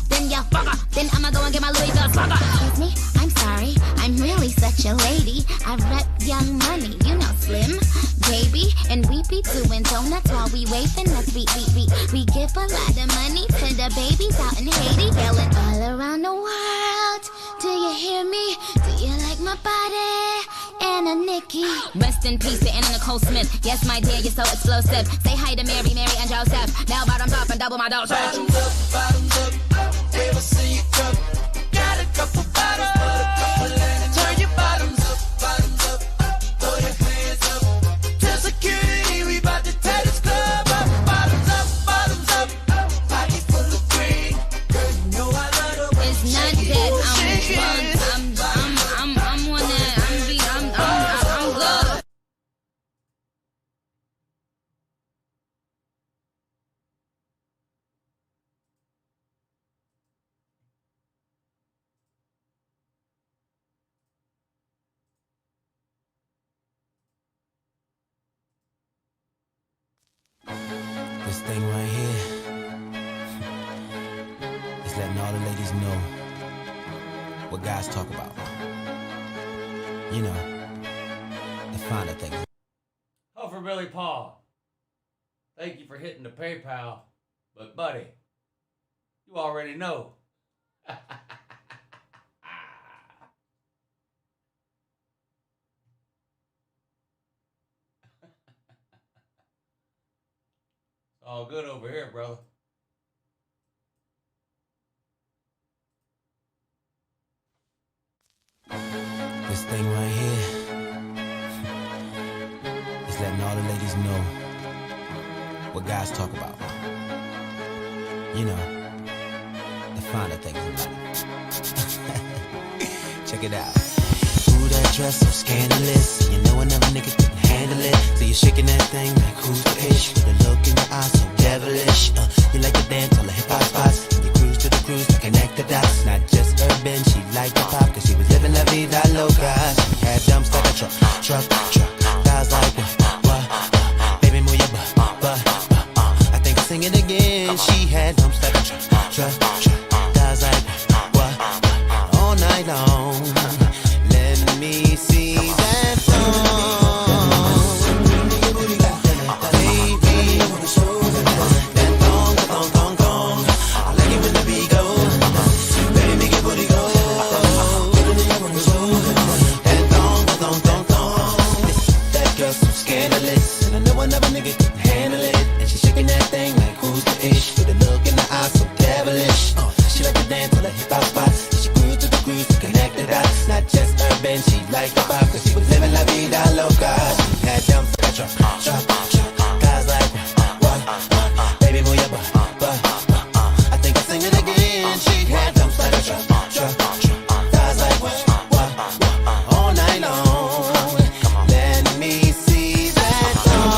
Then y'all fucker. Then I'ma go and get my Louis Vuitton fucker. Excuse me, I'm sorry, I'm really such a lady. I rep Young Money, you know Slim, baby. And we be doing donuts while we waving us. We give a lot of money to the babies out in Haiti. Yelling all around the world, do you hear me? Do you like my body? Anna Nikki. Rest in peace to Anna Nicole Smith. Yes, my dear, you're so explosive. Say hi to Mary, and Joseph. Now bottoms up and double my dose. Bottoms up, ever see you cup? Got a couple bottles, but a couple ain't enough. Turn your bottoms up, throw your hands up. Tell security we bout to tear this club up. Bottoms up, pocket full of green. Girl, you know I love the way It's you not shake it. that Shake it. I'm good. thing right here is letting all the ladies know what guys talk about. You know, the finer things. Oh, for Billy Paul. Thank you for hitting the PayPal. But, buddy, you already know. All good over here, brother. This thing right here is letting all the ladies know what guys talk about. You know, the finer things in life. Check it out. Ooh, that dress so scandalous. You know another nigga couldn't handle it. So you're shaking that thing like who's the ish? The look in your eyes so devilish. You like to dance all the hip hop spots. And you cruise to the cruise to connect the dots. Not just urban, she liked the pop. Cause she was living la vida loca. She had dumps like a truck. Guys like what? Baby, move your butt. I think I'll sing it again. She had dumps like a truck. Guys like what? All night long. Let me see that song. Another nigga couldn't handle it. And she shaking that thing like who's the ish? With a look in the eyes so devilish. She like to dance till the hip hop spots. She grew to the cruise to connect the dots. Not just urban, she liked the pop. Cause she was living la vida loca. She had dumps like a truck. Guys like what? Baby, move your butt. I think I'll sing it again. She had dumps like a truck. Guys like what? All night long. Let me see that song.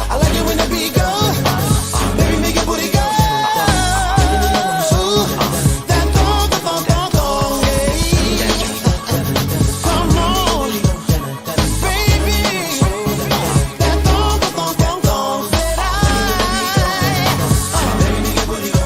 I like it when the beat goes. Baby, make your booty go. That thong, thong, thong, thong. Come on, baby. That thong, thong, thong, thong. Said baby, make your booty go.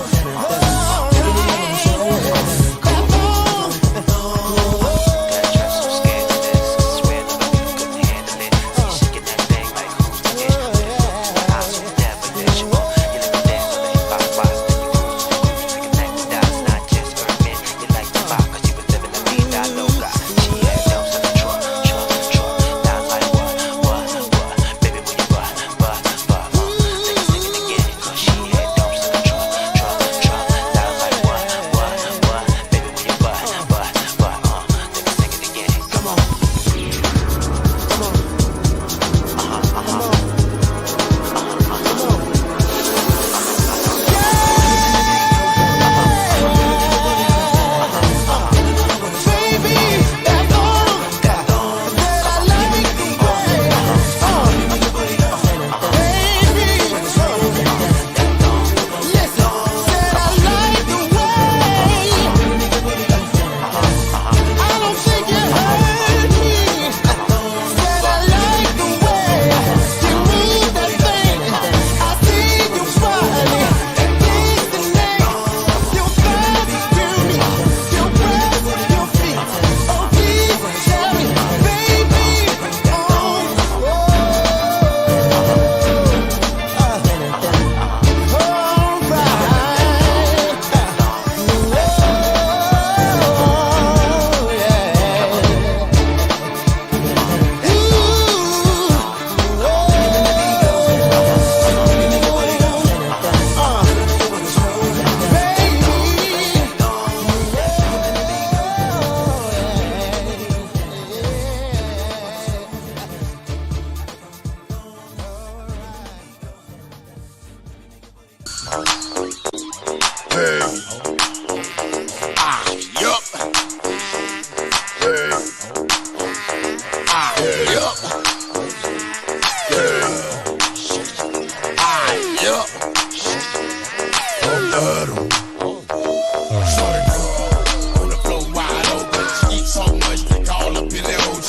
On the floor wide open. Eat so much, they call up in their old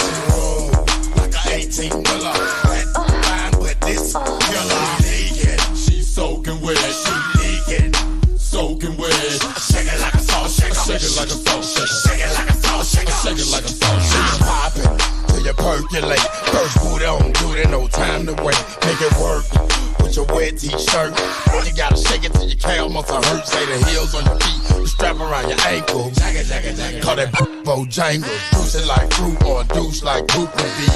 circulate. First boot on, do it, no time to wait. Make it work with your wet t-shirt. You gotta shake it till your calf muscle hurt. Say the heels on your feet, the strap around your ankle. Call that Bojangles. Juice it like fruit or a douche like poop would be.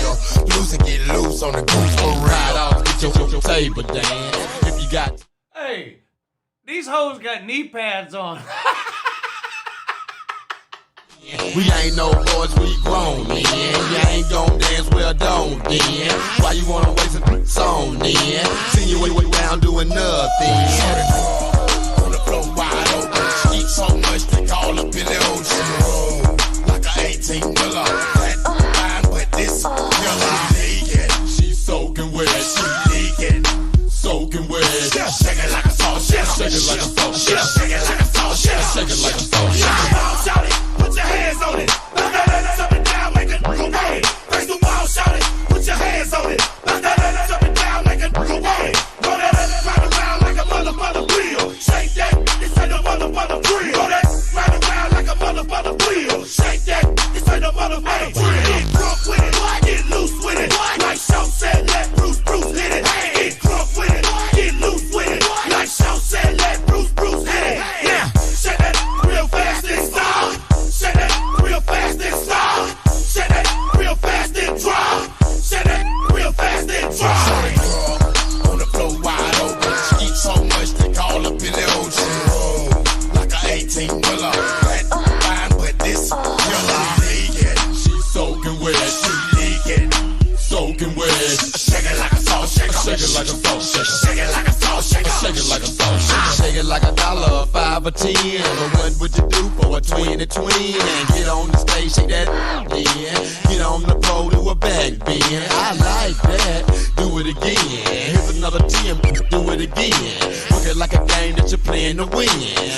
Loose and get loose on the goose for ride off. Get your table, Dan. If you got. Hey, these hoes got knee pads on. We ain't no boys, we grown, man. You ain't gon' dance, well, don't, then. Why you wanna waste a song, then? See you way down doing nothing. On the floor wide open. Eat so much they call up in the ocean. Like a 18-wheeler. That fine, but this girl leaking. She soaking wet, she leaking. Soaking wet. Shake it like a salt, shake it like a salt, shake it like a salt, shake it like a salt. Shout it. Put your hands on it. Up and down, make it go away. Face the wall, shout it. Put your hands on it. Up and down, make it go away. Go that ride around like a mother wheel. Shake that, this ain't a mother wheel. Go that ride around like a mother wheel. Shake that, this ain't a mother wheel. Get drunk with it, get loose with it. Like Shaw said, let Bruce hit it. Get drunk with it, get loose with it. Like Shaw said, let Bruce hit it. Yeah, shake that real fast and stop. Shake that real fast and stop. Shake that real fast and drop. Shake that real fast and drop. On the floor wide open. She eat so much they call up in the ocean. Like a 18-wheeler. That fine, but this girl leaking. She soaking wet. She leaking. Soaking wet. Shake it like a salt shaker. Shake it like a salt shaker. Shake it like a salt shaker. Shake it like a salt shaker. Shake it like $1, $5 or 10. But what would you do for a 20 twin? And get on the stage, shake that then. Get on the pole, do a back bend. I like that. Do it again. Here's another 10. Do it again. Look it like a game that you're playing to win.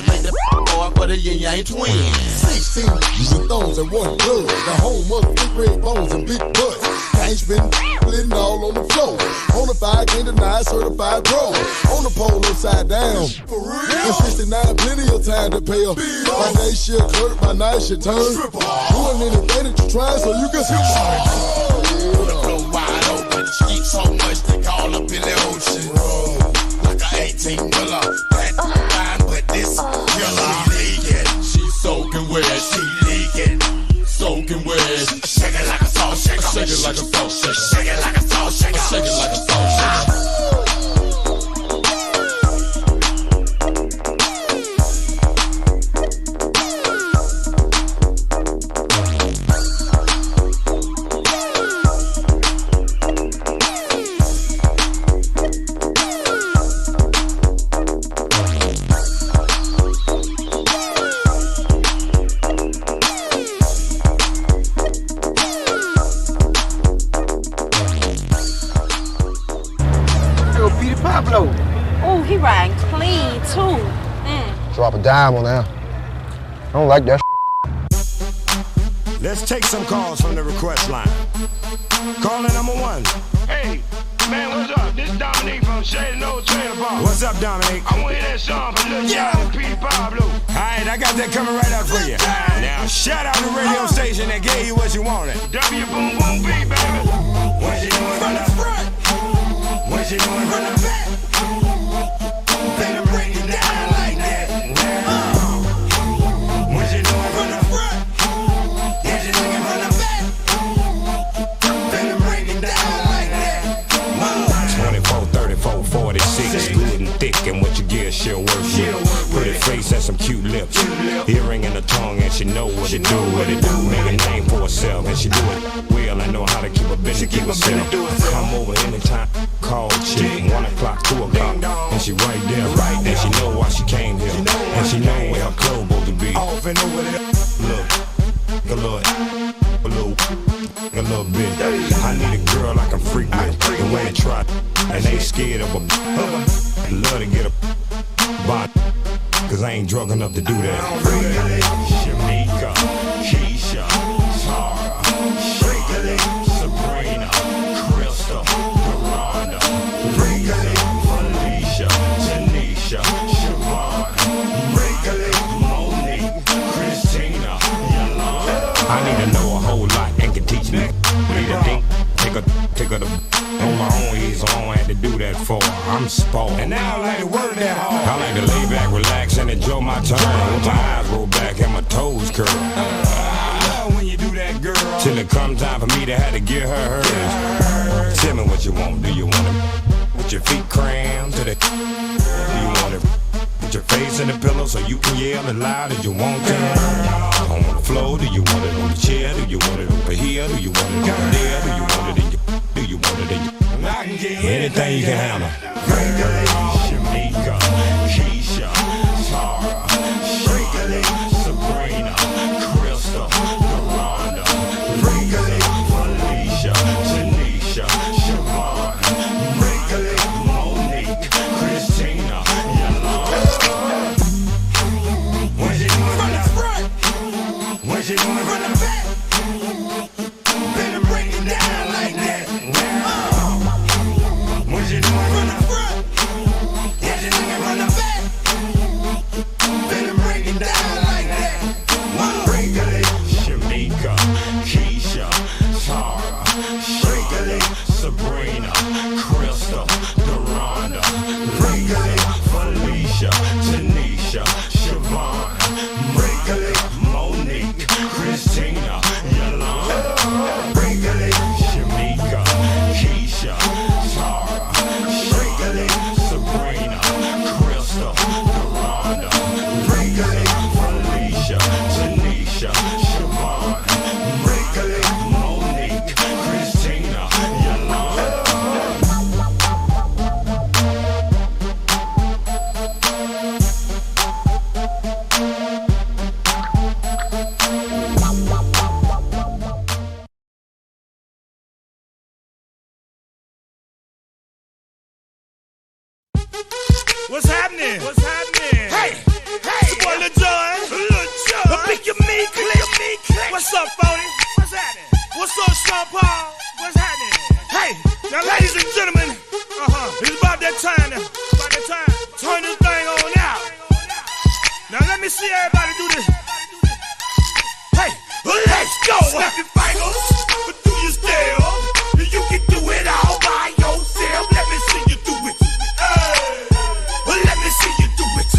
Make the boy for the yin-yang twins. 16 with thorns and one blood. The home of big red bones and big butts. Cash been splitting all on the floor. On the fire, can't deny, certified pro. On the pole, upside down. For real? In 69, plenty of time to pay a my day shit hurt, my night shit turn. Doing anything that you try so you can skip on the floor wide open. She eat so much they call up in the ocean. Like a 18-wheeler. That fine, but this girl leaking. She soaking wet. She leaking. Soaking wet. Shake it like a salt shaker. Shake it like a salt shaker. Shake it like a salt shaker. Shake it like a salt shaker. Oh, he riding clean too. Drop a dime on that. I don't like that. Let's take some calls from the request line. Caller number 1. Hey, man, what's up? This is Dominique from Shady No Trailer Park. What's up, Dominique? I want to hear that song from Lil Jon and Petey Pablo. All right, I got that coming right up for you. Now, shout out the radio station that gave you what you wanted. W Boom Boom B, baby. What you doing from the front? What you doing from the back? Better break it down like that. What you doing from the front? What you doing from the back? Better break it down like that. 24, 34, 46, good and thick, and what you get she'll work with. Pretty face and some cute lips, earring in the tongue, and she know what to do. Make a name for herself, and she do it well. I know how to keep a business, keep herself. Come over anytime, call chick, 1 o'clock, 2 o'clock, and she right there, and she know why she came here, and she know where her clothes supposed to be. Off and over there, look, a little bit. I need a girl I can freak with, the way they try, and they scared of her. Love to get a body, cause I ain't drunk enough to do that. Shamika, Keisha, Tara, Sabrina, Crystal, Miranda, Felicia, Tanisha, Siobhan, Monique, Christina, Yolanda. I need to know a whole lot and can teach me. Need a think take her to on my own ease, so I don't have to do that for her. I'm spoiled. And now I like to work that hard. I like to lay back, relax, and enjoy my turn. With my eyes roll back and my toes curl. I love when you do that, girl. Till it come time for me to have to give her hers. Tell me what you want. Do you want it with your feet crammed to the? Do you want it with your face in the pillow so you can yell as loud as you want to? On the floor, do you want it on the chair? Do you want it over here? Do you want it over there? Do you want it in your? Do you want it in your? Anything you can handle. Shamika, Keisha, Tara, Shirley, Sabrina, Crystal, Deronda, Felicia, Tanisha, Siobhan, Monique, Christina, Yolanda. When she doing from the front, when she doing from the back, better break it down like that. When she doing from the front, yeah, she doing from the back, better break it down like that. Shamika, Keisha, Tara, Shirley, Sabrina, Crystal, Deronda, Felicia, Tanisha, Siobhan, Monique, Christina, Yolanda, Shamika, Keisha, Tara, Shirley, Sabrina, Crystal, Deronda, Felicia, Tanisha, Siobhan, Monique, Christina, Yolanda. What's happening? What's happening? Hey, hey, it's your boy Lil John. Pick your meat, click. What's up, Phony? What's happening? What's up, Sean Paul? What's happening? Hey, now, ladies and gentlemen, it's about that time. Turn this thing on out. Now let me see everybody do this. Hey, let's go. Snap your fingers, but do your step. You can do it all by yourself. Let me see you do it. Let me see you do it.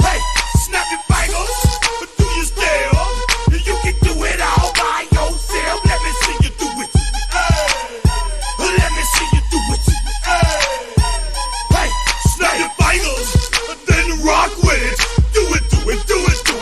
Hey, snap your fingers, but do your step. You can do it all by yourself. Let me see you do it. Let me see you do it. Hey, snap your fingers, then rock with it. Do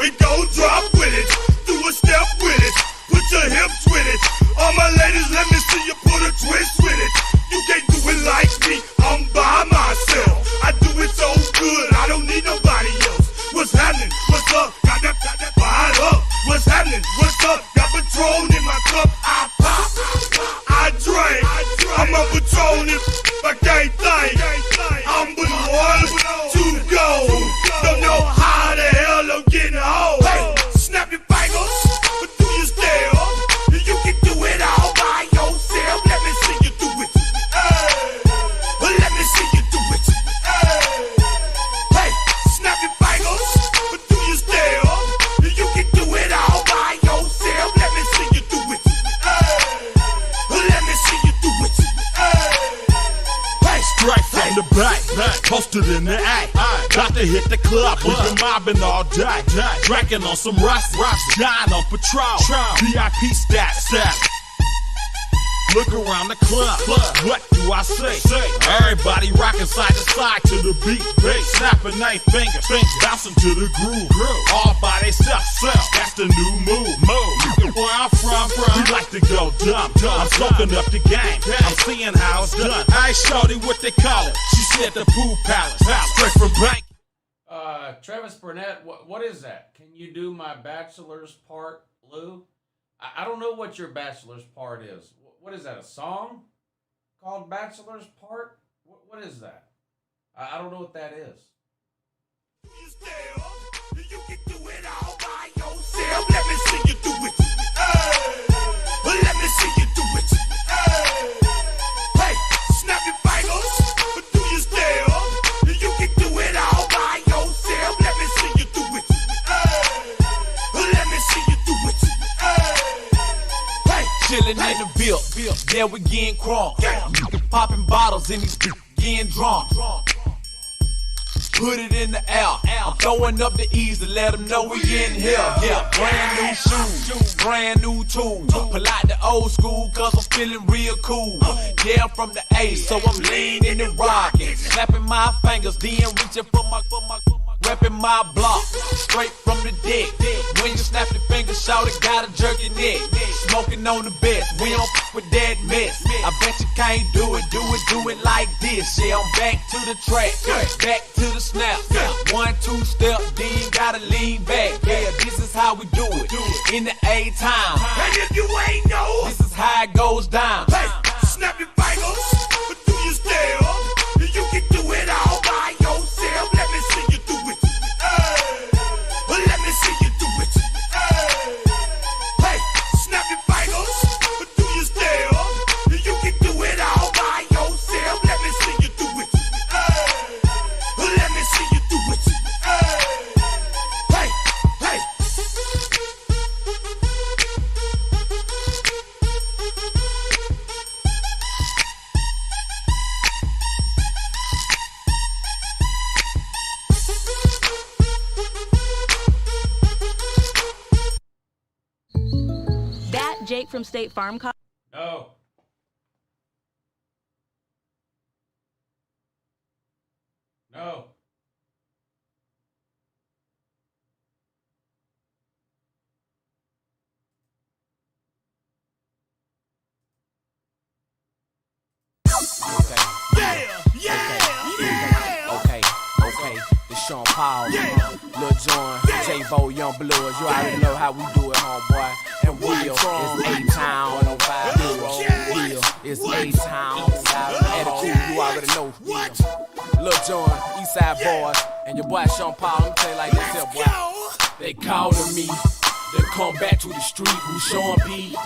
it, go drop with it. Do a step with it, put your hips with it. All my ladies, let me see you put a twist with it. You can't do it like me, I'm by myself. I do it so good, I don't need nobody else. What's happening? What's up? Got that fired up. What's happening? What's up? Got Patron in my cup. I pop, I drink. I'm a Patron if I can't think. I'm with one to go. Don't know how the hell I'm getting home. Hey, snap your fingers, but do your step. You can do it all by yourself. Let me see you do it. Let me see you do it. Hey, snap your fingers, but do your step. You can do it all by yourself. Let me see you do it. Let me see you do it. Hey, straight from the back, posted in the act. Got to hit the club, we've been mobbing all day. Drinking on some rust, dying on patrol. VIP stats. Look around the club. What do I say? Everybody rocking side to side to the beat. Snapping their fingers, bouncing to the groove. All by themselves. That's the new move. Where I'm from, we like to go dumb. I'm soaking up the game. I'm seeing how it's done. Hey, shorty, what they call it? She said the pool palace. Straight from bank. Travis Burnett, what is that? Can you do my bachelor's part, Lou? I don't know what your bachelor's part is. What is that, a song called Bachelor's Part? What is that? I don't know what that is. You can do it all by yourself. Let me see you do it. Let me see you do it. Hey, snap your fingers, but do your step. You can do it all by yourself. Let me see you do it. Let me see you do it. Hey, chillin' in the build. hip, yeah, we getting crunk. Popping bottles in these getting drunk. Put it in the air. I'm throwing up the E's to let them know we in here. Yeah, brand new shoes, brand new tools. Pull out the old school cause I'm feeling real cool. Yeah, I'm from the A, so I'm leaning and rocking. Slapping my fingers, then reaching for my reppin' my block, straight from the dick. When you snap your fingers, shout it, gotta jerk your neck. Smoking on the best, we don't f with that mess. I bet you can't do it like this. Yeah, I'm back to the track, back to the snap. 1, 2 step, then gotta lean back. Yeah, this is how we do it in the A time. And if you ain't know, this is how it goes down. Hey, snap your fingers, but do you still? You can do it all by yourself. Let me see you do it. Let me see you do it. Hey, snap your fingers, but do you still? You can do it all by yourself. Let me see you do it. Let me see you do it. Hey, hey. Jake from State Farm. No. No. Okay. It's Sean Paul, Lil Jon, J-Bo, Young Blues. You already know how we do it, homeboy. And Will, it's A-Town, 105 it's A-Town, attitude, you already know. Lil Jon, Eastside Boys, and your boy Sean Paul. Let me tell you like this here, boy. They calling me to come back to the street. Who Sean P,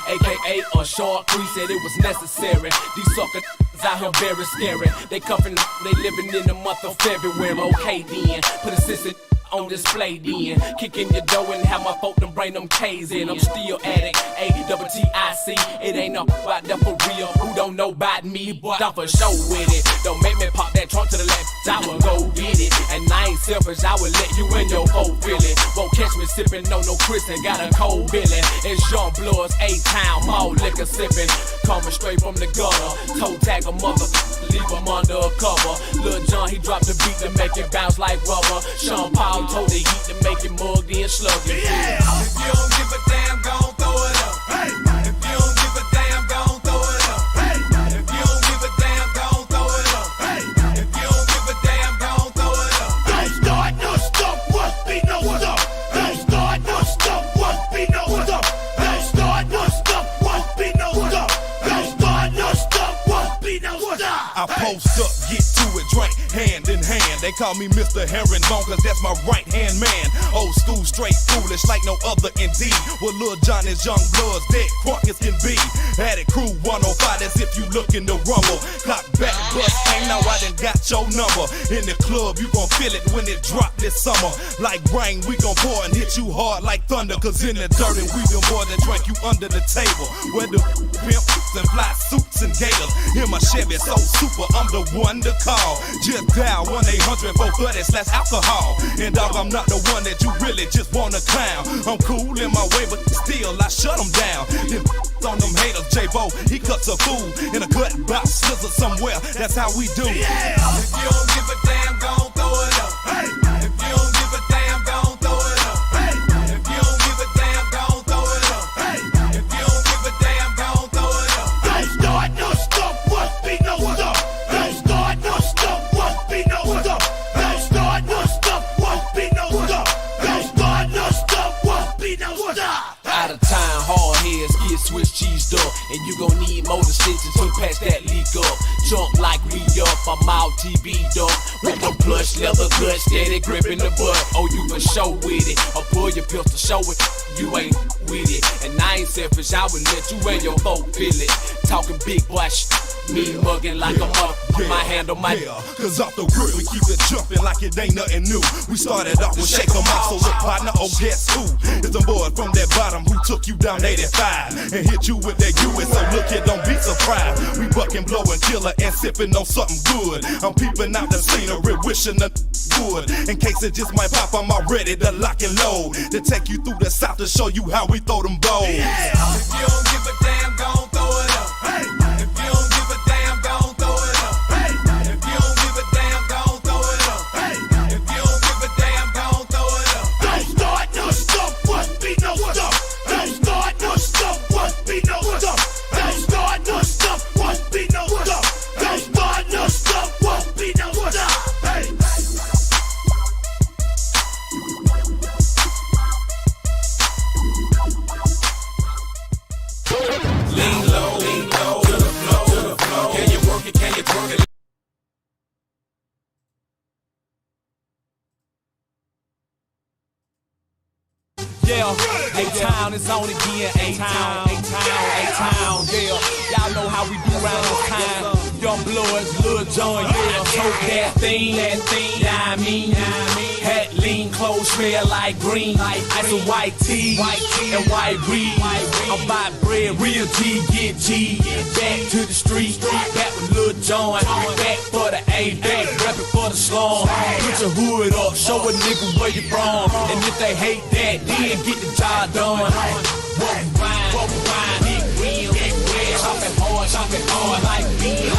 a.k.a. a short crease, said it was necessary. These sucker out here very scary. They cuffing, they living in the month of February. Okay then, put a sister on display then. Kicking your dough and have my folk them bring them K's in. I'm still addict, A-double-T-I-C. It ain't no about that for real. Who don't know about me, but I'm for sure with it. Don't make me pop that trunk to the left, I will go get it. And I ain't selfish, I will let you and your folk feel it. Won't catch me sipping on no Chris and got a cold billing. It's Young Blues, A-Town, mall liquor sipping. Coming straight from the gutter. Toe tag a mother, leave him under a cover. Lil Jon, he dropped the beat to make it bounce like rubber. Sean Paul told the heat to make it mugged in sluggy. Yeah. If you don't give a damn, gon' throw it up. Hey. If you don't give a damn, gon' throw it up. Hey. If you don't give a damn, gon' throw it up. Hey. If you don't give a damn, gon' throw it up. Don't start no stuff, must be no stuff. Don't start no stuff, must be no stuff. Don't start no stuff, must be no stuff. Don't start no stuff, must be no stuff. I post up, get to it, drink hand in hand. They call me Mr. Herringbone, cause that's my right hand man. Old school, straight foolish, like no other indeed. Well, Lil Jon is Young Bloods, dead crunk as can be. Had it crew 105, as if you looking to rumble. Clock back, bust, ain't now I done got your number. In the club, you gon' feel it when it drop this summer. Like rain, we gon' pour and hit you hard like thunder. Cause in the dirt, and we them boys that drank you under the table. Where the pimps and fly suits and gators. Hear my Chevy so super, I'm the one to call. Just dial 1-800-430-alcohol. And dog, I'm not the one that you really just wanna clown. I'm cool in my way, but still I shut them down. Then on them haters, J-Bo, he cuts a fool in a cut box, scissor somewhere. That's how we do. Yeah. If you don't give a damn, gon' throw it up. Hey. If you don't give a damn, gon' throw it up. Hey. If you don't give a damn, gon' throw it up. Hey. If you don't give a damn, gon' throw it up. Don't start no stuff, must be no stuff. Don't start no stuff, must be no stuff. Don't start no stuff, must be no stuff. Don't start no stuff, must be no stuff. Out of time, hard heads get switch cheesed up. And you gon' need motor stitches to patch that leak up. Jump like we up, I'm out TB'd up. With the plush leather gut, steady gripping the butt. Oh, you for show with it. Or pull your pistol, show it. You ain't with it. And I ain't selfish, I would let you and your folk feel it. Talking big boy shit. Me mugging like a mother. My hand on my cause off the rip we keep it jumping like it ain't nothing new. We started off with shake 'em off, so look partner, oh guess who? It's them boys from that bottom who took you down 85 and hit you with that US, so look here, don't be surprised. We bucking, blowing, killer, and sipping on something good. I'm peeping out the scenery, wishing the good. In case it just might pop, I'm already to lock and load. To take you through the South to show you how we throw them bows. Yeah. If you don't give a damn, gon' throw it up. Hey. If you don't give a damn, gon' throw it up. Hey. If you don't give a damn, gon' throw it up. Hey. If you don't give a damn, gon' throw it up. Don't start no stuff, must be no stuff. Don't start no stuff, must be no stuff. Don't start no stuff, must be no stuff. Don't start no stuff, must be no stuff. Hey. Lean low, to the flow. Can you work it, can you twerk it? Yeah, A-Town is on again, A-Town, yeah. Y'all know how we do around this time. Young Bloods, Lil John, yeah. Choke that thing, yeah, I mean. Hat lean, clothes smell like green. Ice and white tea, and white weed. I'm buy bread, real G, get G. Back to the street, back with Lil John. Back for the A, back reppin' for the slum. Put your hood up, show a nigga where you from. And if they hate that, then get the job done. Walk around, big wheel, chopping hard like beer,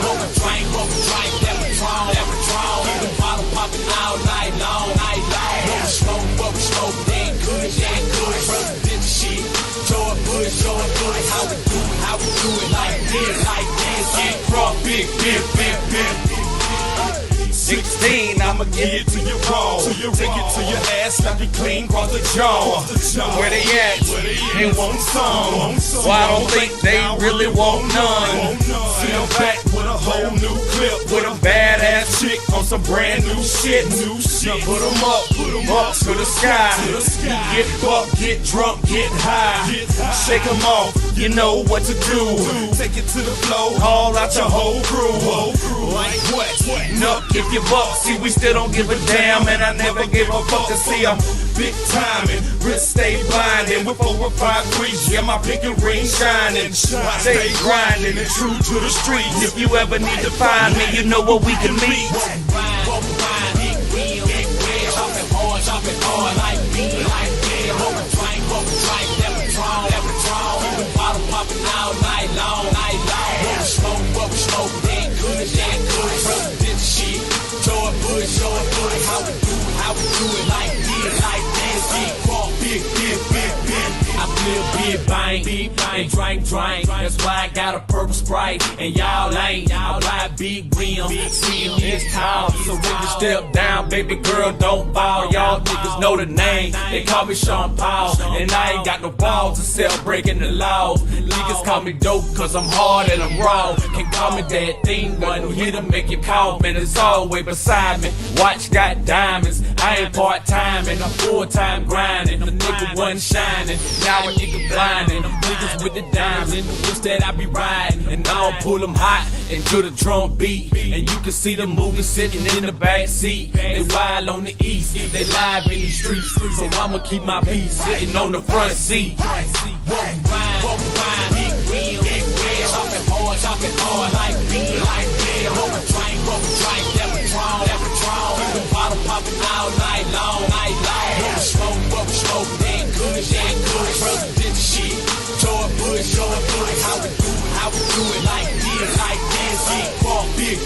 Roll a drink, that Patron. Keep the bottle popping all night long. What we smoke, that good. President shit, George Bush, how we do it like this. Get crunk, big. 16, I'ma give it to you raw. Take it to your ass, slap it clean, cross the jaw. Where they at? They want some. Well, I don't think they really want none. See them back with a whole new clip, with a badass chick on some brand new shit. Now put them up to the sky. Get buck, get drunk, get high. Shake them off, you know what to do. Take it to the floor, haul out your whole crew. Like what? Nuck if you buck. See, we still don't give a damn, and I never gave a fuck to see I'm big timing. Wrist stay blinding with 4 or 5 grease. Yeah, my pinky ring shining. Stay grinding and true to the streets. If you ever need to find me, you know where we can meet. Chopping hard like beer, Roll a drink, that Patron. Keep the bottle popping all night long. What we smoke, that good. President shit, George Bush, how we do it like this. Get crunk, big. I feel big bang, and drink. That's why I got a purple Sprite, and y'all ain't. I buy big rims, it's tall. So when you step down, baby girl, don't fall. Y'all niggas know the name. They call me Sean Paul, and I ain't got no balls to sell breaking the law. Niggas call me dope, cause I'm hard and I'm raw. Can call me that thing, one hit to make you call, man. It's always beside me. Watch got diamonds. I ain't part-time and I'm full-time grinding. The nigga wasn't shining, now a nigga blinding. Them niggas with the dimes and the whips that I be riding. And I'll pull them hot into the drum beat. And you can see the movie sitting in the back seat. They wild on the east, they live in the streets. So I'ma keep my peace sitting on the front seat. Walk around, big wheel, chopping hard like beer, Roll a drink, that Patron. Keep the bottle popping all night long. What we smoke, that good. President shit, George Bush, how we do it like this. Get crunk, big.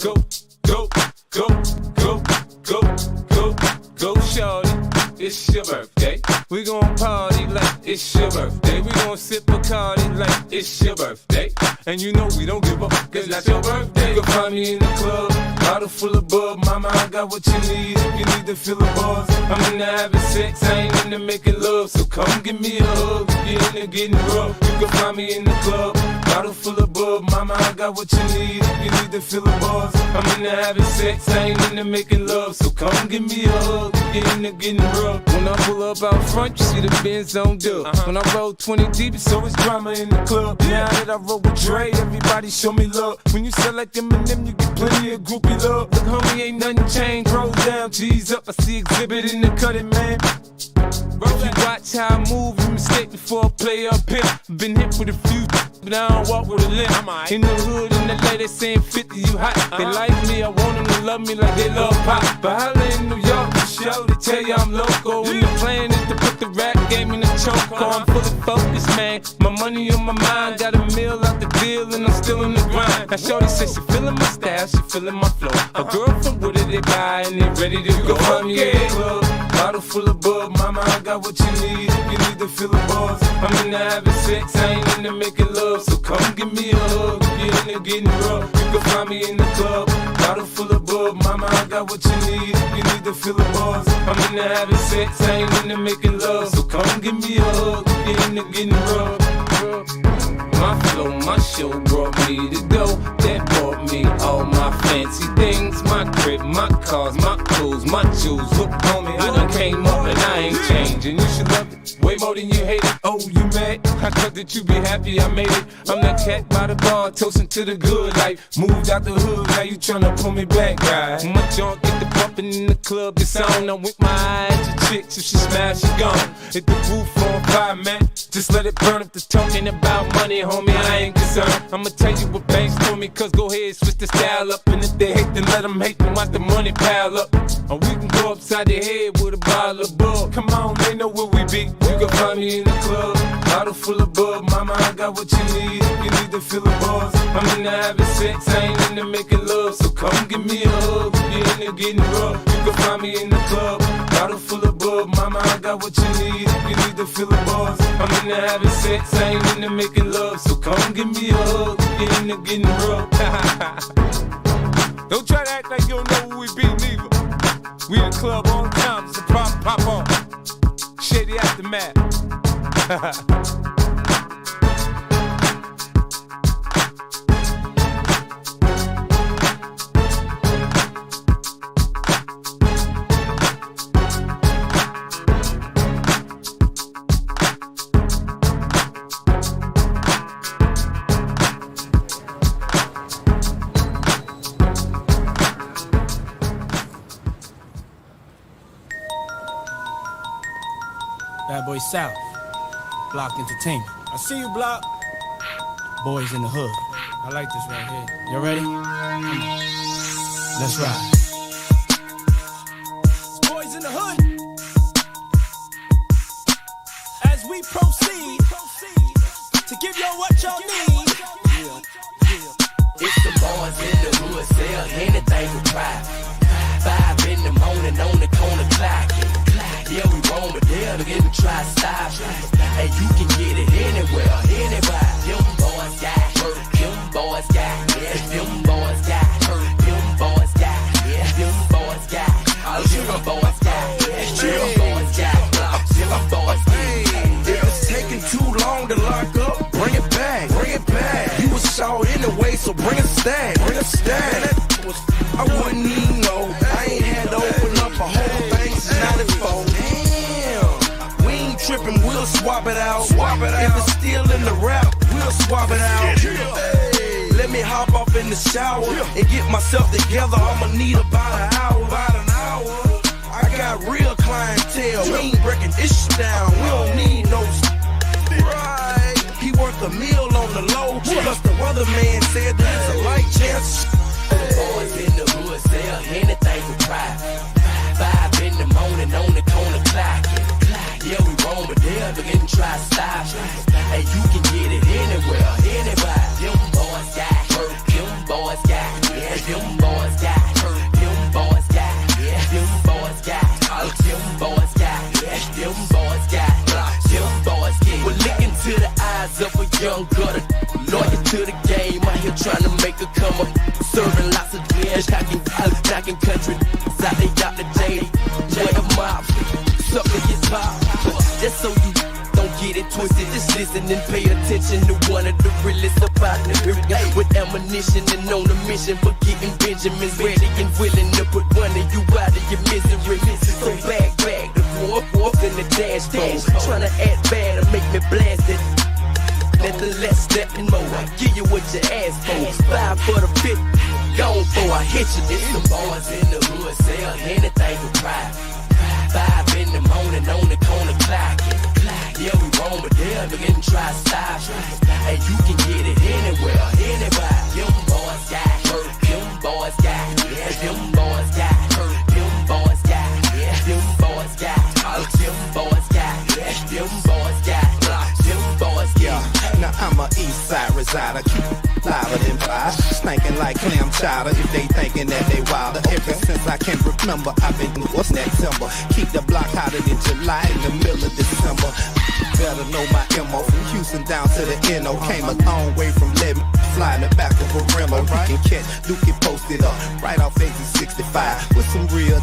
Go, shorty. It's your birthday. We gon' party like it's your birthday. We gon' sip Bacardi like it's your birthday. And you know we don't give up, cause that's your birthday. You can find me in the club, bottle full of bub. Mama, I got what you need if you need to feel the buzz. I'm into having sex, I ain't into making love. So come give me a hug, get into getting rough. You can find me in the club, bottle full of bub. Mama, I got what you need if you need to feel the buzz. I'm into having sex, I ain't into making love. So come give me a hug, get into getting rough. When I pull up out front, you see the Benz on dub. When I roll 20 deep, it's always drama in the club. Now that I roll with Dre, everybody show me love. When you sell like Eminem, you get plenty of groupie love. Look, homie, ain't nothing changed. Roll down, G's up. I see exhibit in the cutting, man. If you watch how I move, you mistake before I play up here. Been hit with a few, but I don't walk with a limp. In the hood, in the LA, they saying 50, you hot. They like me, I want them to love me like they love pop. But holla in New York, for sure, they tell you I'm loco. And the plan is to put the rap game in the choke. I'm fully focused, man. My money on my mind, got a meal out the deal, and I'm still in the grind. Now shorty says she feeling my style, she feeling my flow. A girl from Wooded, they buy, and they ready to go. Find me in the club, bottle full of bub. Mama, I got what you need if you need to feel the buzz. I'm into having sex, I ain't into making love. So come give me a hug, get into getting rough. You can find me in the club, bottle full of bub. Mama, I got what you need if you need to feel the buzz. I'm into having sex, I ain't into making love. So come give me a hug, get into getting rough. My flow, my show brought me to go. That brought me all my fancy things. My crib, my cars, my clothes, my jewels. Look, homie, I done came up and I ain't changing. You should love it way more than you hate it. Oh, you mad? I thought that you be happy I made it. I'm that cat by the bar, toasting to the good life. Moved out the hood, now you tryna pull me back, right? My junk get the bumping in the club, it's on. I'm with my eyes to chicks, if she smash, she gone. Hit the roof on fire, man. Just let it burn if the talking about money, homie, I ain't concerned. I'ma tell you what banks told me, cause go ahead, switch the style up. And if they hate, then let them hate, then watch the money pile up. Or we can go upside the head with a bottle of bug. Come on, they know where we be. You can find me in the club, bottle full of bub. Mama, I got what you need if you need to feel the buzz. I'm into having sex, I ain't into making love. So come give me a hug, get into getting rough. You can find me in the club, bottle full of bub. Mama, I got what you need if you need to feel the buzz. I'm into having sex, I ain't into making love. So come give me a hug, get into getting rough. Don't try to act like you don't know who we be, neither. We in the club all the time, it's a pop on. Shady Aftermath. Bad Boy South, Block Entertainment. I see you, Block. Boys in the hood. I like this right here. You ready? Come on. Let's ride. Boys in the hood. As we proceed to give y'all what y'all need. It's the boys in the hood, sell anything we try. 5 in the morning on the corner clock. Yeah, we roam, but they'll get to try to stop. And you can get it anywhere, anywhere. Them boys got hurt, them boys got, yeah, them boys got hurt, them boys got, yeah, them boys got, them boys got, yeah, them boys got, them boys got. If it's taking too long to lock up, bring it back, bring it back. You was short anyway, so bring a stack, bring a stack. I wouldn't even know, I ain't had to open up a whole thing since 94. Damn, we ain't tripping, we'll swap it out. If it's still in the rap, we'll swap it out. Hey, let me hop off in the shower and get myself together. I'ma need about an hour. I got real clientele, we ain't breaking this shit down. We don't need no right. He worth a meal on the low, plus the weatherman said there's a light chance. Boys in the hood sell anything we try. 5 in the morning on the corner clock. Yeah, we roam, but they'll begin to try to stop. And you can get it anywhere, anywhere. Them boys got hurt, them boys got, yeah, them boys young gutter. Loyal to the game, out here trying to make a come up. Serving lots of beers, knocking country. Out they got the daily. Way of mobs, sucker get pop. Just so you don't get it twisted, just listen and pay attention to one of the realest about the area. With ammunition and on a mission for getting Benjamins ready and willing to put one of you out of your misery. So bag the walk in the dashboard, trying to act bad and make me blast it. Nothing less, nothing more. I give you what you ask for. 5 for the 50, gone for I hit you. It's the boys in the hood, sell anything for pride. 5 in the morning on the corner clock. Yeah, we roam, but they'll begin to try to stop. And you can get it anywhere, anywhere. Them boys got hurt, them boys got, yeah, them boys got hurt, them boys got, yeah, them boys got, them boys got, yeah, them boys got, them boys got. Now I'm a east side resider, keep it louder than fire. Stinking like clam chowder if they thinking that they wilder. Ever since I can remember, I've been what's that timber. Keep the block hotter than July in the middle of December. Better know my MO from Houston down to the NO. Came a long way from Levy, flying the back of a Remo. You can catch Dookie posted up right off exit 65 with some real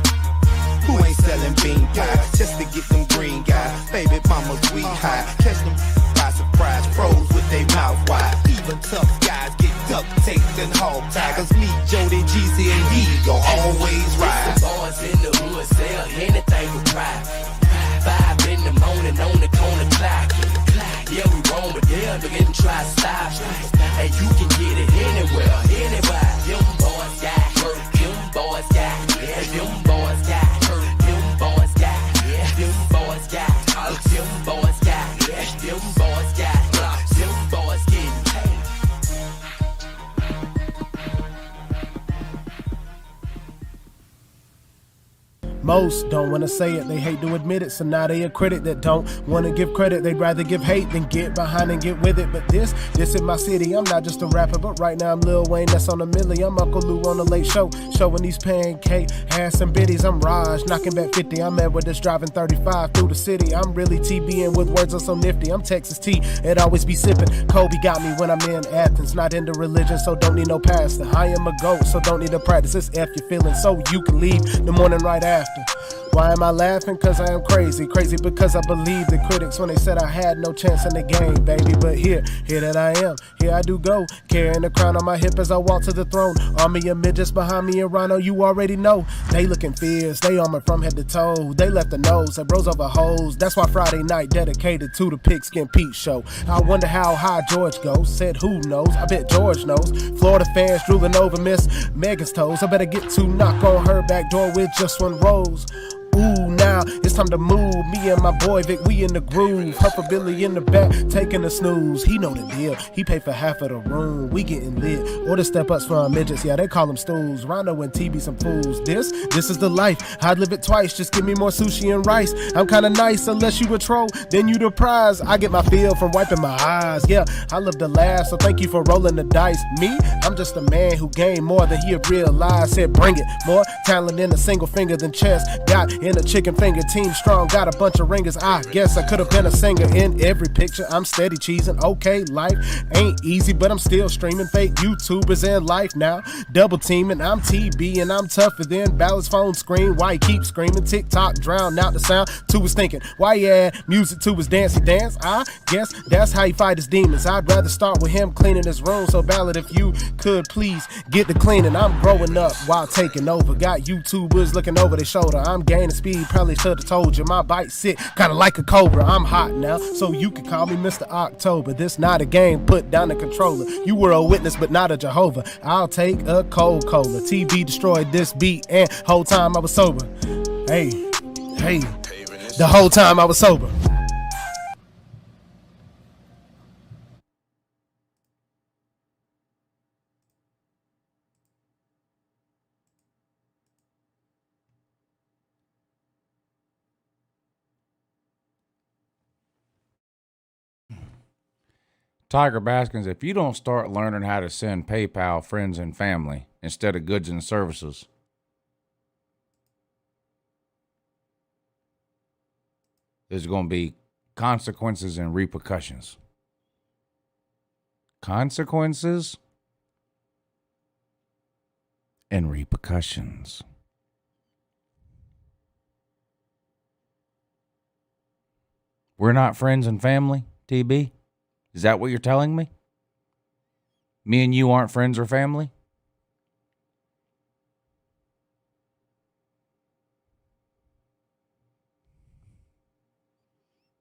who ain't selling bean pie just to get them green guys. Baby mama's weed high, catch them by surprise. Pros with they mouth wide. Even tough guys get duct taped and hog tigers. Me, Jody, GC, and he gon' always ride. The boys in the hood sell anything for pride. 5 in the morning on the corner clock. Yeah, we roam, but they'll begin to try to stop. And you can get it anywhere, anywhere. Them boys got hurt, them boys got, yeah, them boys got hurt, them boys got, yeah, them boys got, them boys got, yeah, them boys got, them boys getting paid. Most don't wanna say it, they hate to admit it, so now they a critic that don't wanna give credit. They'd rather give hate than get behind and get with it. But this is my city, I'm not just a rapper, but right now I'm Lil Wayne, that's on a milli. I'm Uncle Lou on the late show, showing these pancake ass and biddies. I'm Raj, knocking back 50, I'm Edward that's driving 35 through the city. I'm really TBN with words that's so nifty. I'm Texas T, it always be sipping. Kobe got me when I'm in Athens, not into religion, so don't need no pastor. I am a goat, so don't need to practice. It's F your feelings, so you can leave the morning right after. Why am I laughing? Cause I am crazy. Crazy because I believe the critics when they said I had no chance in the game, baby. But here that I am, here I do go, carrying the crown on my hip as I walk to the throne. Army of midgets behind me and Rhino, you already know. They looking fierce, they armored from head to toe. They left the nose, they bros over hoes. That's why Friday night dedicated to the Pigskin Pete show. I wonder how high George goes, said who knows, I bet George knows. Florida fans drooling over Miss Megan's toes. I better get to knock on her back door with just one rose. Ooh, now it's time to move. Me and my boy Vic, we in the groove. Her Billy in the back, taking a snooze. He know the deal. He paid for half of the room. We getting lit. Order step ups for our midgets. Yeah, they call them stools. Rondo and TB some fools. This is the life. I'd live it twice. Just give me more sushi and rice. I'm kinda nice unless you a troll. Then you the prize. I get my feel from wiping my eyes. Yeah, I live to laugh, so thank you for rolling the dice. Me, I'm just a man who gained more than he realized. Said bring it. More talent in a single finger than chess. Got in a chicken finger, team strong, got a bunch of ringers. I guess I could have been a singer in every picture. I'm steady cheesing, okay, life ain't easy, but I'm still streaming fake YouTubers in life now. Double teaming, I'm TB and I'm tougher than Ballard's phone screen. Why he keep screaming? TikTok drown out the sound to his thinking. Why he add music to his dancey dance? I guess that's how he fight his demons. I'd rather start with him cleaning his room. So Ballard, if you could please get the cleaning. I'm growing up while taking over. Got YouTubers looking over their shoulder. I'm gaining speed, probably should have told you. My bite sit kinda like a cobra. I'm hot now, so you can call me Mr. October. This not a game, put down the controller. You were a witness, but not a Jehovah. I'll take a cold cola. TB destroyed this beat, and whole time I was sober. Hey, the whole time I was sober. Tiger Baskins, if you don't start learning how to send PayPal friends and family instead of goods and services, there's going to be consequences and repercussions. consequences and repercussions. We're not friends and family, TB? Is that what you're telling me? Me and you aren't friends or family?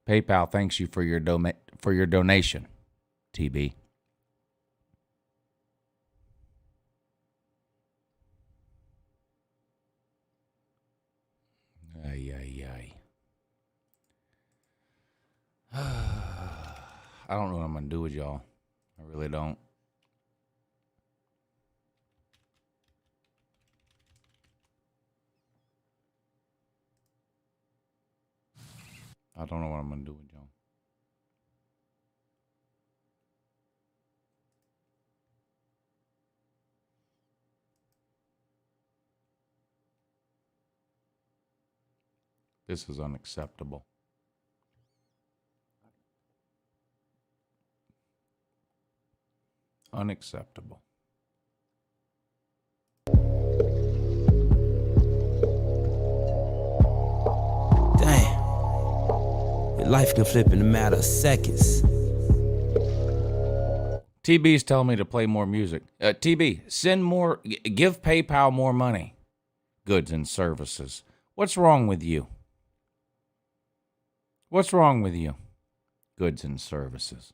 PayPal thanks you for your donation, TB. I don't know what I'm going to do with y'all. I really don't. I don't know what I'm going to do with y'all. This is unacceptable. Unacceptable. Damn. Your life can flip in a matter of seconds. TB's telling me to play more music. TB, give PayPal more money. Goods and services. What's wrong with you? What's wrong with you? Goods and services.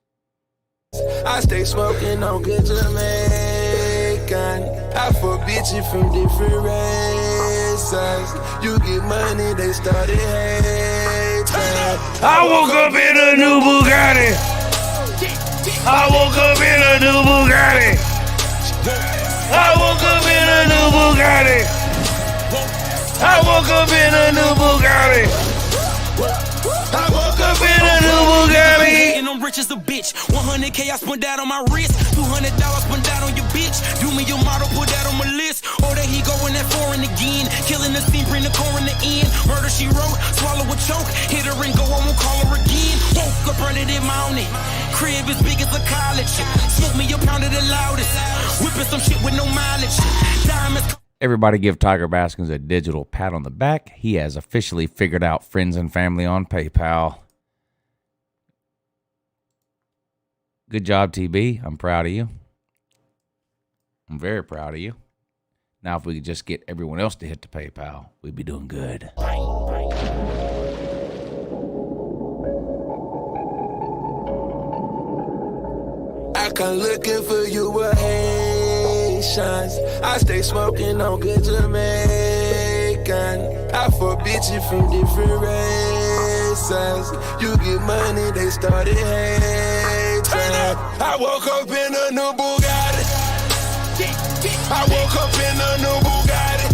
I stay smoking on good Jamaican. I fuck bitches from different races. You get money, they started hating. I woke up in a new Bugatti. I woke up in a new Bugatti. I woke up in a new Bugatti. I woke up in a new Bugatti. I woke up in a new Bugatti. And I'm rich as a bitch. 100K I spent that on my wrist. $200 spent that on your bitch. Do me your model, put that on my list. Or that he going that foreign again. Killing the scene, bring the core in the end. Murder she wrote, swallow a choke. Hit her and go, I won't call her again. Woke up early in mountain. Crib as big as a college. Smoke me a pound of the loudest. Whipping some shit with no mileage. Diamonds. Everybody give Tiger Baskins a digital pat on the back. He has officially figured out friends and family on PayPal. Good job, TB. I'm proud of you. I'm very proud of you. Now, if we could just get everyone else to hit the PayPal, we'd be doing good. I come looking for you with Haitians. I stay smoking on good Jamaican. I fuck bitches from different races. You get money, they started hating. I woke up in a new Bugatti. I woke up in a new Bugatti.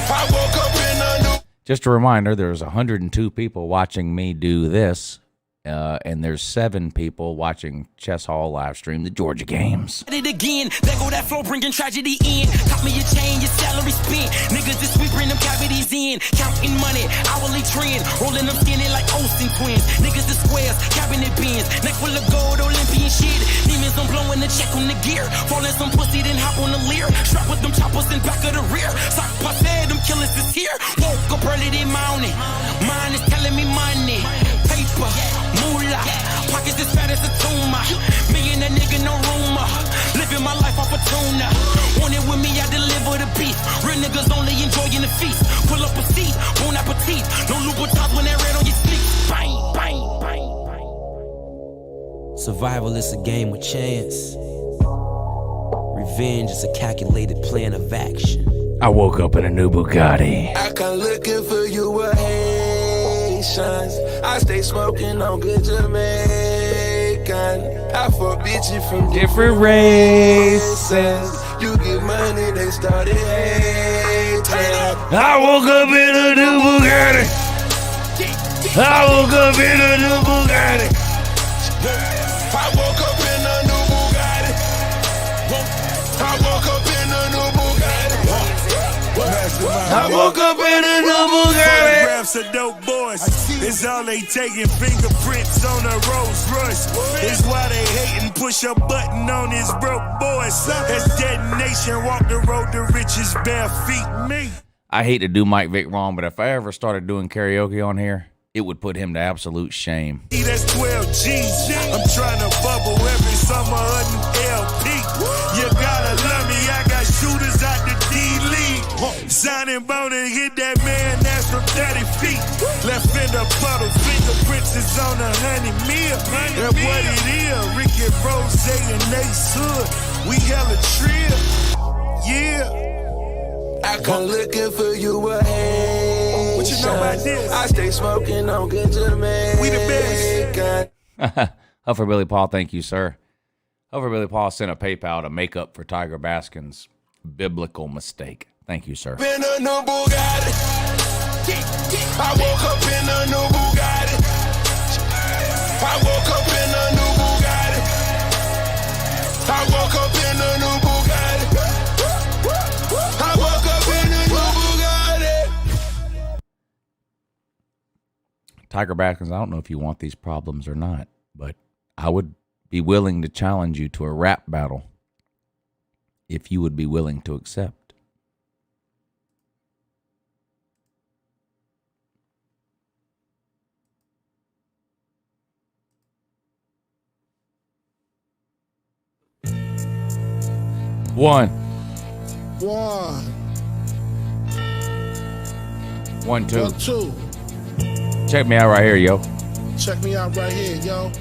I woke up in a new. Just a reminder, there's 102 people watching me do this. And there's 7 people watching Chess Hall live stream the Georgia games. It again, there go that flow, bringing tragedy in. Cop me your chain, your salary spent. Niggas this week bring them cavities in. Counting money, hourly trend. Rolling them skinny like Olsen twins. Niggas the squares, cabinet bins. Neck full of gold, Olympian shit. Demons, I'm blowing the check on the gear. Falling some pussy, then hop on the leer. Strap with them choppers in back of the rear. Sock passe, them killers is here. Woke up early in morning. Mine is telling me money. Paper. Moolah, pockets as fat as a tumor. Me and a nigga, no rumor. Living my life off a tuna. Want it with me, I deliver the beef. Real niggas only enjoying the feast. Pull up a seat, bon appetit. No Louboutins when that red on your sleep. Bang, bang, bang, bang. Survival is a game with chance. Revenge is a calculated plan of action. I woke up in a new Bugatti. I come looking for you with Haitians. I stay smoking on good Jamaican. I fuck bitches from different races. You get money, they started hating. I woke up in a new Bugatti. I woke up in a new Bugatti. I woke up in a new Bugatti. I woke up in a new Bugatti. I woke up in a new Bugatti. photographs of dope boys. It's all they taking, fingerprints on a Rolls Royce. It's why they hating, push a button on his broke boys. As detonation, walk the road to riches bare feet. Me. I hate to do Mike Vick wrong, but if I ever started doing karaoke on here, it would put him to absolute shame. That's 12 G's. I'm trying to bubble every summer of an LP. You gotta love me, I got shooters out the D-League. Signing bone and hit that man, that's from 30 feet. Left fender puddle, fingerprints is on 100 mil. That's what it is, Ricky Rose and Ace Hood. We hella trill, yeah. I come looking for you a Haitian. What you know about this? I stay smoking on good Jamaican. We the best. Huffer Billy Paul, thank you, sir. Huffer Billy Paul sent a PayPal to make up for Tiger Baskin's biblical mistake. Thank you, sir. In a new Bugatti. I woke up in a new Bugatti. I woke up in a new Bugatti. I woke up in a new Bugatti. I woke up in a new Bugatti. Tiger Baskins, I don't know if you want these problems or not, but I would be willing to challenge you to a rap battle if you would be willing to accept. One. 1, 2. 1, 2. Check me out right here, yo. Check me out right here, yo.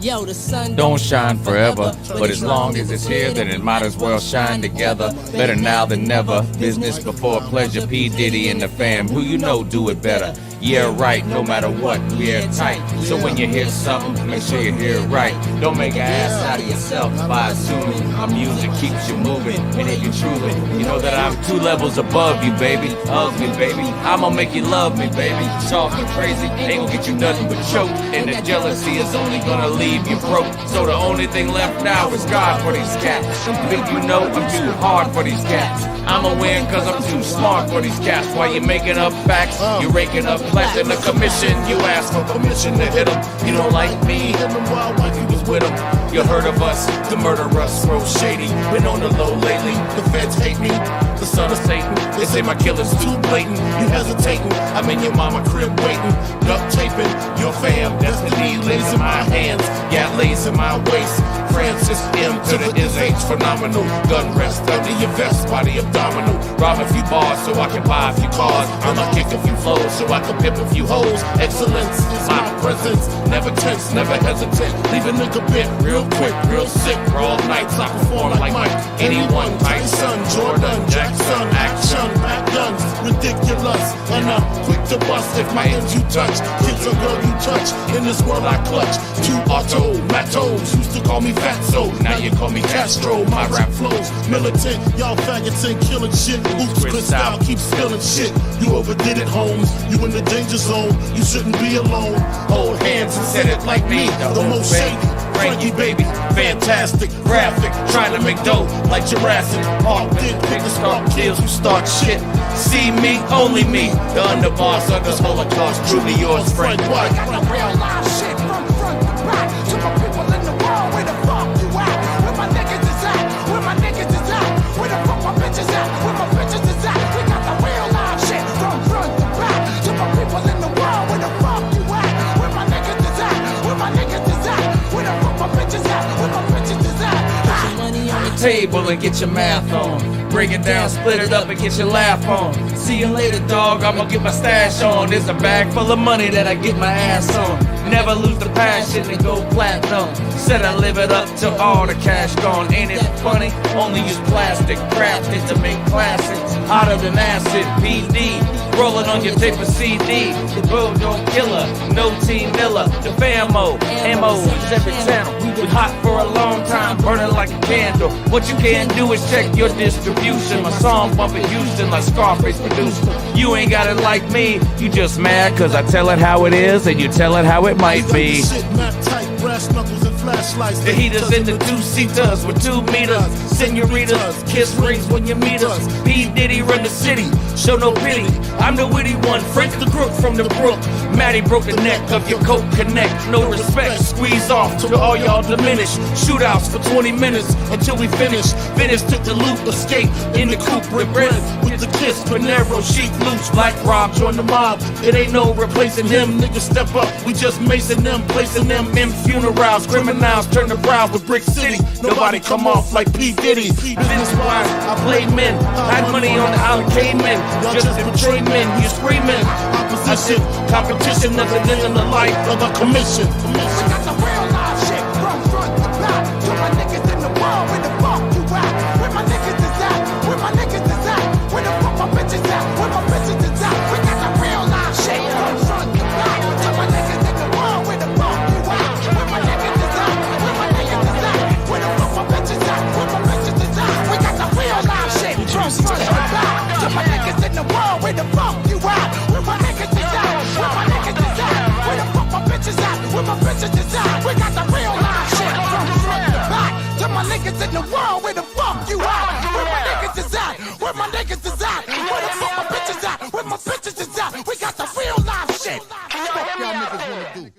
Yo, the sun don't shine forever, but as long as it's here, then it might as well shine together. Better now than never. Business before pleasure. P. Diddy and the fam, who you know do it better. Yeah, right, no matter what, we are tight. So when you hear something, make sure you hear it right. Don't make an ass out of yourself by assuming our music keeps you moving. And if you truly, you know that I'm 2 levels above you, baby. Hug me, baby. I'ma make you love me, baby. Soft and crazy, ain't gonna get you nothing but choke. And the jealousy is only gonna leave you broke. So the only thing left now is God for these cats. Think you know I'm too hard for these cats. I'ma win cause I'm too smart for these cats. While you making up facts, you raking up collecting a commission. You ask for permission to hit 'em. You don't like me, hit 'em while you was with 'em. You heard of us, the murder us, real shady. Been on the low lately, the feds hate me. The son of Satan, they say my killer's too blatant. You hesitating, I'm in your mama crib waiting. Duct taping, your fam, destiny lays in my hands. Yeah, lays in my waist. Francis M to the is H, phenomenal. Gun rest under your vest, body abdominal. Rob a few bars so I can buy a few cars. I'ma kick a few flows so I can pimp a few hoes. Excellence is my presence. Never tense, never hesitate. Leave a nigga bit real quick, real sick. For all nights I perform like Mike. Anyone, Tyson, Jordan, Jackson, action, back guns, ridiculous. And I'm quick to bust if my ends you touch. Kids or girl you touch. In this world I clutch. 2 automatos used to call me Fatso. Now you call me Castro. My rap flows militant. Y'all faggots ain't killing shit. Oops, Chris Style keeps spilling shit. You overdid it, Holmes. You in the danger zone. You shouldn't be alone. Hold hands and said it like me. The most shady. Frankie baby, fantastic, graphic, trying to make dough like Jurassic Park. Then pick the spark kills who start shit. See me, only me, the underboss of this Holocaust. Truly yours, Frank White. I got the real live shit from front to back. To my people in the world, where the fuck you at? Where my niggas is at? Where my niggas is at? Where the fuck my bitches at? Where my bitches is at? We got the real live shit from front to back. To my people in the world, where the fuck you at? Where my niggas is at? Where my niggas is at? Where the fuck my bitches at? Where my bitches is at? Put your money on the table and get your math on. Break it down, split it up and get your laugh on. See you later, dog, I'ma get my stash on. There's a bag full of money that I get my ass on. Never lose the passion and go platinum. Said I live it up till all the cash gone. Ain't it funny? Only use plastic, crafted to make classics. Hotter than acid, PD. Rolling on your tape of CD. The Bulldog Killer, no Team Miller. The Famo, MO is every channel. We hot for a long time, burning like a candle. What you can do is check your distribution. My song bumping Houston like Scarface produced. You ain't got it like me. You just mad cause I tell it how it is and you tell it how it might be. Shit, map tight, brass knuckles and flashlights. The heaters in the two-seaters with 2 meters. Senoritas, kiss rings when you meet us. P. Diddy run the city, show no pity. I'm the witty one, Frank the crook from the brook. Maddie broke the neck of your coat connect. No respect, squeeze off till all y'all diminish. Shootouts for 20 minutes until we finish. Finish took the loop, escape in the coupe. Regret with the kiss, Panero, sheep loose. Black Rob join the mob. It ain't no replacing him. Niggas step up, we just macing them, placing them in funerals. Criminals turn the brow with Brick City. Nobody come off like P. Diddy. Business wise, I played men. Had money on the island cavemen. Just to portray men, you screaming. Opposition, competition, nothing in the life of a commission. We got the real live shit from front to back. To my niggas in the world, where the fuck you at? Where my niggas is at? Where my niggas is at? Where the fuck my bitches at? Where my bitches is at? We got the real live shit from front to back. To my niggas in the world, where the fuck you at? Where my niggas is at? Where my niggas is at? Where the fuck my bitches at? Where my bitches is at? We got the real live shit from front to back. To my niggas in the world, where the fuck you at? Where my niggas is at? Where my niggas is at? Where the fuck my bitches at? Where my bitches is at? We got the real live shit from front to back. To my niggas in the world, where the fuck you at? Where my niggas is at? Where my niggas is at? Where the fuck my bitches at? Where my bitches is at? We got the real live shit. Fuck y'all niggas wanna do?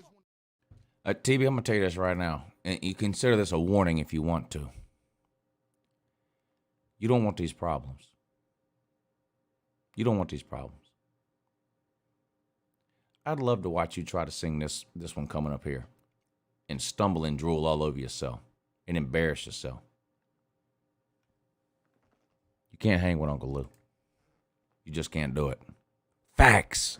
TB, I'm gonna tell you this right now, and you consider this a warning if you want to. You don't want these problems. You don't want these problems. I'd love to watch you try to sing this one coming up here and stumble and drool all over yourself and embarrass yourself. You can't hang with Uncle Lou. You just can't do it. Facts.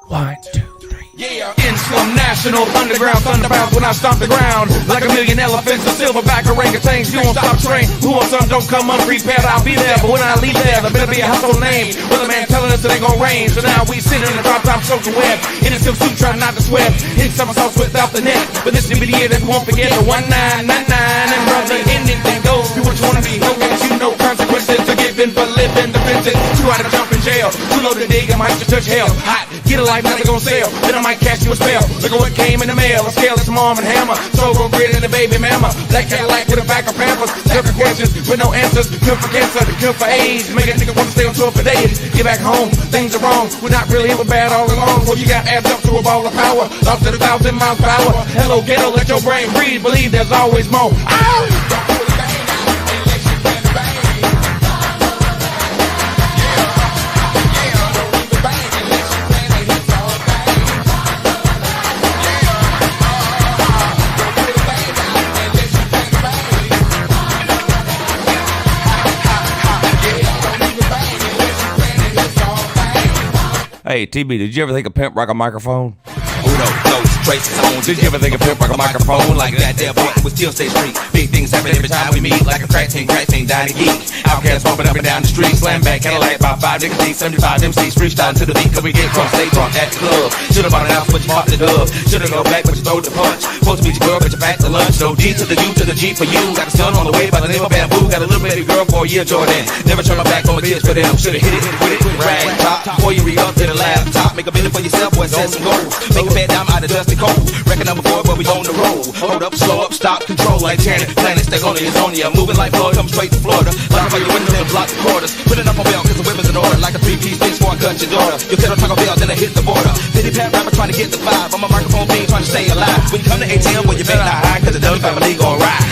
1, 2, 3. Yeah, in some national underground thunderbounds when I stomp the ground. Like a million elephants and silverback orangutans. You won't stop train. Who wants some don't come unprepared. I'll be there, but when I leave there, there better be a household name. Weatherman telling us it ain't gonna rain. So now we sitting in the drop top soaking web. In a silk suit trying not to sweat. Hit somersaults without the net. But this will be the year that we won't forget the 1999. And brother, anything goes. Do what you wanna be. No guess you know consequences to giving for living. Defensive. Too out of jump in jail. Too low to dig. I might just touch hell. Hot. Get a life, nothing gonna sell. Then I might cast you a spell. Look at what came in the mail. A scale of some arm and hammer. Solo grid and a baby mama. Black Cadillac with a pack of pampers. Different questions with no answers. Good for cancer, good for AIDS. Make a nigga wanna stay on tour for days. Get back home, things are wrong. We're not really ever bad all along. Well, you got added up to a ball of power. Lost at 1,000 miles per hour. Hello, ghetto, let your brain breathe. Believe there's always more. Ow! Hey, TB, did you ever think of Pimp Rock a microphone? Traces on. Did you ever think of Pimp Rock a microphone? Like that there boy who still stay street. Big things happen every time we meet. Like a crack team, dying to geek. Outcasts bumping up and down the street. Slam back Cadillac by 5 niggas deep. 75 MCs freestyle to the beat. Cause we get drunk, stay drunk at the club. Should've bought it out, but you bought the dub. Should've go back, but you throw the punch. Supposed to meet your girl, but you packed the lunch. So D to the U to the G for you. Got a son on the way by the name of Bamboo. Got a little baby girl for a year, Jordan. Never turn my back on my kids for them. Should've hit it with it. Rag top. Before you re-up to the laptop. Make a minute for yourself, boy, set some goals. Make a bed down out of dusty cold. Reckon number 4, but we on the road. Hold up, slow up, stop, control like Janet. Planet, stay on it, on ya. Moving like Floyd, come straight to Florida. Like about your windows and block the quarters. Put it up on belt, cause the women's in order. Like a 3-piece bitch before I cut your daughter. You tell her Taco Bell, then I hit the border. Diddy Pat rapper trying to get the vibe. I'm a microphone being trying to stay alive. When you come to ATM, well, you better not hide, cause the W family gon' ride.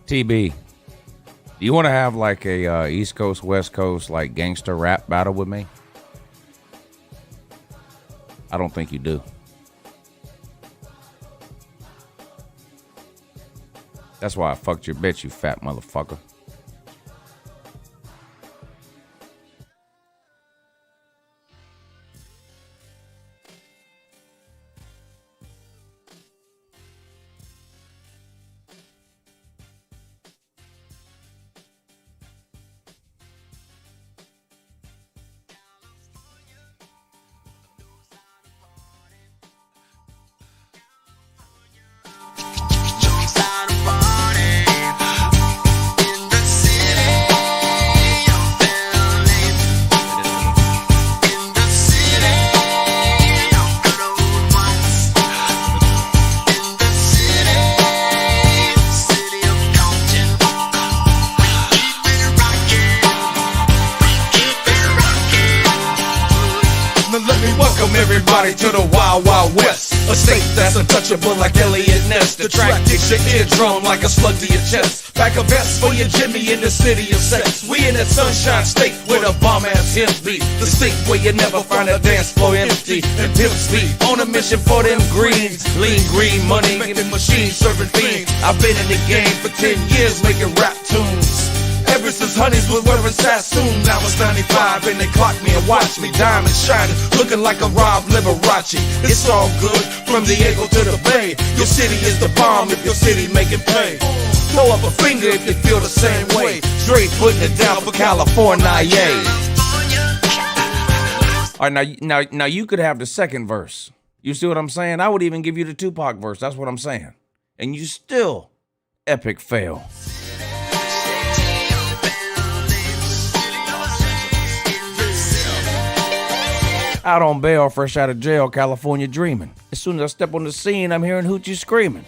TB, do you want to have like a East Coast, West Coast, like gangster rap battle with me? I don't think you do. That's why I fucked your bitch, you fat motherfucker. Everybody to the Wild Wild West, a state that's untouchable like Elliot Ness. The track kicks your eardrum like a slug to your chest. Pack a vest for your Jimmy in the city of sex. We in that sunshine state where the bomb ass hip beat. The state where you never find a dance floor empty and pimp speed. On a mission for them greens, lean green money making machines serving fiends. I've been in the game for 10 years making rap tunes. Ever since Honeys was wearing Sassoon, now it's 95 and they clock me and watch me, diamond shining, looking like a Rob Liberace. It's all good from Diego to the Bay. Your city is the bomb if your city make it pay. Throw up a finger if you feel the same way. Straight putting it down for California. All right, now you could have the second verse. You see what I'm saying? I would even give you the Tupac verse. That's what I'm saying. And you still epic fail. Out on bail, fresh out of jail, California dreaming. As soon as I step on the scene, I'm hearing hoochie screaming.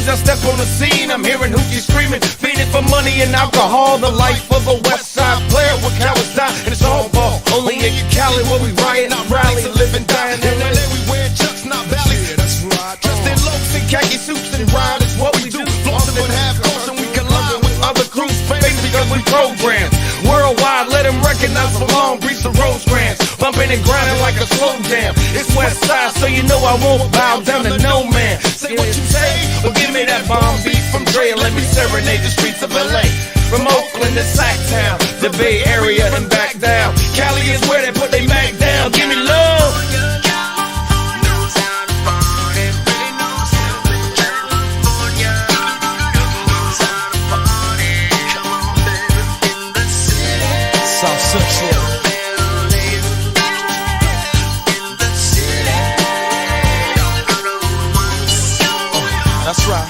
I step on the scene, I'm hearing hoochies screaming, feeding for money and alcohol, the life of a West Side player with cowards die, and it's all ball. Only in Cali where we riot, not rally, live and die. In LA we wear chucks, not valleys. Yeah, that's right. Dressed in loafs and khaki suits and ride is what we do. Flossing in half course and we collide with other crews, baby, because we program. Worldwide, let them recognize from Long Beach to Rosecrans. Bumping and grinding like a slow jam. It's West Side, so you know I won't bow down to no man. Say what you say, but give me that bomb beat from Dre and let me serenade the streets of LA. From Oakland to Sacktown, the Bay Area and back down. Cali is where they put they Mac down. Give me love. South Central. That's right.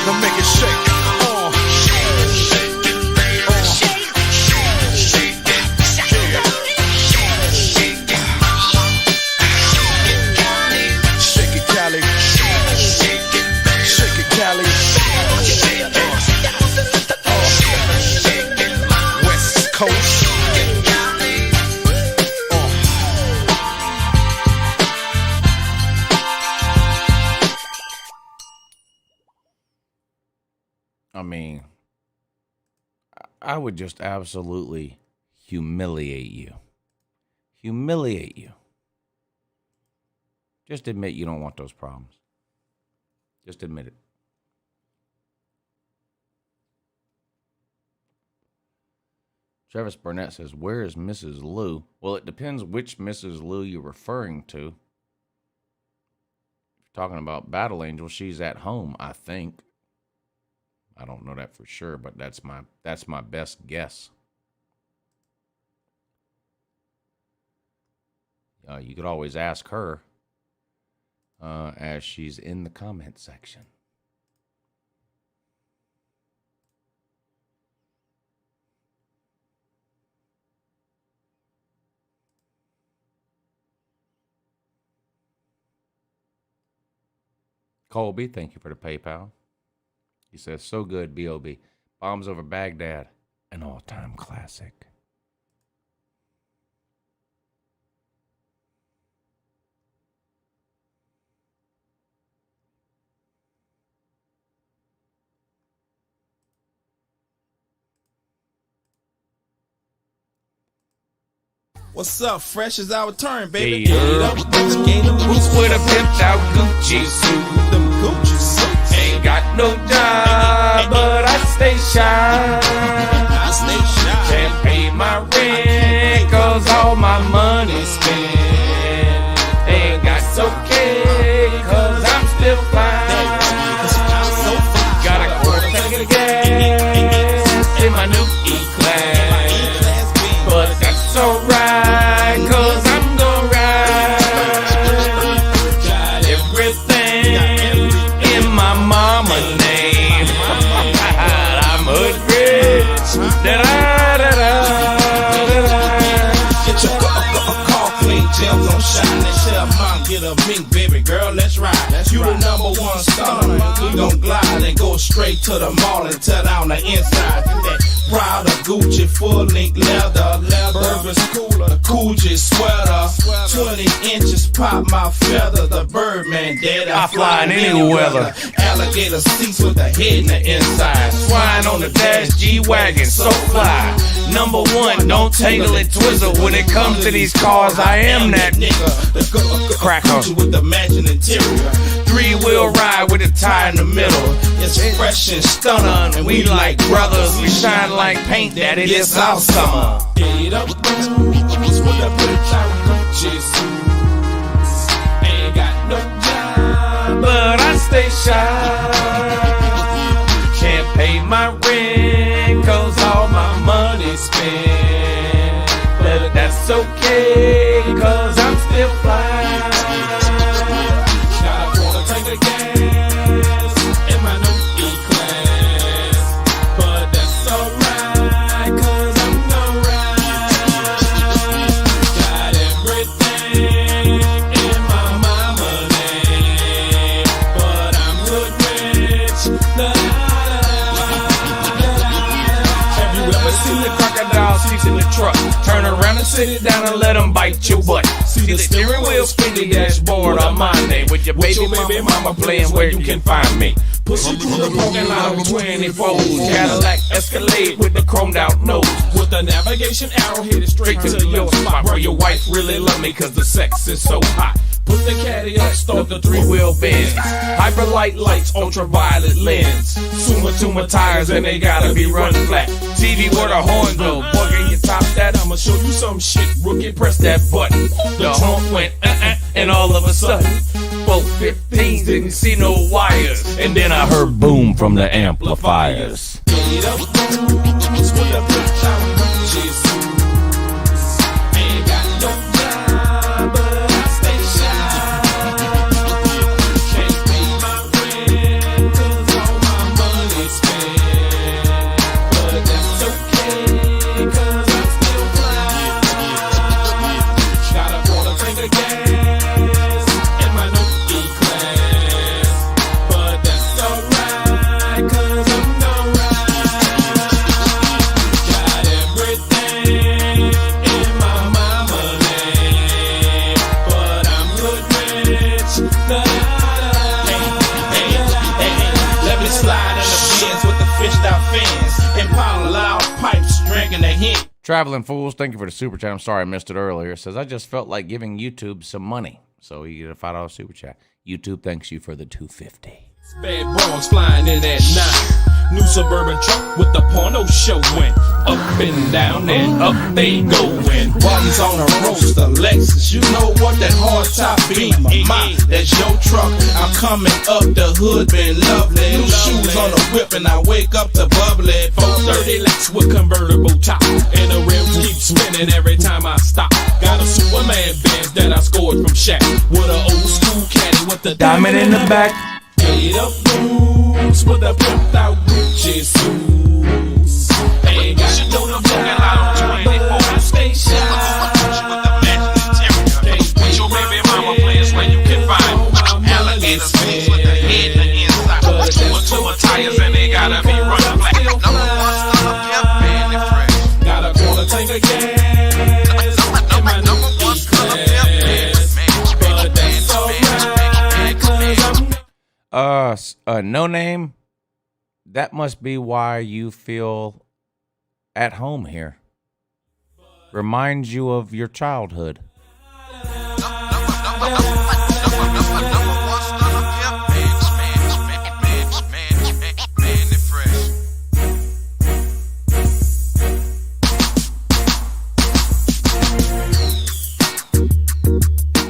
Now make it shake. Shake it, Cali. Shake it, Cali. West Coast. I mean, I would just absolutely humiliate you. Humiliate you. Just admit you don't want those problems. Just admit it. Travis Burnett says, where is Mrs. Lou? Well, it depends which Mrs. Lou you're referring to. If you're talking about Battle Angel, she's at home, I think. I don't know that for sure, but that's my best guess. You could always ask her as she's in the comment section. Colby, thank you for the PayPal. He says, so good, B.O.B. Bombs Over Baghdad, an all-time classic. What's up? Fresh is our turn, baby. Boots with a pimped out Gucci suit. Them Gucci suits. Ain't got no job, but I stay shy. I stay shy. Can't pay my rent, cause all my money's spent. Ain't got okay, cause I'm still fine. Got a quarter tank of gas in my new E-Class. But that's alright, cause I'm gon' ride. Got everything in my mama name. I'm hood rich. Get your car clean, gems on shine. Let's tell mom, get a mink, baby girl, let's ride. You the number one stunner. We gon' glide and go straight to the mall and tear down the inside. That Prada, Gucci, full length leather, Burberry's cooler, Coogee sweater, 20 inches pop my feather. The Birdman dead, I fly in any weather. Alligator seats with the head in the inside. Swine on the dash, G-Wagon, so fly. Number one, don't tangle and twizzle. When it comes to these cars, I am that nigga. The cracker with the matching interior. 3-wheel ride with a tie in the middle. It's fresh and stunner, and we like brothers. We shine like paint, daddy. This our summer. Get up, boots with a bitch out Gucci suits. Ain't got no job, but I stay shy. Can't pay my rent, cause all my money's spent. But that's okay, cause I'm still fly. Got a quarter tank of gas in my new E-Class. But that's alright, cause I'm gon' ride. Got everything in my mama name. But I'm good rich. Have you ever seen the crocodile seats in the truck? Turn around and sit it down and let them bite your butt. See the steering wheel spin the dashboard on my name. With your baby mama playing where you can find me. Push it through the parking lot on 24s. Cadillac Escalade with the chromed out nose. With the navigation arrow headed straight to your spot. Where your wife really love me cause the sex is so hot. Put the caddy up, start the 3-wheel Benz. Hyperlight lights, ultraviolet lens. Suma tires and they gotta be run flat. TV where the horn go. Boy, can you top that? I'ma show you some shit. Rookie, press that button. The horn went and all of a sudden, both 15s didn't see no wires. And then I heard boom from the amplifiers. Get up, with a bitch out Gucci suits. Ain't got no job, but I stay shy. Can't pay my rent, cause all my money's spent. But that's okay, cause I'm still fly. Got a quarter tank of gas in my new E-Class. But that's alright, cause I'm gon' ride. Got everything in my mama name. But I'm good rich. Let me slide in the bins with the fished out fins. And pile loud pipes, drinking a hint. Traveling Fools, thank you for the super chat. I'm sorry I missed it earlier. It says, I just felt like giving YouTube some money. So you get a $5 super chat. YouTube thanks you for the $2.50. Bad bras flying in at 9. New suburban truck with the porno show went up and down and up they going. Buttons on a roaster, Lexus. You know what that hard top be? My, that's your truck. I'm coming up the hood, been lovely. New shoes on the whip and I wake up to bubbly. 430 Lex with convertible top. And the rims keep spinning every time I stop. Got a Superman headbands that I scored from Shaq. With an old school caddy with the diamond in the back. Made up boots with a pimped out Gucci suits. Ain't got no job, but I stay shy. With your baby mama players where you can find alligator fish with the head and the inside. Two tires and they gotta be running black. Number one son of Pimp, man, they fresh. Got a quarter tank of gas. And my number one son of Pimp, man. But that's alright, 'cause I'm No name. That must be why you feel at home here. Reminds you of your childhood.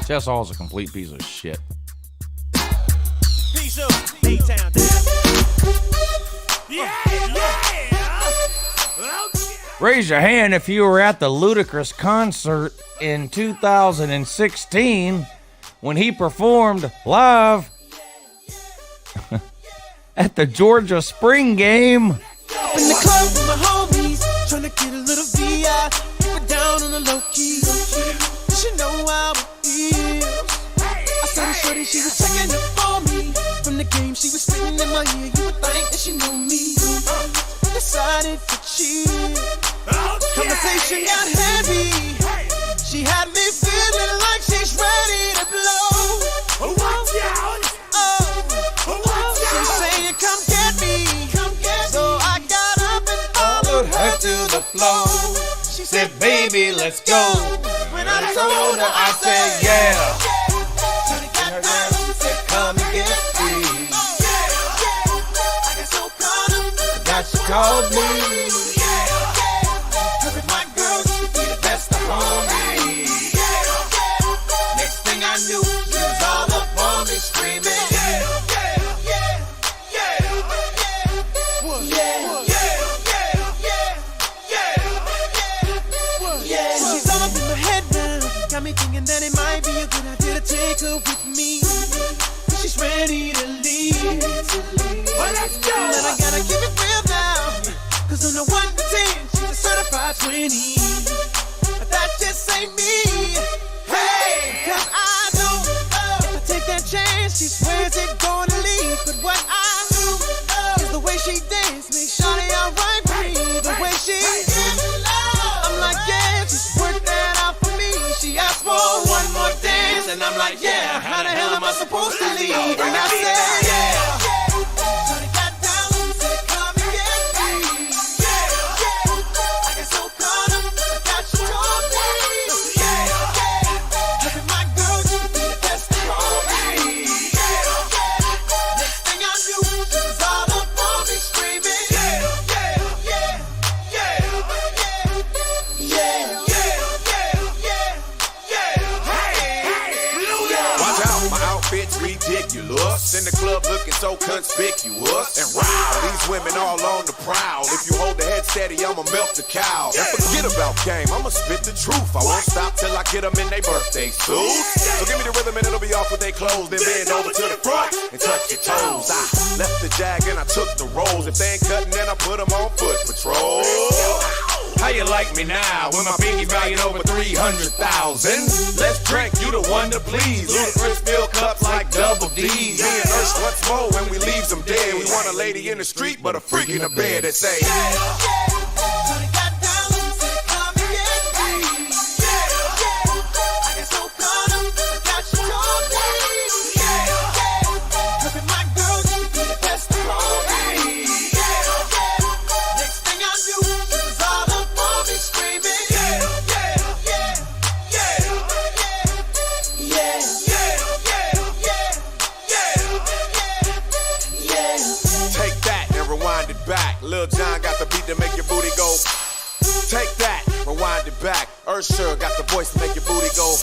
Chess Hall's a complete piece of shit. Piece of D-Town. Yeah. Raise your hand if you were at the Ludacris concert in 2016 when he performed live at the Georgia Spring Game. Up in the club with my homies, trying to get a little VI, keep it down on the low key. She know how it feels. I saw the shorty, she was checking up for me. From the game, she was spitting in my ear. You would think that she knew me. Decided to cheat. Conversation got heavy. She had me feeling like she's ready to blow. Watch out! She's saying, "Come get me." So I got up and followed her to the floor. She said, "Baby, let's go." When I told her, I said, "Yeah." She got down, she said, "Come and get free." I got so caught up that she called me. Her and my girl used to be the best of homies. Next thing I knew, she was all up on me screaming. She's all up in my head now. Got me thinking that it might be a good idea to take her with me. She's ready to leave. Well, let's go. But I gotta keep it real now. 'Cause on the 1 to 10, she's a certified 20. But that just ain't me. Hey, 'cause I know if I take that chance, she swears it's gonna leave. But what I do is the way she dance makes shawty alright with me. The way she I'm like, yeah, just work that out for me. She asked for one more dance, and I'm like, yeah, how the hell am I supposed to leave? And I said, yeah. Shawty got down, she said, "Come and get me." I got so caught up that she told me. Her and my girl used to be the best of homies. Next thing I knew, she was all up on me screaming. Watch out, my outfit's ridiculous. In the club looking so conspicuous. And wow, these women all on the prowl. If you hold the head steady, I'ma melt the cow. And forget about game, I'ma spit the truth. I won't stop till I get them in their birthday suits. So give me the rhythm and it'll be off with their clothes. Then bend over to the front and touch your toes. I left the jag and I took the rolls. If they ain't cutting, then I put them on foot patrol. How you like me now when my pinky valued over 300,000? Let's drink, you the one to please. Ludacris fill cups like double D's. Me and Ursh once more when we leaves them dead. We want a lady in the street, but a freak in the bed that say, Lil Jon got the beat to make your booty go. Take that, rewind it back. Ursher got the voice to make your booty go.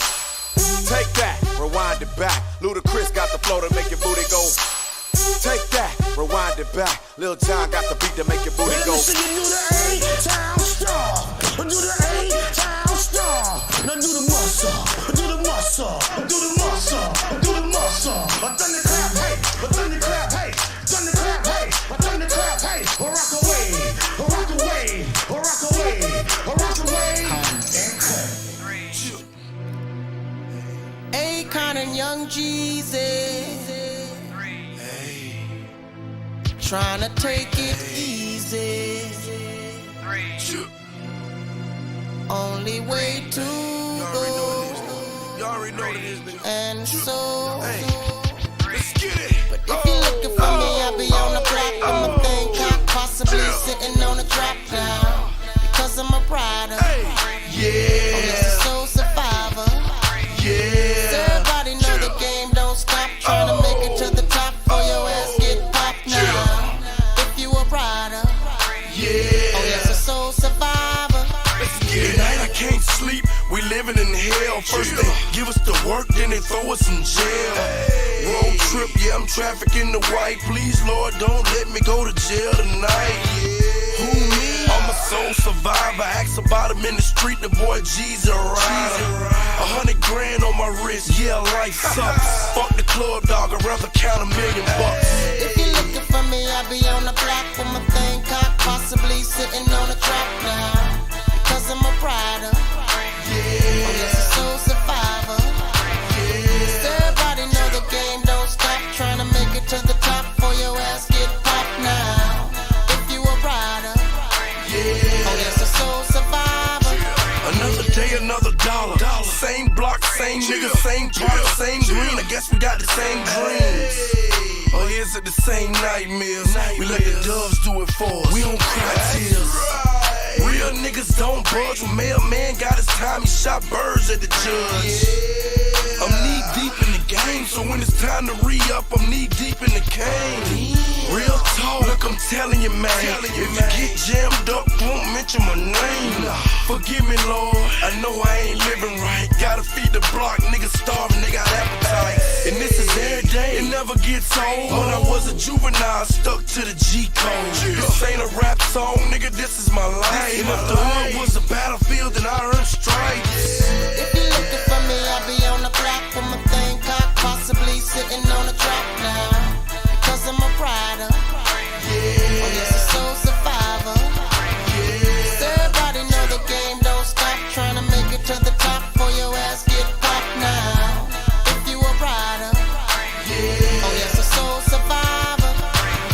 Take that, rewind it back. Ludacris got the flow to make your booty go. Take that, rewind it back. Lil Jon got the beat to make your booty go. Do the A-Town star. Do the A-Town star. Now do the muscle. Do the Akon and Young Jeezy trying to take it easy. Only way to go. And so, but if you're looking for me, I'll be on the block with my thing cocked, possibly sitting on a drop down. Because I'm a rider. Yeah. Oh, yes, a soul survivor. Yeah. So everybody know the game don't stop. Trying to make it to the top for your ass get popped now. If you a rider. Yeah. Oh, yes, a soul survivor. Let's get it. Tonight I can't sleep. We living in hell. First they give us the work, then they throw us in jail. Road trip, yeah, I'm trafficking the white. Please, Lord, don't let me go to jail tonight. Who me? I'm a soul survivor. Ask about him in the street, the boy G's a rider. 100 grand on my wrist, yeah, life sucks. Fuck the club, dog, I'd rather count $1 million. If you're looking for me, I'll be on the block with my thing cocked, possibly sitting on a drop now. Because I'm a rider. Oh, yes, a soul survivor. So everybody know the game don't stop. Trying to make it to the top for your ass get popped now. If you a rider. Oh, yes, a soul survivor. Another day, another dollar. Same block, same nigga, same product, same green. I guess we got the same dreams. Oh, yeah, it's at the same nightmares. We let the doves do it for us. We don't cry tears. Real niggas don't budge. When mailman got his time, he shot birds at the judge. I'm knee deep in the game, so when it's time to re-up, I'm knee deep in the cane. Real talk, look, I'm telling you, man. If you get jammed up, don't mention my name. Forgive me, Lord, I know I ain't living right. Gotta feed the block, niggas starving, they got appetite. And this is every day, it never gets old. When I was a juvenile, stuck to the G code. This ain't a rap song, nigga, this is my life. And if the hood was a battlefield, then I earned stripes. If you're looking for me, I'll be on the block with my thing cocked, possibly sitting on a drop now. Because I'm a rider. Oh, yes, a soul survivor. So everybody know the game don't stop. Trying to make it to the top for your ass get popped now. If you a rider. Oh, yes, a soul survivor.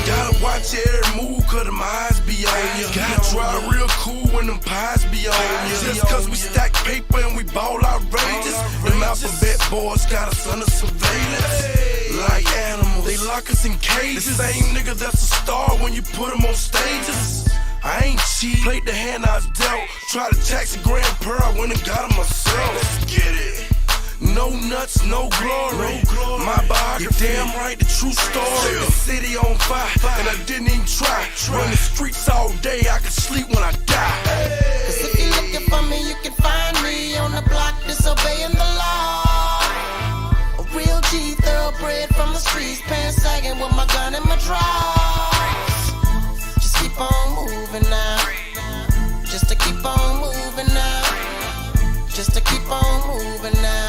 Gotta watch every move, cause them eyes be on ya. Gotta drive real cool when them pies be on ya. Just cause we stack paper and we ball outrageous, them alphabet boys got us under surveillance. Like animals, they lock us in cages. The same nigga that's a star when you put him on stages. I ain't cheat, played the hand I was dealt. Tried to tax a grand per, I went and got him myself. Let's get it. No nuts, no glory. My biography, damn right, the true story. The city on fire, and I didn't even try. Run the streets all day, I could sleep when I die. Cause if you're looking for me, you can find me on the block disobeying the law. A real G, thoroughbred from the streets, pants sagging with my gun in my drawers. Just keep on moving now. Just to keep on moving now. Just to keep on moving now.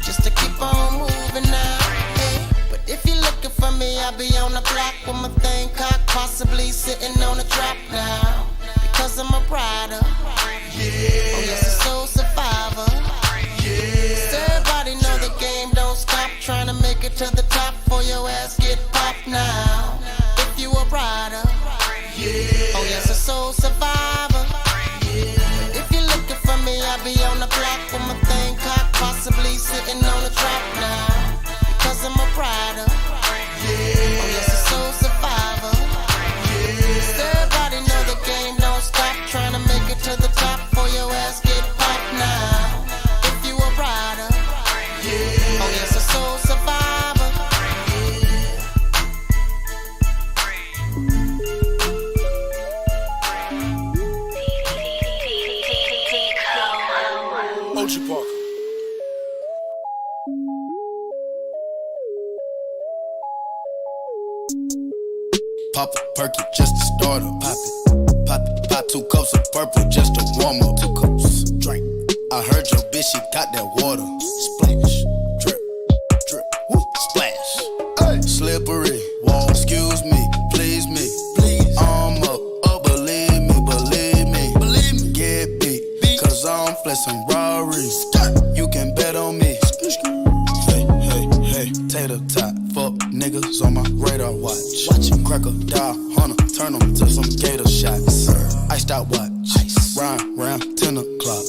Just to keep on moving now. Hey. But if you're looking for me, I'll be on the block with my thing cocked, possibly sitting on a drop now. Because I'm a rider. Oh, yes, a soul survivor. So everybody know the game don't stop. Trying to make it to the top for your ass get popped now. If you a rider. Oh, yes, a soul survivor. If you're looking for me, I'll be on the block with my thing cocked, possibly sitting on a drop now. Because I'm a rider. Oh, yes, a soul survivor. So everybody know the game don't stop. Trying to make it to the top for your ass get popped now. If you a rider. Oh, yes, a soul survivor. Ochi Parker. Pop a perky just to start up. Pop it. Pop 2 cups of purple just to warm up. 2 cups. Drink. I heard your bitch, she got that water. Splash. Drip. Drip. Woo. Splash. Hey. Slippery. Wall. Excuse me. Please me. Please. Arm up. Oh, believe me. Believe me. Believe me. flexing Rarries. You can bet on me. Hey, tater tot, fuck niggas on my radar watch. Crocodile hunter, turn them to some gator shots. Iced out watch, ride round 10 o'clock.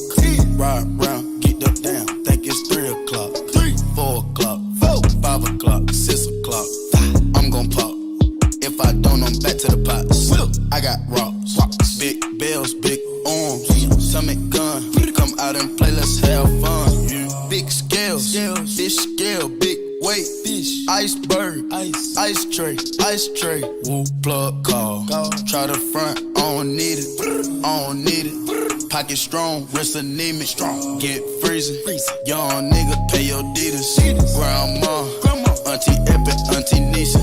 Ride round, get up down, think it's 3 o'clock. 4 o'clock, 5 o'clock, 6 o'clock. I'm gon' pop. If I don't, I'm back to the pots. I got rocks, big bells, big arms, stomach gun. Come out and play, let's have fun. Big scales, fish scale, big weight, fish, iceberg, ice tray, woo, plug call. Try the front, I don't need it, Pocket strong, wrist anemic, get freezing. Young nigga, pay your deeders. Grandma, Auntie Epic, Auntie Nisha,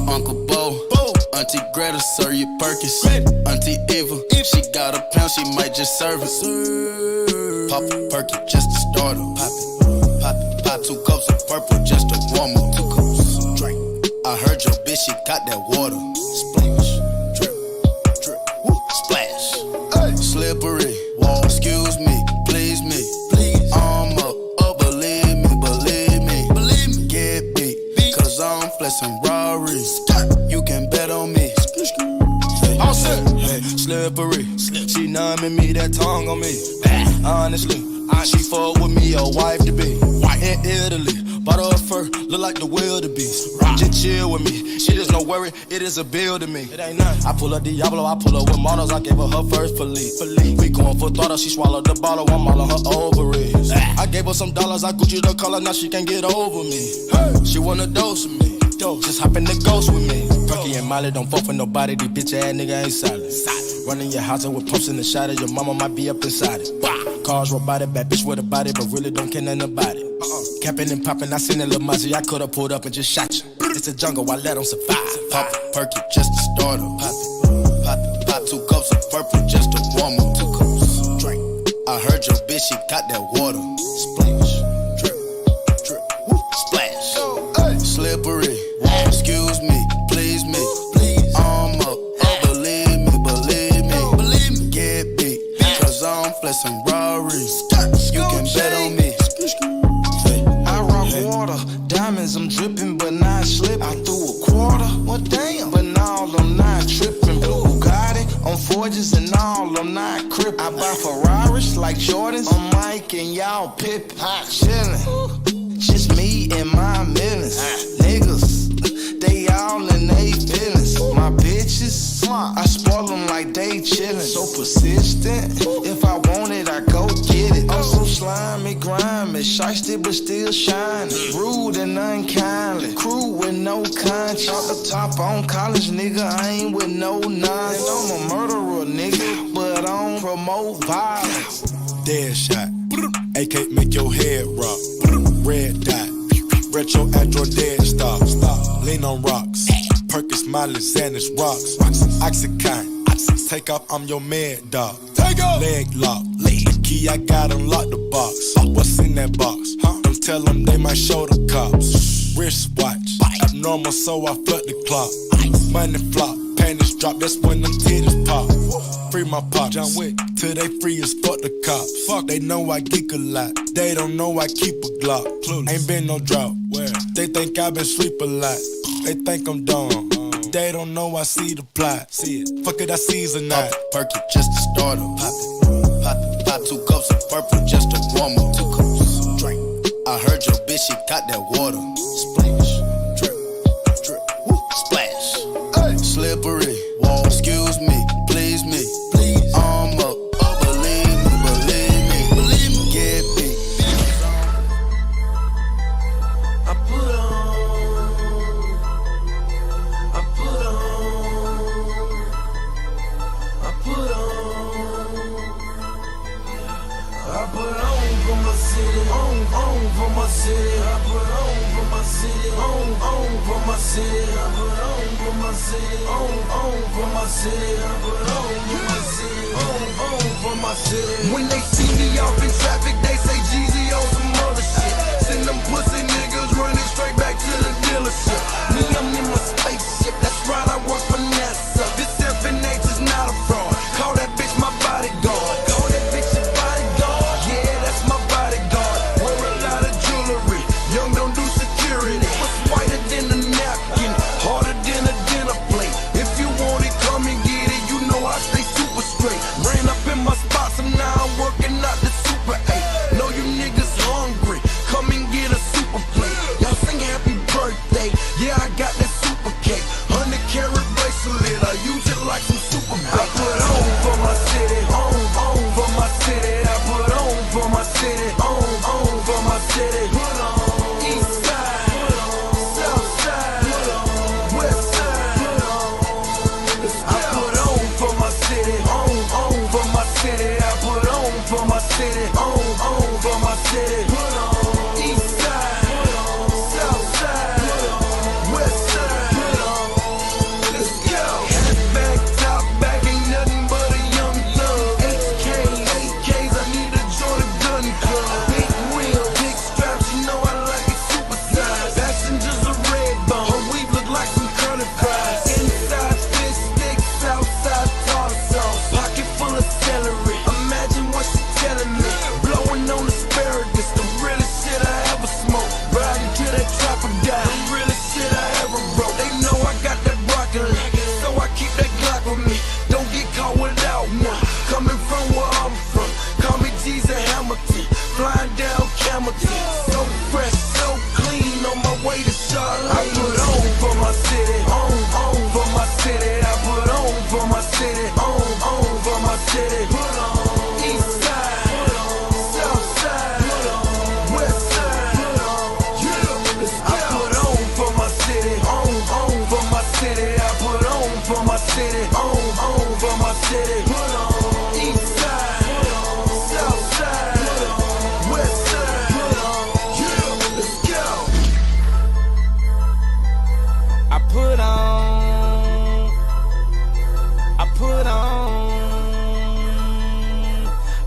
Uncle Bo, Auntie Greta, serve you Perkins. Auntie Eva, she got a pound, she might just serve it. Pop a Perky, just to start her. Pop 2 cups of purple, just to warm up. 2 cups, drink. I heard your bitch, she got that water. Splash, drip, drip, woo, splash. Slippery, wall, excuse me, please me. I'm up, believe me. Get beat, cause I'm flexing Rarries. You can bet on me. All set. Hey, slippery, she numbing me, that tongue on me. Honestly, she fuck with me, a wife to be. In Italy, bought her a fur, look like the wildebeest. Just chill with me, she just no worry, it is a bill to me. It ain't nothing. I pull up Diablo, I pull up with models, I gave her first police. We going for throttle, she swallowed the bottle, I'm all on her ovaries. I gave her some dollars, I Gucci the color, now she can't get over me. She wanna dose with me, just hop in the ghost with me. Perky and Molly don't fuck with nobody, these bitch ass nigga ain't solid. Running your house and with pumps in the shot, your mama might be up inside it. Cars robotic, bad bitch with a body, but really don't care nothing about it. Capping and popping, I seen a little Mozzie, I could've pulled up and just shot you. It's a jungle, I let them survive. Pop a Perky, just to start her. Pop 2 cups of purple, just to warm up. 2 cups, drink. I heard your bitch, she got that water. Splash, drip, drip, woo, splash. Slippery, excuse me, please me. I'm up, believe me. Get beat, cause I'm flexing Rarries. You can bet on me. I rock water, diamonds, I'm dripping, but not slipping. I threw a quarter, well damn, but now I'm not tripping. Blue Bugatti on forges and all, I'm not crippin'. I buy Ferraris like Jordans, I'm Mike and y'all Pippin. Chillin', just me and my millions. Niggas, they all in they feelings. My bitches, I spoil them like they chillin'. So persistent, if I want it, I go get it. I'm so slimy, grimy, shiesty but still shining. Rude and unkindly, crew with no conscience. Off the top on college, nigga, I ain't with no nonsense. I'm a murderer, nigga, but I don't promote violence. Dead shot, AK make your head rock. Red dot, retro android dead stop. Lean on rocks, Perkins, Molly, Xanax, rocks. Oxycontin, take off, I'm your mad dog. Leg lock, the key, I got unlocked the box. What's in that box? Don't tell them they might show the cops. Wristwatch, abnormal, so I flood the clock. Money flop, panties drop, that's when them titties pop. Free my pops, John Wick, till they free as fuck the cops. Fuck, they know I geek a lot, they don't know I keep a Glock. Ain't been no drought, they think I been sleep a lot. They think I'm dumb, they don't know I see the plot. See it, fuck it, I season that. Perky, just to start her. Pop 2 cups of purple, just to warm up. 2 cups, drink. I heard your bitch, she got that water. Splash, drip, drip, woo, splash. Slippery, wall, excuse me, please me. I'm up, believe me. Get beat. I put on for my city, on for my city. I put on for my city, on for my city. I put on for my city, on for my city. I put on for my city, on for my city. When they see me off in traffic, they say Jeezy on some other shit. Send them pussy niggas running straight back to the dealership. Me, I'm in my spaceship, that's right, I work for NASA. This FNH is not a fraud, call that bitch my bodyguard. Call that bitch your bodyguard, yeah. city, on for my city. Put on. East side, put on. South side, put on. West side, put on. Let's go. Hat back, top back, ain't nothing but a young thug. 8Ks, I need a Jordan gun club. Big wheel, big straps, you know I like it supersized. Passengers are red bone, her weave look like some curly fries. Inside fish sticks, outside tartar sauce. Pocket full of celery, imagine what she telling me. Blowing on asparagus, the realest shit I ever smoked. Riding till that trapper die, the realest shit I ever wrote. They know I got that broccoli, so I keep that Glock with me. Don't get caught without one. Coming from where I'm from, call me Jesus Hamilton. Flying down Camelton, so fresh, so clean on my way to Charlotte. I put on for my city, on for my city. I put on for my city, on for my city. Put on. East side, put on. South side, put on. West side, put on. Yeah, let's go. I put on for my city, on for my city. I put on for my city, on for my city. Put on. East side, put on. South side, put on. West side, put on. Yeah, let's go. I put on, I put on,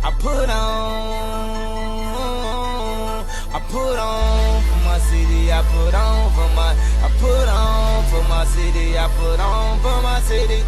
I put on, I put on for my city, I put on for my, I put on for my city, I put on for my city,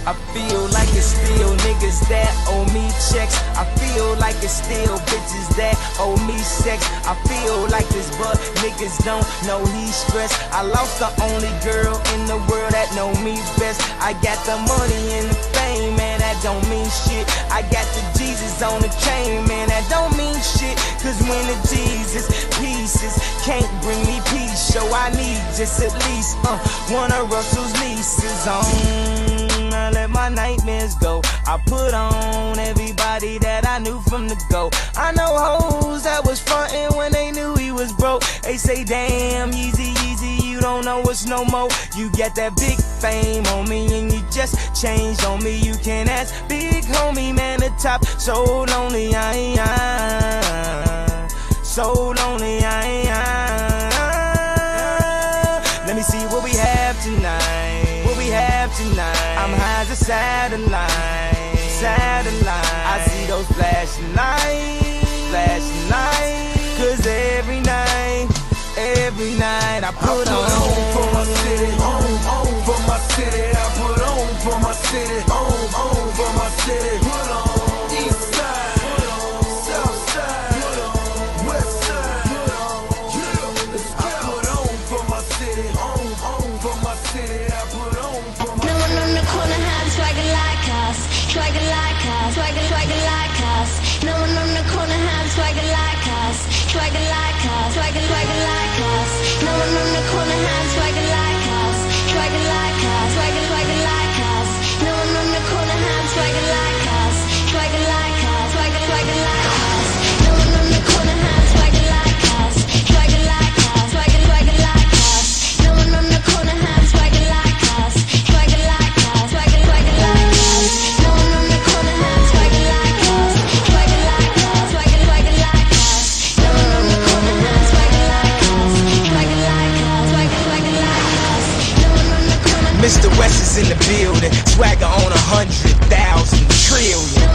I feel like it's still niggas that owe me checks. I feel like it's still bitches that owe me sex. I feel like this but niggas don't know he's stressed. I lost the only girl in the world that know me best. I got the money and the fame, man, that don't mean shit. I got the Jesus on the chain, man, that don't mean shit. Cause when the Jesus pieces can't bring me peace, so I need just at least one of Russell's nieces on. I let my nightmares go. I put on everybody that I knew from the go. I know hoes that was frontin' when they knew he was broke. They say, damn, Yeezy, Yeezy, you don't know us no more. You got that big fame on me and you just changed on me. You can ask big homie, man, the top. So lonely, so lonely, Let me see what we have tonight. What we have tonight. I'm high as a satellite, satellite. I see those flashing lights, flashing lights. Cause every night I put on for my city, on for my city. I put on for my city, on for my city. Put on. East side, put on. South side, put on. West side, put on. Yeah, let's go. I put on for my city, on for my city. I put on for my. No one on the corner had swagger like us, swagger like us, swagger like us. No one on the corner had swagger like us, swagger like us, swagger like us. No one on the corner had swagger like us, swagger like us, swagger like us. No one on the corner had swagger like us, swagger like us, swagger like us. No one on the corner had swagger like us, swagger like us, swagger like us. No one on the corner had swagger like us, swagger like us, swagger like us. No one on the corner had swagger like us, swagger like us, swagger like us. No one on the corner had swagger like us, swagger like us, swagger like us. No one on the corner. Mr. West is in the building, swagger on 100,000 trillion.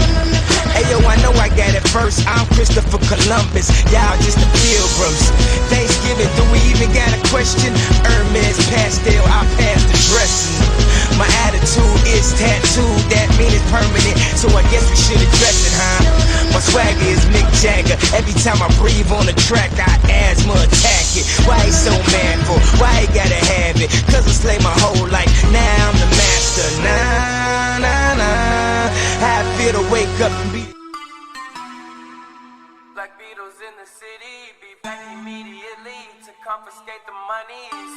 Ayo, I know I got it first. I'm Christopher Columbus, y'all just the pilgrims. Thanksgiving, do we even got a question? Hermes pastel, I pass the dressing. My attitude is tattooed, that mean it's permanent, so I guess we should address it, huh? My swagger is Mick Jagger. Every time I breathe on the track, I asthma attack it. Why he so manful? Why he gotta have it? Cause I slay my whole life, now I'm the master. Nah, nah, nah. How I feel to wake up and be Black Beatles in the city, be back immediately to confiscate the monies.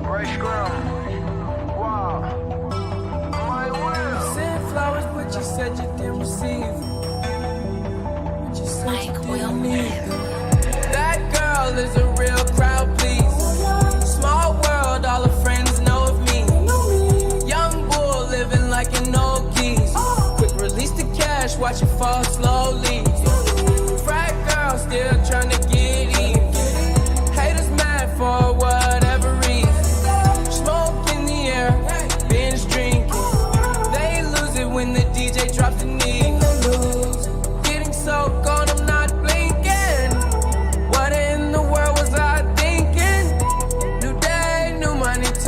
Fresh ground. Wow. My will. Sent flowers, but you said you didn't receive. But you said you didn't need them. That girl is a real crowd, please. Small world, all of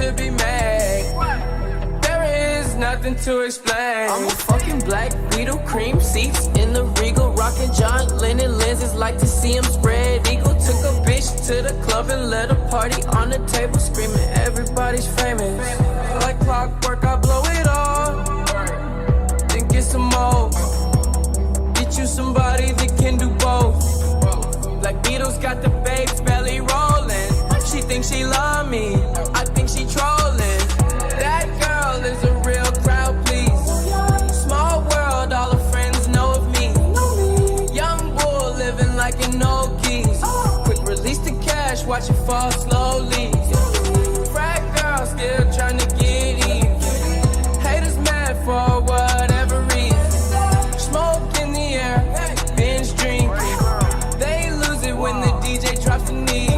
to be mad. There is nothing to explain. I'm a fucking black beetle, cream seats in the Regal, rocking John Lennon lenses, like to see him spread eagle. Took a bitch to the club and let a party on the table, screaming everybody's famous. Like clockwork, I blow it all, then get some more. Get you somebody that can do both. Black Beatles got the babes belly rolling. She thinks she love me, I think she trolling. That girl is a real crowd, please. Small world, all her friends know of me. Young bull living like an old geese. Quick release the cash, watch it fall slowly. Frat girl still trying to get even. Haters mad for whatever reason. Smoke in the air, binge drinking. They lose it when the DJ drops the knee.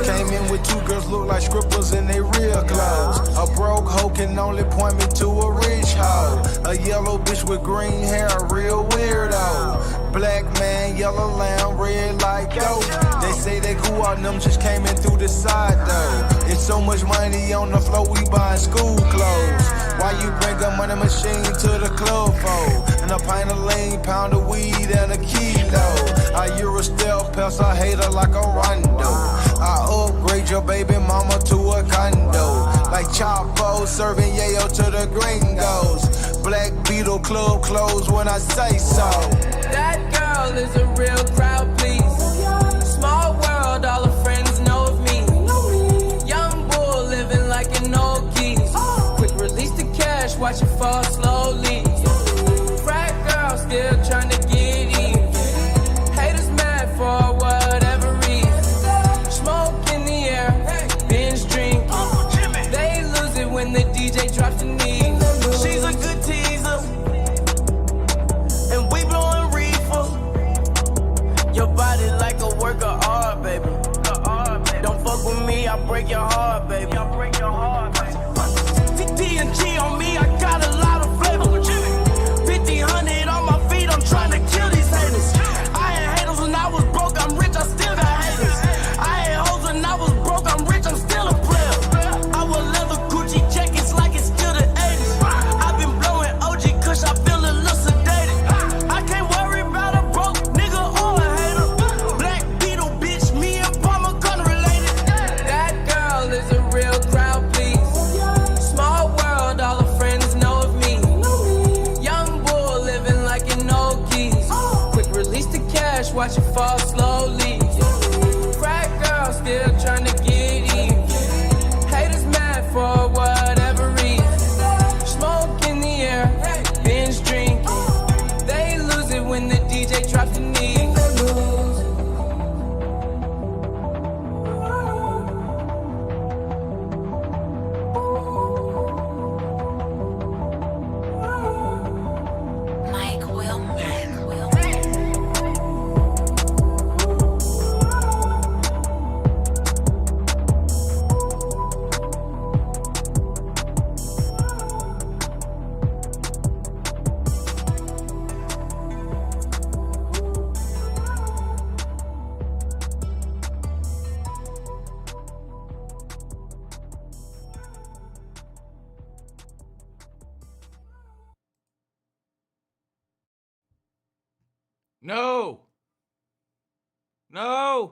Came in with two girls look like scribbles in they real clothes. A broke hoe can only point me to a rich hoe. A yellow bitch with green hair, a real weirdo. Black man, yellow lamb, red like dope. They say they cool out, them just came in through the side though. It's so much money on the floor, we buying school clothes. Why you bring a money machine to the club for? And a pint of lean, pound of weed, and a kilo. I Euro stealth pest, I hate her like a rondo. I upgrade your baby mama to a condo. Like Chapo serving yayo to the gringos. Black Beetle club closed when I say so. That girl is a real crowd, please. Small world, all her friends know of me. Young bull living like an old geese. Quick release the cash, watch it fall slowly. Frat girl still trying to get even. Haters mad for whatever reason. Smoke in the air, binge drinking. They lose it when the DJ drops the knee. She's a good teaser, and we blowing reefer. Your body like a work of art, baby. Don't fuck with me, I break your heart, baby. T&G on me, I got a lot of flavor. 1500 on my feet, I'm trying to kill these haters. I had haters when I was broke, I'm rich, I still got haters. I had hoes when I was broke, I'm rich, I'm still a player. I wear leather Gucci jackets like it's still the 80s. I've been blowing OG kush, I feel a little sedated. I can't worry about a broke nigga or a hater. Black Beetle, bitch, me and Palmer gun related. That girl is a real crowd, please. Small world, all her friends know of me. Young bull living like an old geese. Quick release the cash, watch it fall slowly. Frat girl still trying to get even. Haters mad for whatever reason. Smoke in the air, binge drinking. They lose it when the DJ drops the knee. No. No.